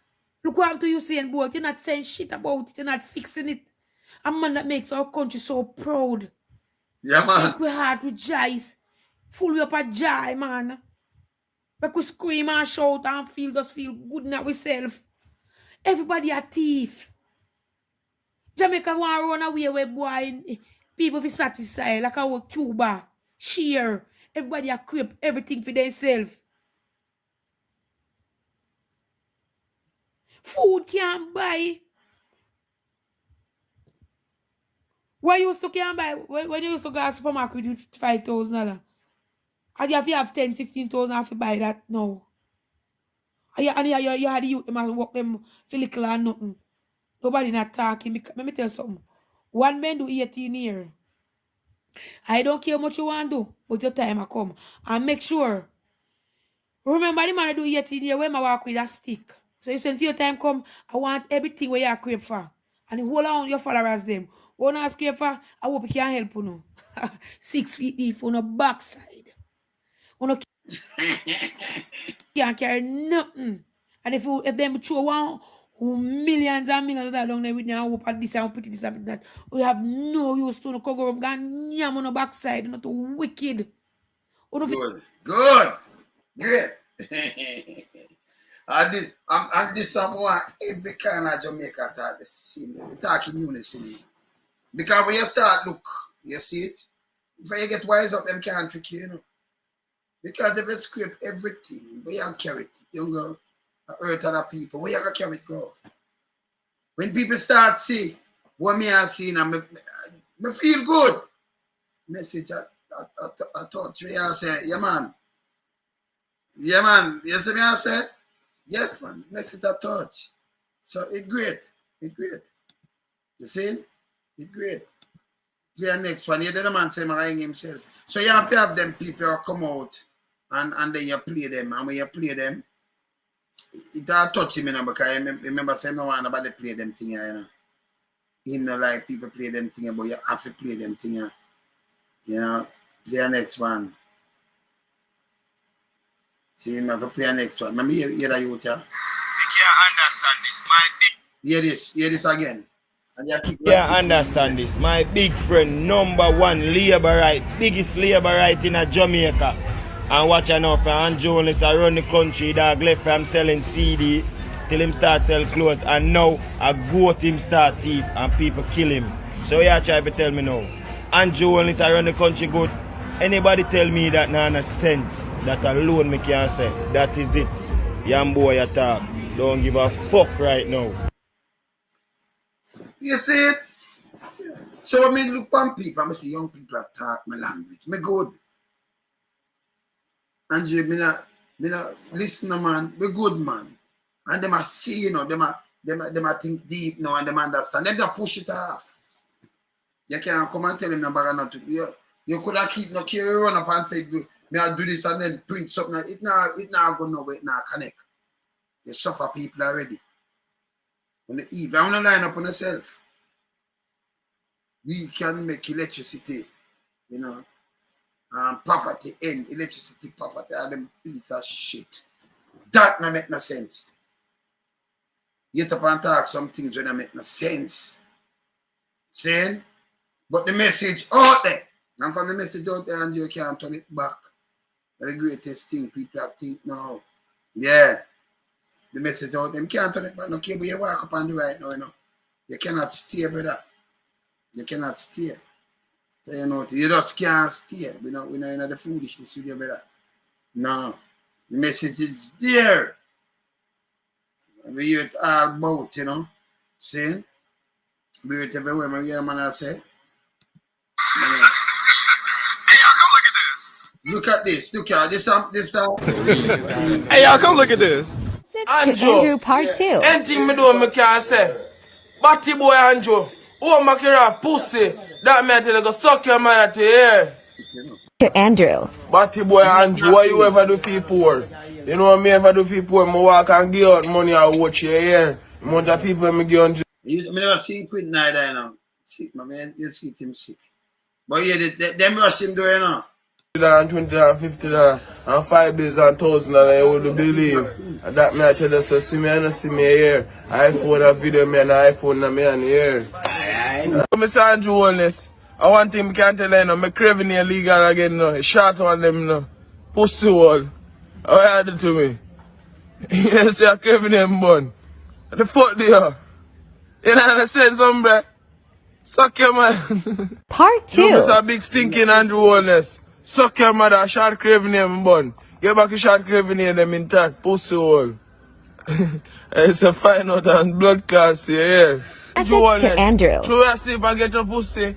Look what I'm to you saying, boy. You're not saying shit about it. You're not fixing it. A man that makes our country so proud. Yeah, man. Make we heart with joys. Full we up a joy, man. Make we scream and shout and just feel good in ourselves. Everybody a thief. Jamaica want to run away with boy. People be satisfied like our Cuba. Share. Everybody a crave everything for themselves. Food can't buy. What you used to can buy when you used to go to the supermarket with $5,000? And you have 10, 15,000 to buy that now. And you had the youth them and work them for little and nothing. Nobody not talking. Let me tell you something. One man do 18 years. I don't care how much you want to do, but your time will come. And make sure. Remember the man do 18 years when I walk with a stick. So you say if your time come, I want everything where you crave for. And you hold on your followers them. One ask crave for, I hope you can help you know. 6 feet deep on the backside. You can't carry nothing. And if them throw one millions and millions of dollars down there with them, I hope at this and put this and that. We have no use to no Congo rum gun yam on the backside, not too wicked. Good. Good. Great. And this someone every kind of Jamaica talk the same. We talk in unison. Because when you start look, you see it. If you get wise up, them can't trick you, you know. Because if you scrape everything, where you carry it, you go hurt other people. Where you gonna carry it go? When people start see what me I seen, and me feel good. Message I thought you I say, yeah man. Yeah man. You see me I say? Yes man. Message I touch. So it's great. It's great. You see? It's great. The next one, you the man say him himself. So you have to have them people who come out and then you play them. And when you play them, it don't touch him, you know, because I remember saying no one about to play them thing, you know. Him not like people play them thing, but you have to play them thing, you know. The next one. See him have to play the next one. Remember hear the youth, yeah? You can't understand this, my Hear this again. And you keep can't understand this. My big friend, #1 laborite, biggest laborite in Jamaica. And watch enough, and Holness around the country, dog left from selling CD till him start sell clothes. And now a goat him start thief and people kill him. So you try to tell me now. And Holness around the country good. Anybody tell me that no sense, that alone me can say. That is it. Young boy you talk. Don't give a fuck right now. You see it? So I mean, look on people, I see young people talk my language. Me good. And you, me not listen, man. We good, man. And them a see, you know, them a think deep now and them understand. Them just push it off. You can't come and tell them no bag not to. You could have keep no carry run up and say, me I do this and then print something. It not go nowhere, it not connect. You suffer people already. On the eve, I want to line up on yourself. We can make electricity, you know. Poverty end, electricity, poverty, and them piece of shit. That not make no sense. You get up and talk some things when they make no sense. Saying? But the message out there, and from the message out there, and you can't turn it back. That's the greatest thing people think now. Yeah. The message out there, you can't turn it back. No care where you walk up and do right now, you know. You cannot stay, brother. You cannot stay. So you know, you just can't stay. We know in the foolishness with you, brother. No. The message is there. We hear it all about, you know. See? We hear it everywhere, man. You hear man I say? Hey, y'all come look at this. Look at this. Look at this. Hey, y'all come look at this. Andrew Part 2. Anything me do, me can say. Batty boy Andrew. Oh, my kira pussy. That meant to go suck your man at the ear. To Andrew. Batty boy Andrew, what you ever do for poor? You know what me ever do for poor? I walk and give out money and watch your ear. The amount of people me give on. You never seen Quinn neither, you know. Sick, man. You see him sick. But yeah, them rush him doing, you know. $20 and $50 and $5 bills and $1,000, you would believe. And that me I tell you, so see me and not see me here. iPhone a video me and iPhone and me and here. Mr. Andrew Holness, I want him can't tell you, I'm craving illegal again now. Shot on them now. Pussy wall. How you do to me? You say I'm craving them bun. What the fuck do you? You know what I said, something, bruh? Suck your man. Part 2. You Mr. Big Stinking Andrew Holness. Suck your mother, short craving name, bun. Get back your short craving name, them intact, pussy hole. It's a fine out and blood class here. Message to Andrew. Throw your sleep and get your pussy.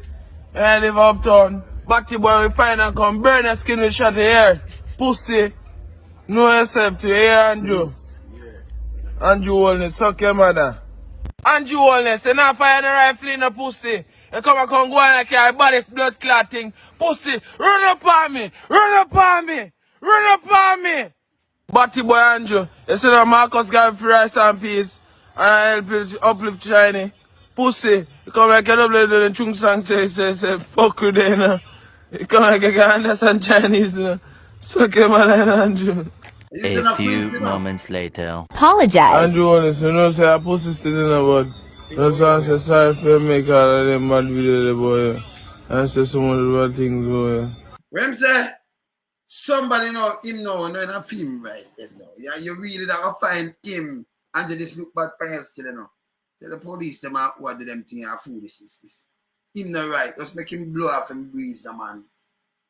I live uptown. Batty boy, we find and come burn your skin with shot here. Pussy. Know yourself to here, Andrew. Andrew Holness, suck your mother. Andrew Holness, you not fire the rifle in the pussy. You come and go and carry body's blood clotting. Pussy, run up on me, run up on me, run up on me. Batty boy Andrew, you see that Marcus got free rice and peace. And I help you uplift Chinese. Pussy, you come like a double the chung sang say, fuck you there, you know. You come like you can understand Chinese, you know. Suck your mother, Andrew. A few moments later. Apologize. Andrew Holness, you know, say a pussy still in the bud. That's why I say sorry for you make all of them bad videos, boy. And say some of the bad things, boy. When say somebody know him now, no in a film right now. Yeah, you really don't find him and you just look bad parents still, you know. Tell the police them what do them thing are foolishness. Him not right. Just make him blow off and breeze the man.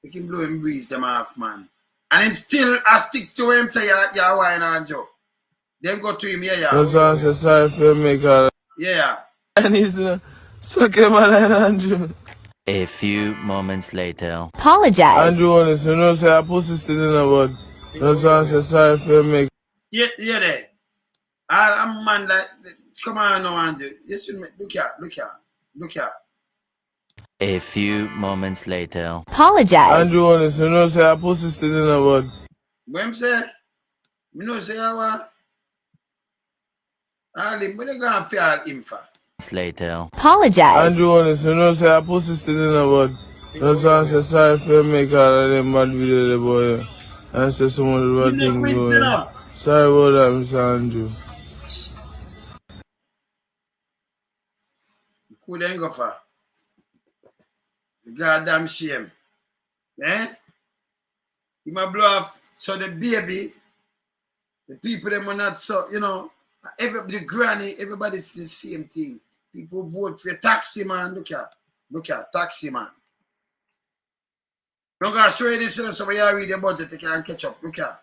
Make him blow and breeze them off, man. And him still stick to him say yeah, why not Joe? Then go to him, yeah. That's why I say sorry for you make all of yeah. And he's suck your mother, Andrew. A few moments later. Apologize. Andrew Holness, you know, say a pussy still in the bud. That's why I say sorry for you make. Yeah, there. I'm a man like, come on now, Andrew. You should make, look here. A few moments later. Apologize. Andrew Holness, you know, say a pussy still in the bud. When say, me know say what? All him, when they go and feel him for? Later. Apologize. Andrew Holness, you know, say a pussy still in the bud. That's why I say sorry for you make all of them bad videos, boy. And say some of the bad things, boy. Sorry about that, Mr. Andrew. Who then go for? The goddamn shame. Eh? He might blow off so the baby, the people them are not so, you know, the granny, everybody's the same thing. People vote for taxi man. Look at taxi man. I'm going to show you this so when you read the budget, you can catch up. Look at.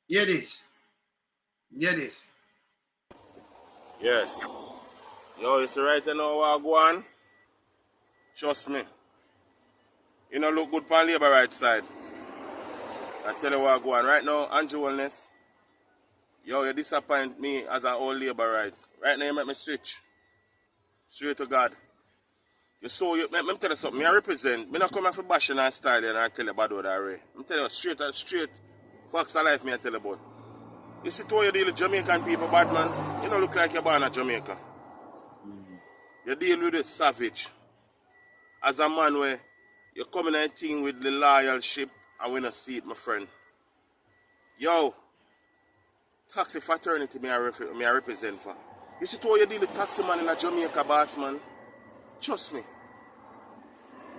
Hear this. Yes. Yo, you see right now what go on? Trust me. You know look good on Labour right side. I tell you what go on. Right now, Andrew Holness, yo, you disappoint me as an old Labour right. Right now you make me switch. Straight to God. You saw you, let me tell you something. I represent. Me not come here for bashing and style and I tell you about what I read. I tell you straight facts of life me I tell you about. You see how you deal with Jamaican people, bad man. You don't look like you're born in Jamaica. You deal with a savage. As a man where you come in and thing with the loyalship and we not see it, my friend. Yo, taxi fraternity me I represent for. You see how you deal with taxi man in a Jamaica, boss man. Trust me.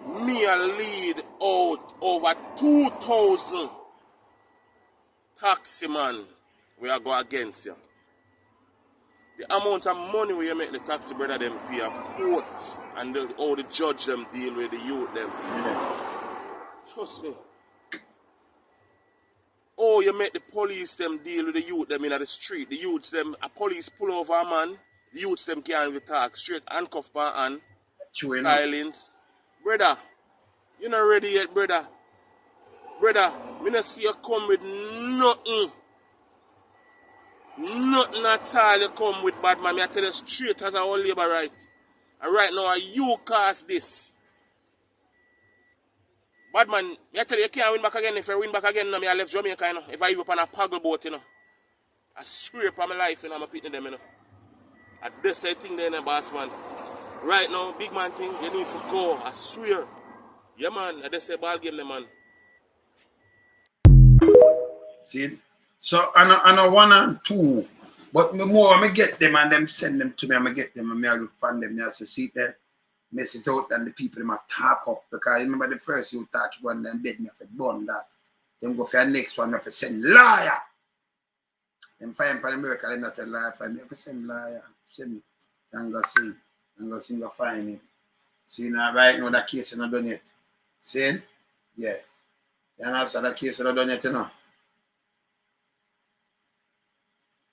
Me I lead out over 2,000 taxi man we are go against you. The amount of money we make the taxi brother them pay a court and how the judge them deal with the youth them. Trust me. Oh, you make the police them deal with the youth them in the street. The youths them, a police pull over a man, the youths them can't even talk. Straight handcuff by hand, stylings. Brother, you not ready yet, brother. Brother, me not see you come with nothing. Nothing at all you come with, bad man. I tell you straight as a whole Labour right. And right now, you cause this. Bad man, I tell you can't win back again. If I win back again, I left Jamaica, you know. If I even on a paddle boat, you know. I swear upon my life, you know, I'm pitting them, you know. I just say thing there, boss man. Right now, big man thing, you need to go. I swear. Yeah, man, I just say ball game, man. See? So, I know 1 and 2. But more, I get them and them send them to me. I get them and I look upon them. I say, see them, mess it out, and the people them talk up. Because remember the first you talk, you go on them bed, me have to burn that. Then go for the next one, I have to send liar. Them find for America, they not tell liar. I have to send liar. Send, and go sing. And go sing, go find him. See, now, right now, that case is not done yet. See? Yeah. And after the case of the done yet, you know.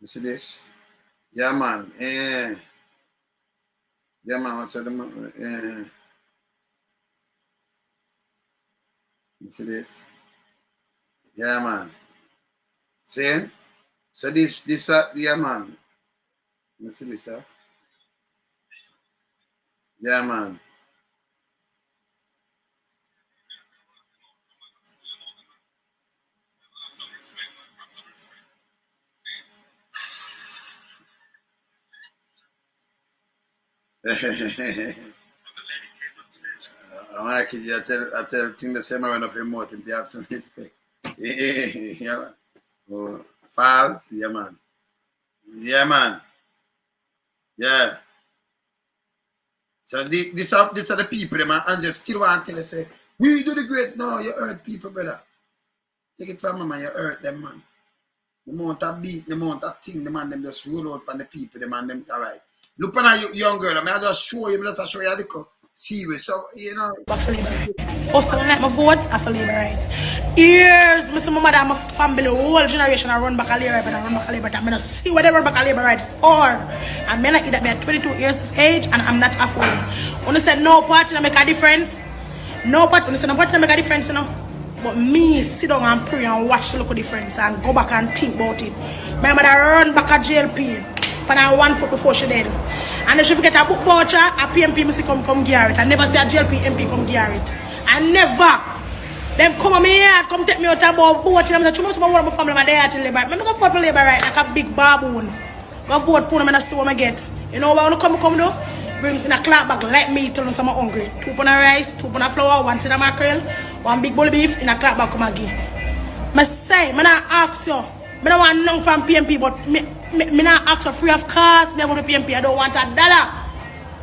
You see this? Yeah, man. Yeah, man. What's the man? You see this? Yeah, man. See? So this, yeah, man. You see this, sir? Yeah, man. I tell thing the same around up remote if you have some respect. Yeah, man. Oh, false, yeah, man. Yeah, man. Yeah. So these are the people, man, and just still want to tell you, say, we do the great. No, you hurt people, brother. Take it from them, man, you hurt them, man. The amount of beat, the amount of thing, the man, them just roll out on the people, the man, them, all right. Look on a young girl, I mean, I just show you, I just show you a little serious. So, you know. First time I like my votes, I feel labor rights. Years, my mother and my family, whole generation, I run back a labor, but I run back a labor. I'm going to see what they run back a labor right for. I'm going to eat that me at 22 years of age, and I'm not afford. When you said no party, make a difference. No party, when you said no party, make a difference, you know. But me, sit down and pray and watch the local difference and go back and think about it. My mother run back a JLP. When I 1 foot before she dead. And if she forget a book voucher, a PMP must come gear it. I never see a JLP MP come gear it. I never. Them come on me here, come take me out about voting. I'm like, you must go to my family, my dad to labor. I'm going to vote for labor right like a big baboon. Go vote for them and I see what I get. You know what I want to come do? Bring in a Clarke bag like me, tell them some hungry. 2 pound of rice, 2 pound of flour, 1 tin of mackerel, 1 big bowl of beef in a Clarke bag come again. I say, I not ask you. I don't want none from PMP, but me not ask you free of cost. Me go to PMP, I don't want $1.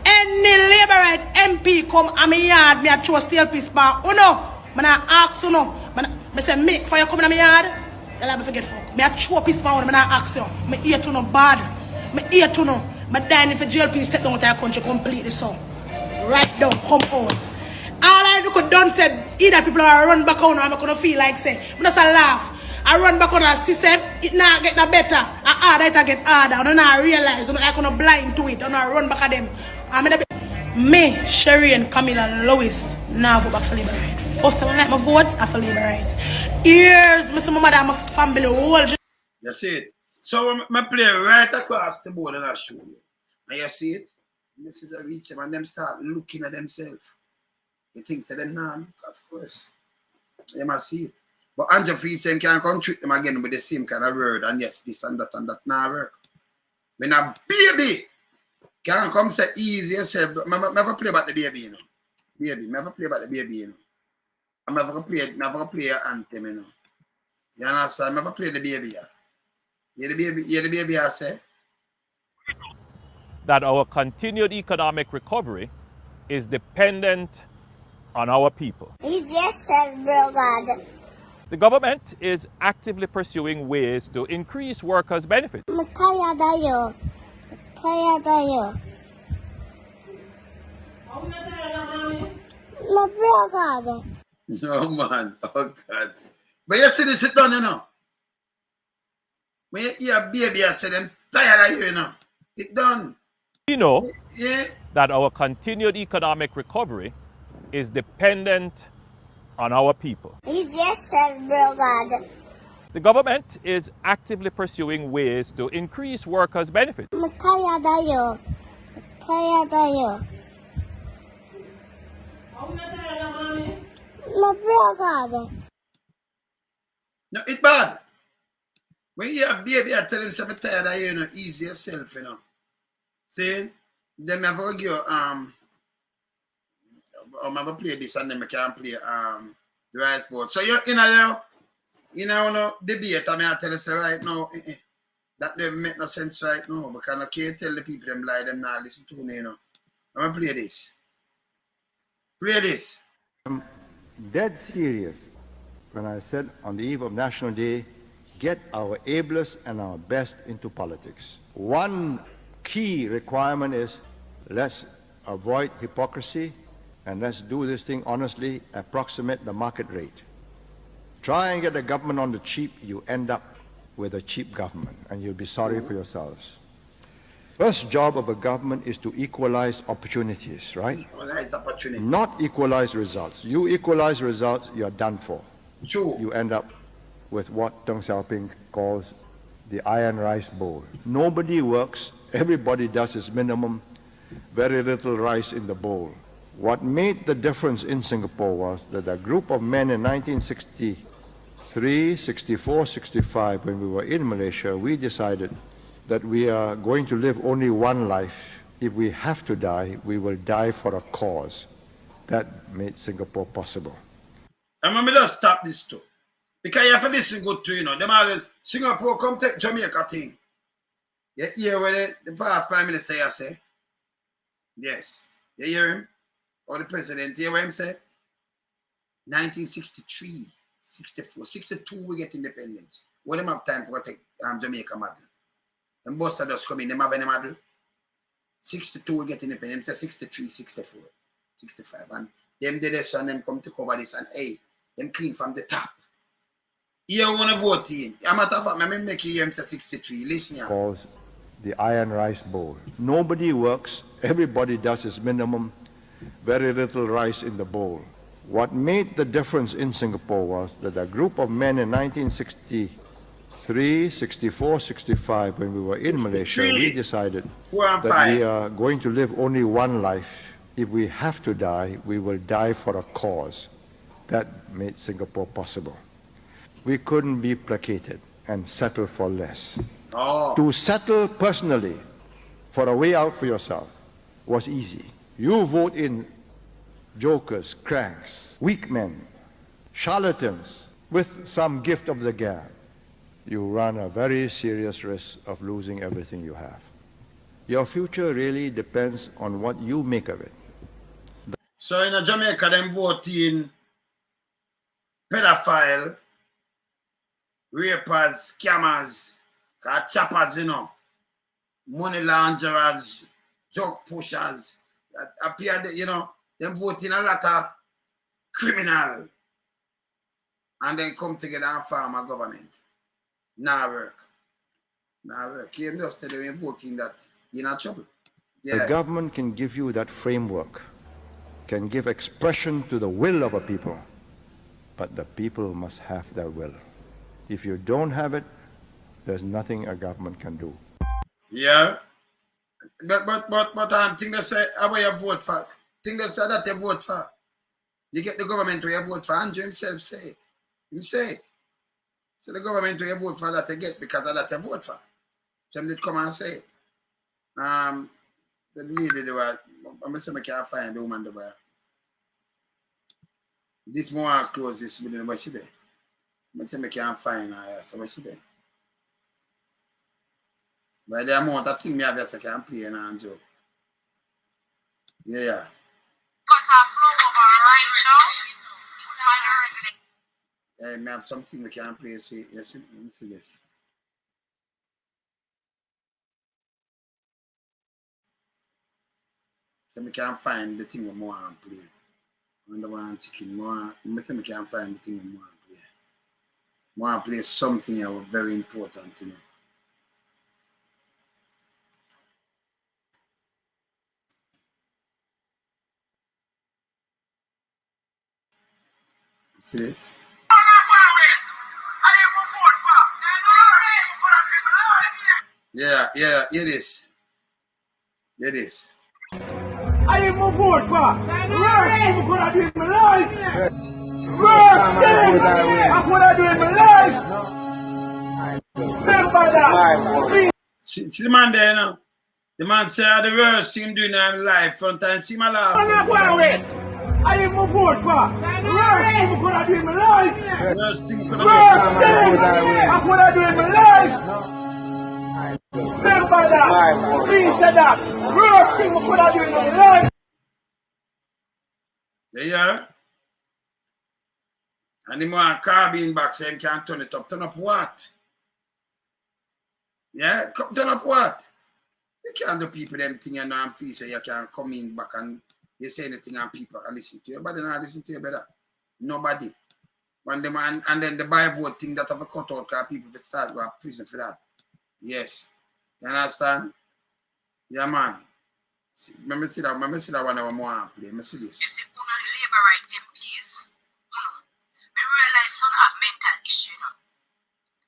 Any labor right MP come a me yard, me a throw steel piece bar. Oh no, I not ask you no. I say, me, for you come in my yard, you'll have to forget fuck. Me a throw piece bar, I not ask you. Me ear to no bad. Me ear to no. I dying if a JLP step down to our country completely so. Right down, come on. All I do could done said, either people are run back on or I'm gonna feel like say, I'm just a laugh. I run back on a system, it not get no better. And harder it get harder. I don't know realize, I'm not gonna blind to it. I don't run back at them. I'm gonna be me, Sherry and Camilla Lewis, now vote back for labor rights. First time I like my votes, I for labor rights. Years, my mother and my family, whole. You see it? So I play right across the board and I show you. And you see it? This is a reach them and them start looking at themselves. You think to them now, look, of course. You must see it. But Andrew Feet saying can come treat them again with the same kind of word and yes, this and that now work. When a baby can come say easy yourself, I never play about the baby, you know. Baby, I never play about the baby, you know. I'm never play an anthem, you know. You understand? I never play the baby, yeah. You the baby, I say? That our continued economic recovery is dependent on our people. Yes, sir, bro, God. The government is actively pursuing ways to increase workers' benefits. I'm tired of you. Tired of you. My bro, God. No, man. Oh, God. But you see this, it done, you know. When you hear baby, I say them tired of you, you know. It done. We know Yeah. that our continued economic recovery is dependent on our people. Yes, sir, bro, God. The government is actively pursuing ways to increase workers' benefits. I'm tired of you. Tired of you. My bro, God. No, it bad. When you hear baby, I tell him something tired of you, know, easy yourself, you know. See? Then I forget you, I'm going to play this and then I can play the right sport. So you know, debate, I mean, I tell you say right now, that doesn't make no sense right now because I can't tell the people them lie, them not listen to me, you know. I'm going to play this. Play this. I'm dead serious when I said on the eve of National Day, get our ablest and our best into politics. One key requirement is let's avoid hypocrisy and let's do this thing honestly, approximate the market rate. Try and get the government on the cheap, you end up with a cheap government, and you'll be sorry for yourselves. First job of a government is to equalize opportunities, right? Equalize opportunities. Not equalize results. You equalize results, you're done for. True. You end up with what Deng Xiaoping calls the iron rice bowl. Nobody works, everybody does his minimum, very little rice in the bowl. What made the difference in Singapore was that a group of men in 1963, 64, 65, when we were in Malaysia, we decided that we are going to live only one life. If we have to die, we will die for a cause. That made Singapore possible. And let me just stop this too. Because you have to listen good to, them always, Singapore come take Jamaica thing. You hear what the past Prime Minister here say? Yes. You hear him? Or the President, you hear what him say? 1963, 64, 62 we get independence. What them have time for take Jamaica model? And Buster just come in, them have any model? 62 we get independence, say 63, 64, 65. And them did this and them come to cover this and hey, them clean from the top. You want to vote in. A matter of fact, I make you hear 63. Listen here. Calls the iron rice bowl. Nobody works, everybody does his minimum, very little rice in the bowl. What made the difference in Singapore was that a group of men in 1963, 64, 65, when we were in Malaysia, we decided that we are going to live only one life. If we have to die, we will die for a cause. That made Singapore possible. We couldn't be placated and settle for less. Oh. To settle personally for a way out for yourself was easy. You vote in jokers, cranks, weak men, charlatans with some gift of the gab. You run a very serious risk of losing everything you have. Your future really depends on what you make of it. So in Jamaica, them vote in pedophile, rapers, scammers, choppers, money launderers, drug pushers, appear, them vote in a lot of criminal and then come together and form a government. Now work. You just tell them invoking that you're not trouble. Yes. The government can give you that framework, can give expression to the will of a people, but the people must have their will. If you don't have it, there's nothing a government can do. Yeah. But thing they say, how you vote for? Thing they say that you vote for. You get the government where you vote for. Andrew himself say it. He say it. So the government where you vote for that you get because of that you vote for. So did come and say it. The lady they were, I'm saying I can't find the woman there. This more close this with the what's she there? I'm saying I can't find her, so what's she there? By the amount of things I have, I can play in Andrew. Yeah. I have something we can play. See, yes, let me see this. So we can't find the thing we want to play. On the one chicken, more. I say we can't find the thing we want to play. We want to play something here very important, See this? Yeah, hear this. Hear this. I ain't move forward for. Worst thing I could have done in my life. Worst thing I could have done in my life. Remember that. See the man there now. The man said the worst thing doing in my life. Sometimes see my laugh. I'm not going away. I ain't move forward for. Worst thing I could have done in my life. Worst thing I could have done in my life. Remember that. Please say that. Worst thing I could have done in my life. Yeah. And the man carbine back so him can't turn it up. Turn up what? Yeah? Turn up what? You can't do people them thing and now feel say you can come in back and you say anything and people can listen to you. Nobody not listen to you better. Nobody. And then the buy vote thing that have a cut out because people will start going to prison for that. Yes. You understand? Yeah, man. Let me see that one I want to play. Let me see this. You see, one of the Labour right MPs, we realize some have mental issue, you know.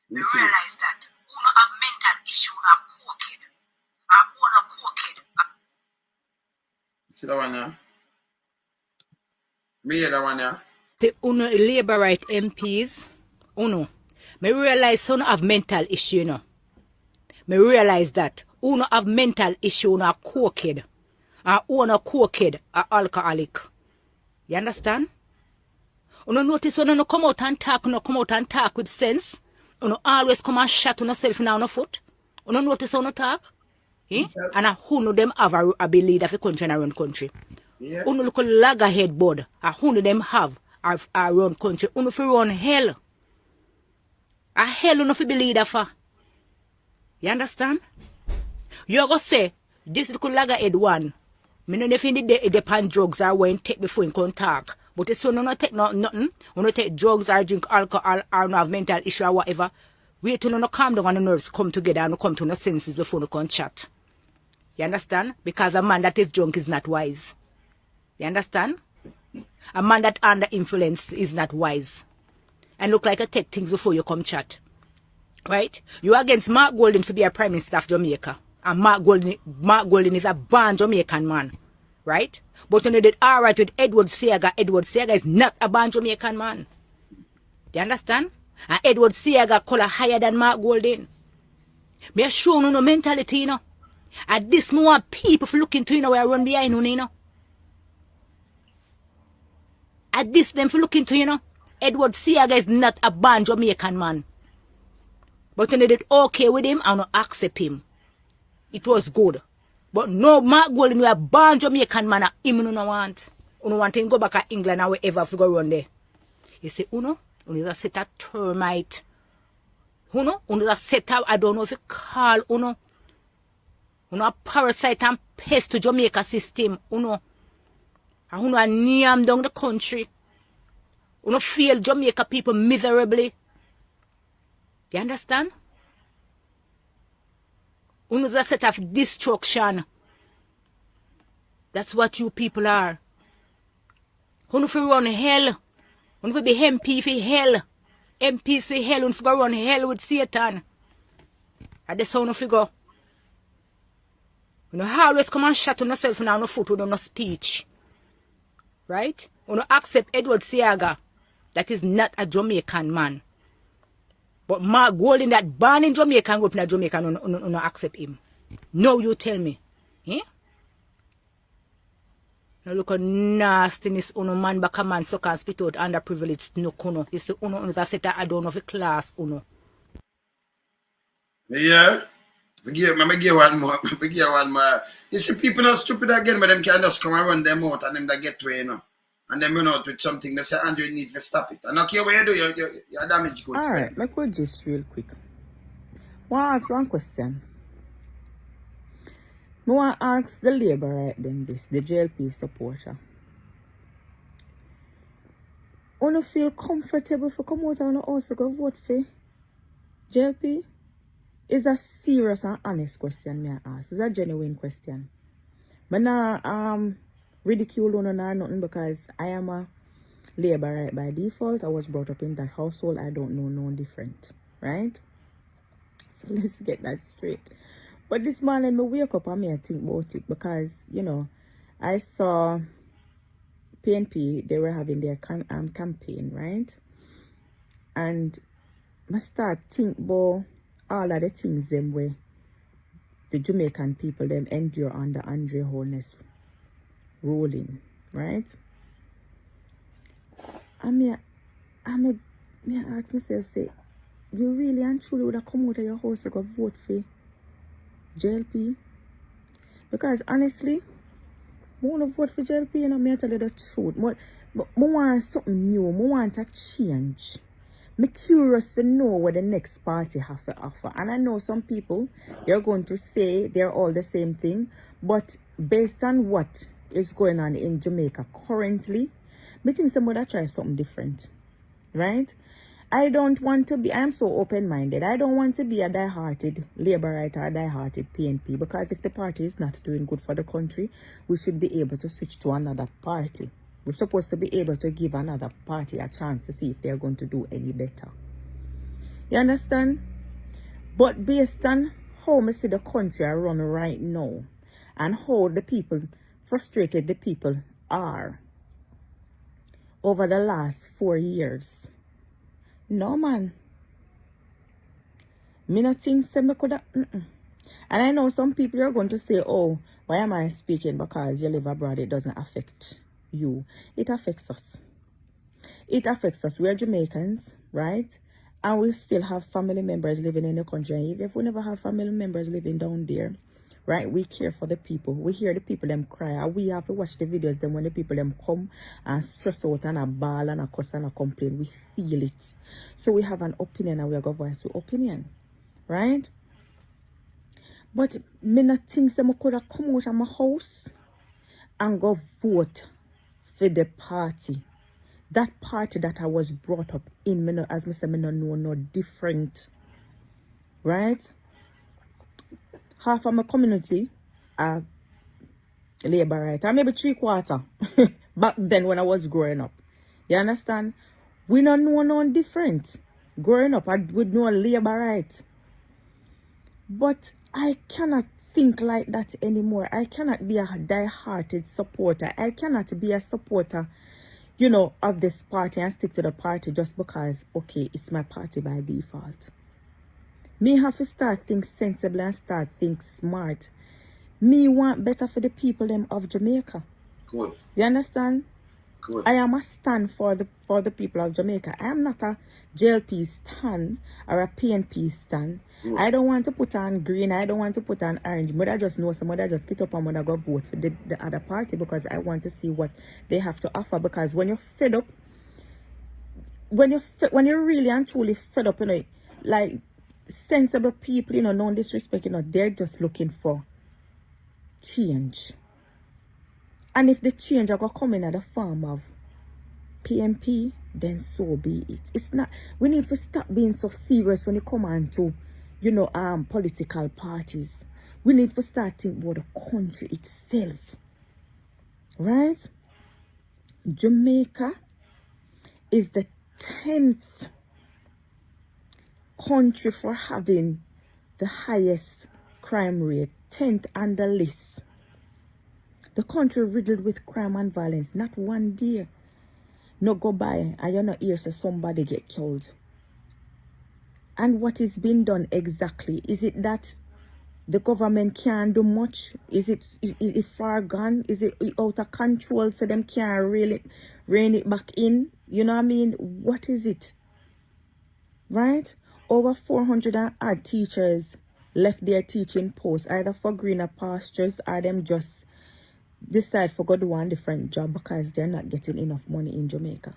We realize that one have mental issue, not cokehead. And one of cokehead. See that one here? Me hear that one here? The uno Labour right MPs, me realize some have mental issue, you know. Me realize that uno have mental issue, not cokehead. And uno cokehead are alcoholic. You understand? Uno notice when uno come out and talk with sense. Uno always come and shot on yourself in our foot. Uno notice uno talk. Eh? And who know them have a be leader for country and around country. Yeah. Uno look laggerhead board. And who know them have around country. Uno fi run hell. A hell uno fi be leader for. You understand? You go say, this little laggerhead one. Me no if he depend drugs or when take before in contact. But it's so no take nothing. We no take drugs or drink alcohol or no have mental issue or whatever. Wait till no calm down and the nerves come together and no come to no senses before no can chat. You understand? Because a man that is drunk is not wise. You understand? A man that under influence is not wise. And look like a take things before you come chat. Right? You against Mark Golden to be a Prime Minister of Jamaica. And Mark Golden is a born Jamaican man. Right? But when you did alright with Edward Seaga is not a born Jamaican man. Do you understand? And Edward Seaga color higher than Mark Golden. Me show no mentality, you know. And this more people for looking to, you know, where I run behind you know. And this them for looking to, you know. Edward Seaga is not a born Jamaican man. But when they did okay with him, I don't accept him. It was good. But no, Mark Golden, we are born Jamaican man, him no want. Uno want to go back to England or wherever if we go run there. You say, uno is set a termite. Uno is a set up, I don't know if you call uno a parasite and pest to Jamaica system. Uno a name down the country. Uno feel Jamaica people miserably. You understand? Uno is a set of destruction. That's what you people are. Uno fi run hell. Uno fi be MP for hell. MPs for hell. Uno fi go run hell with Satan. And that's how uno fi go. Uno always come and shut on yourself and no foot with no speech. Right? Uno accept Edward Seaga. That is not a Jamaican man. But Mark Golden that born in Jamaica and grew up in Jamaica, no accept him. No, you tell me. Eh? Now look at nastiness, uno man back a man so can spit out underprivileged no kuno. You see, uno is a set I don't know the class, uno. Yeah. Forgive me, give one more. You see, people are stupid again, but them can just come and run them out and them that get to you know. And then run out with something, they say, Andrew, you need to stop it. And okay, what you do, you're damage goods. All right, let me just real quick. I want to ask one question. I want to ask the Labour right them this, the JLP supporter. Want to feel comfortable for come out and also go vote for JLP? It's a serious and honest question me I ask. It's a genuine question. But now, ridicule or nothing because I am a Labour right by default. I was brought up in that household. I don't know no different, right? So let's get that straight. But this morning I wake up and I think about it because, you know, I saw PNP, they were having their campaign, right? And I start think about all of the things them where the Jamaican people them endure under Andre Holness ruling, right? I ask myself, say, you really and truly would have come out of your house to go vote for JLP? Because honestly, I want to vote for JLP, you know, I tell you the truth. But I want something new, I want a change. I'm curious to know what the next party have to offer. And I know some people, they're going to say they're all the same thing. But based on what is going on in Jamaica currently, I think somebody try something different. right? I don't want to be, I'm so open-minded. I don't want to be a die-hearted Labourite or a die-hearted PNP, because if the party is not doing good for the country, we should be able to switch to another party. We're supposed to be able to give another party a chance to see if they're going to do any better. You understand? But based on how I see the country run right now, and how the people, frustrated the people are over the last 4 years, no man, me not think say me coulda. And I know some people are going to say, oh, why am I speaking? Because you live abroad, it doesn't affect you. It affects us. It affects us. We're Jamaicans, right? And we still have family members living in the country. And even if we never have family members living down there, right, we care for the people. We hear the people them cry. And we have to watch the videos then when the people them come and stress out and a bawl and a cuss and a complain. We feel it. So we have an opinion and we are going to voice the opinion, right? But me not think that I could have come out of my house and go vote for the party. That party that I was brought up in, me no, as I said, me no know no different, right? Half of my community are Labourite, or maybe 3/4 back then when I was growing up. You understand? We don't know no different. Growing up, I would know Labourite. But I cannot think like that anymore. I cannot be a die-hearted supporter. I cannot be a supporter, you know, of this party and stick to the party just because, okay, it's my party by default. Me have to start think sensible and start think smart. Me want better for the people them of Jamaica. Good. You understand? Good. I am a stand for the people of Jamaica. I am not a JLP stand or a PNP stand. Good. I don't want to put on green. I don't want to put on orange. Mother just know some mother just get up and mother go vote for the other party because I want to see what they have to offer. Because when you're fed up, when you're really and truly fed up, you know, like sensible people, you know, no disrespect, you know, they're just looking for change. And if the change are going to come in at the form of PNP, then so be it. It's not, we need to stop being so serious when it comes on to, you know, political parties. We need to start thinking about the country itself. Right? Jamaica is the 10th country for having the highest crime rate. 10th on the list. The country riddled with crime and violence. Not one day no go by and you not hear say somebody get killed. And what is being done exactly? Is it that the government can't do much? Is it far gone? Is it out of control so them can't really rein it back in? You know what I mean? What is it? Right? Over 400 and odd teachers left their teaching posts either for greener pastures or them just decide for go do one different job because they're not getting enough money in Jamaica.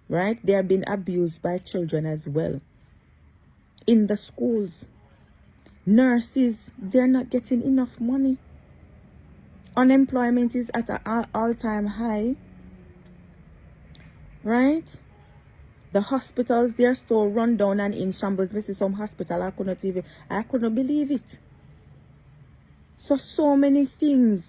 Right? They are being abused by children as well. In the schools. Nurses, they're not getting enough money. Unemployment is at an all-time high. Right? The hospitals, they're so run down and in shambles. This is some hospital, I couldn't believe it. So many things.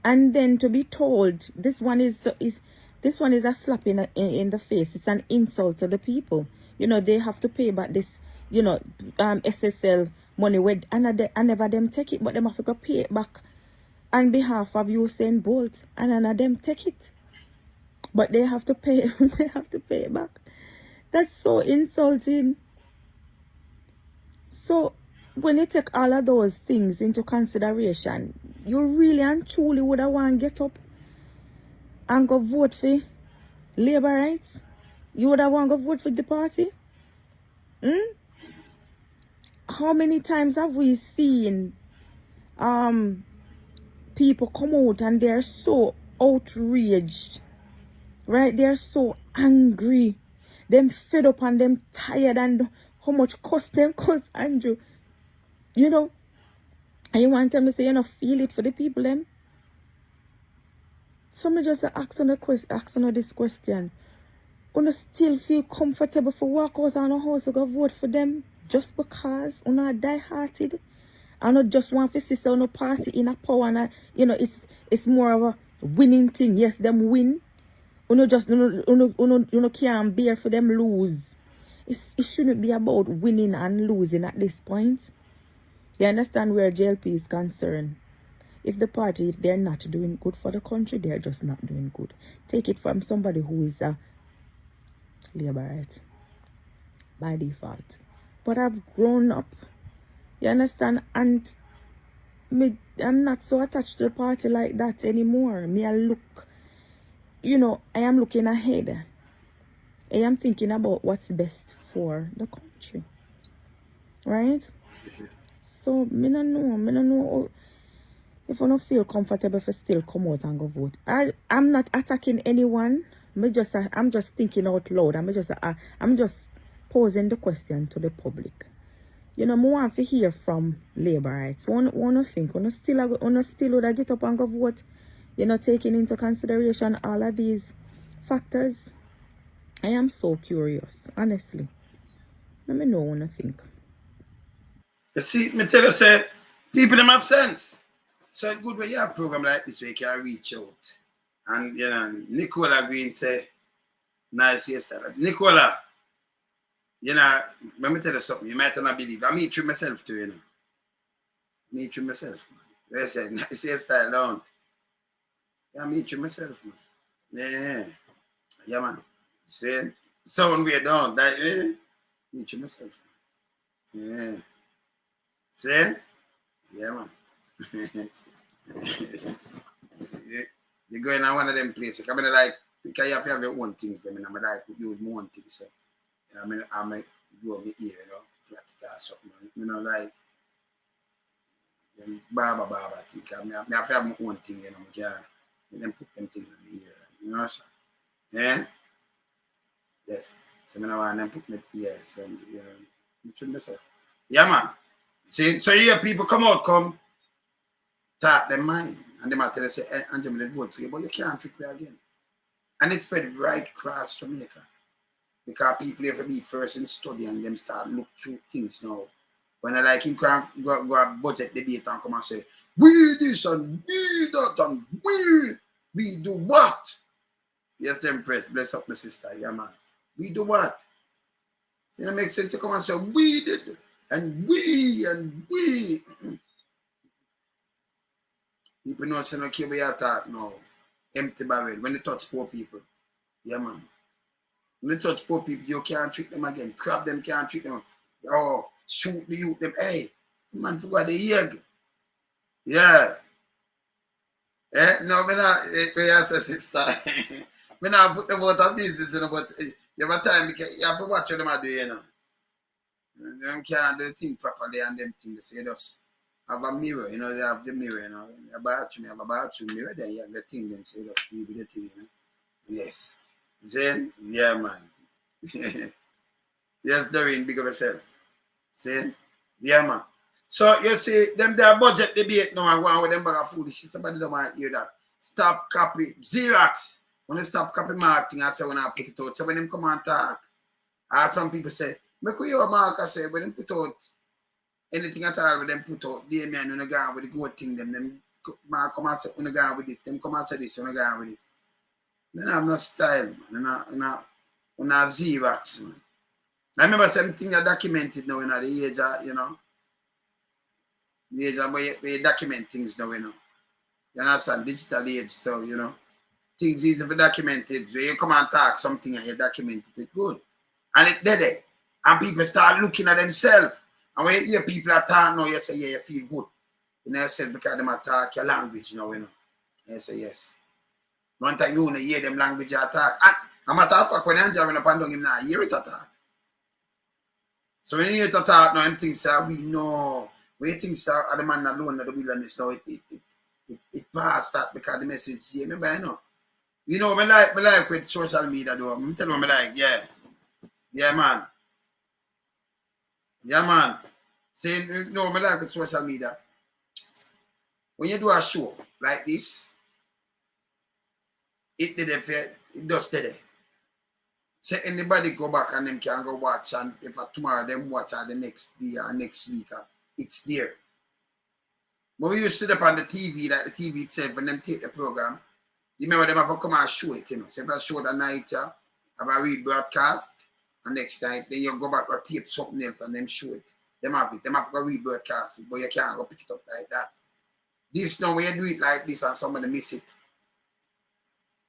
And then to be told this one is a slap in the face. It's an insult to the people. You know, they have to pay back this, you know, SSL money where and never them take it, but them have to go pay it back on behalf of Usain Bolt, and none of them take it. But they have to pay they have to pay it back. That's so insulting. So when you take all of those things into consideration, you really and truly would have want to get up and go vote for Labour rights? You would have want to go vote for the party? How many times have we seen people come out and they're so outraged, right? They're so angry, them fed up and them tired, and how much cost them cost, Andrew, you know? And you want them to say you don't feel it for the people them? So me just ask on this question. Una still feel comfortable for walk out on a house to go vote for them just because una die-hearted. I not just want to see no party in a power and it's more of a winning thing. Yes, them win. Uno just uno can't bear for them lose. It shouldn't be about winning and losing at this point. You understand where JLP is concerned? If the party, if they're not doing good for the country, they're just not doing good. Take it from somebody who is a Labourite by default. But I've grown up. You understand? And I'm not so attached to the party like that anymore. I am looking ahead. I am thinking about what's best for the country. Right? So, I don't know if I don't feel comfortable for still come out and go vote. I'm not attacking anyone. I'm just thinking out loud. I'm just posing the question to the public. I want to hear from Labourites. Wanna think? Wanna still would I get up and go vote? Taking into consideration all of these factors. I am so curious, honestly. Let me know what I think. You see, me tell you, say, people them have sense. So it's good when you have a program like this where you can reach out. And, Nicola Green say, nice yesterday. Nicola, let me tell you something. You might not believe. I meet you myself too, Meet you myself, man. They say, nice yesterday, don't. Yeah, I meet you myself, man. Yeah. Yeah, man. See? Sound weird, don't. Meet you myself, man. Yeah. See? Yeah, man. You go in one of them places. I mean, like, because you have to have your own things. I mean, I'm like, use my own things. So, I mean, I might go over here, plat it or something. Like, Baba thing. I mean, I have to have my own thing, I can't then put them things in the ear. So, yeah? Yes. So, I want them put me here. So, between myself. Yeah, man. See, so here people come out, talk their mind. And they might tell us, say, hey, Angela, they vote for you, but you can't trick me again. And it's spread right across Jamaica. Because people have to be first in study and them start look through things now. When I like him can go a budget debate and come and say, we this and we that and we do what? Yes, Empress, bless up my sister, yeah man. We do what? See, it makes sense to come and say, we did and we. People know say no care where you talk now. Empty barrel. When they touch poor people. Yeah, man. When they touch poor people, you can't treat them again. Crab them, can't treat them. Oh, shoot the youth them. Hey, man, forgot the egg. Yeah. No, me not, sister. Me not put them out of business, but you have a time, you have to watch what them are doing, Them can't do the thing properly and them things, they just have a mirror, they have the mirror, a bathroom mirror, then you have the thing, them say just leave the thing, Yes. Then, yeah, man. Yes, Doreen, big of yourself. See? Yeah, man. So, you see, them their budget debate now and go on with them bag of foolish. Somebody don't want to hear that. Stop copy. XEROX. When they stop copy marketing, I say when I put it out. So when them come and talk, some people say, make we hear Mark I say, when them put out anything at all, when them put out, they man, when they go on with the good thing, them Mark come and say, when they go on with this, them come and say this, when they go on with it. They don't have no style, man. They're not XEROX, man. I remember something I documented now in the age of, the age of where you document things now, You understand? Digital age, so, things easy for documented. When you come and talk something and you documented it good. And it did it. And people start looking at themselves. And when you hear people are talking now, you say, yeah, you feel good. Yourself because they talk your language now, And you say, yes. One time you hear them language attack. And a matter of fact, when you're driving up and down, you hear it attack. So when you hear it attack, now, things say, we know. When you think so, the man alone at the wilderness now, it passed that because the message, yeah, remember, me like with social media, though. I'm telling you, me like, yeah. Yeah, man. Yeah, man. Saying, me like with social media. When you do a show like this, it does today. Say anybody go back and them can go watch, and if tomorrow them watch or the next day or next week, it's there. But we used to sit up on the TV, like the TV itself, and them take the program. You remember them have to come and show it, you know. So if I show the night, have a rebroadcast, and next night, then you go back or tape something else and them show it. Them have it. Them have to go rebroadcast it, but you can't go pick it up like that. This now when you do it like this and somebody miss it,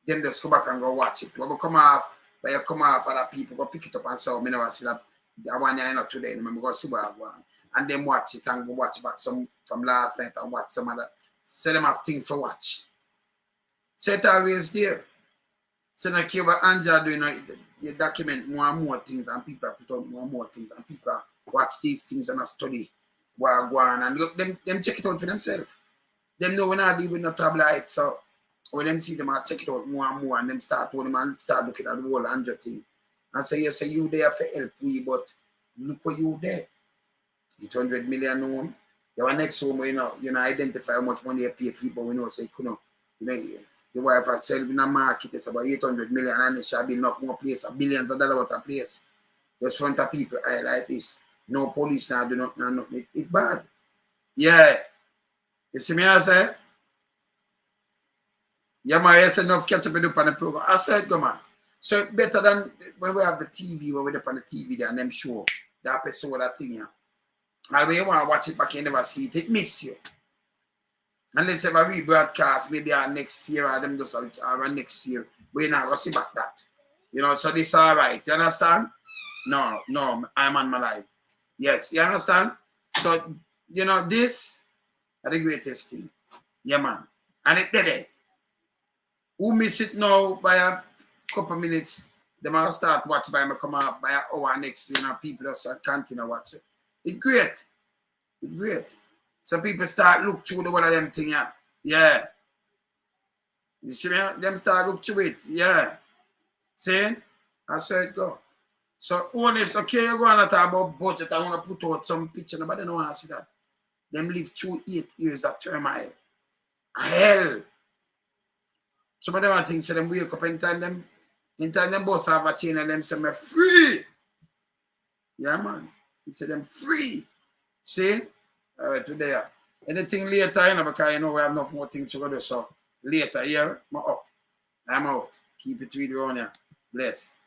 then just go back and go watch it. When you come off, but you come off, other people go pick it up and say, me never see that. I want you not today, remember go see what I want. And then watch it and go watch back some from last night and watch some other. So them have things to watch. So it's always there. So now care what Anja doing, you document more and more things and people put out more and more things and people watch these things and study what go on and them check it out for themselves. Them know we're not dealing with no tabloid, so when them see them check it out more and more and them start looking at the whole Anja thing. And say, yes, you there for help we, but look what you there. 800 million home. Your next home, you know, identify how much money you pay for it, but we know say you know, the wife has sell in a market, it's about 800 million and it shall be enough more place, billions of dollars worth of place. Just front of people, I like this. No police now do not know nothing. It's bad. Yeah. You see me I say? Yeah, man, I said enough catch up on the program. I said go man. So better than when we have the TV, when we're up on the TV there and them show the episode that thing here. And when you want to watch it back, you never see it, it miss you. Unless you have a rebroadcast, maybe next year or them just or next year, we're not going to see back that. You know, so this is all right. You understand? No, I'm on my life. Yes, you understand? So, you know, this is the greatest thing. Yeah, man. And it did it. Who miss it now by a couple minutes, they might start watching by me come off by an hour next, you know, people just continue watch it. It's great. It's great. So people start look through the one of them thing, yeah. Yeah. You see me? Them start look through it, yeah. See? I said it go. So honest, okay, you go on to talk about budget. I want to put out some picture, nobody don't want to see that. Them live through 8 years of turmoil. Hell. Some of them things say them wake up anytime them boss have a chain and them say me free. Yeah, man. They say them free. See? All right, today. Anything later, you know, because you know we have enough more things to go do. So later, yeah, I'm up. I'm out. Keep it with you on here. Bless.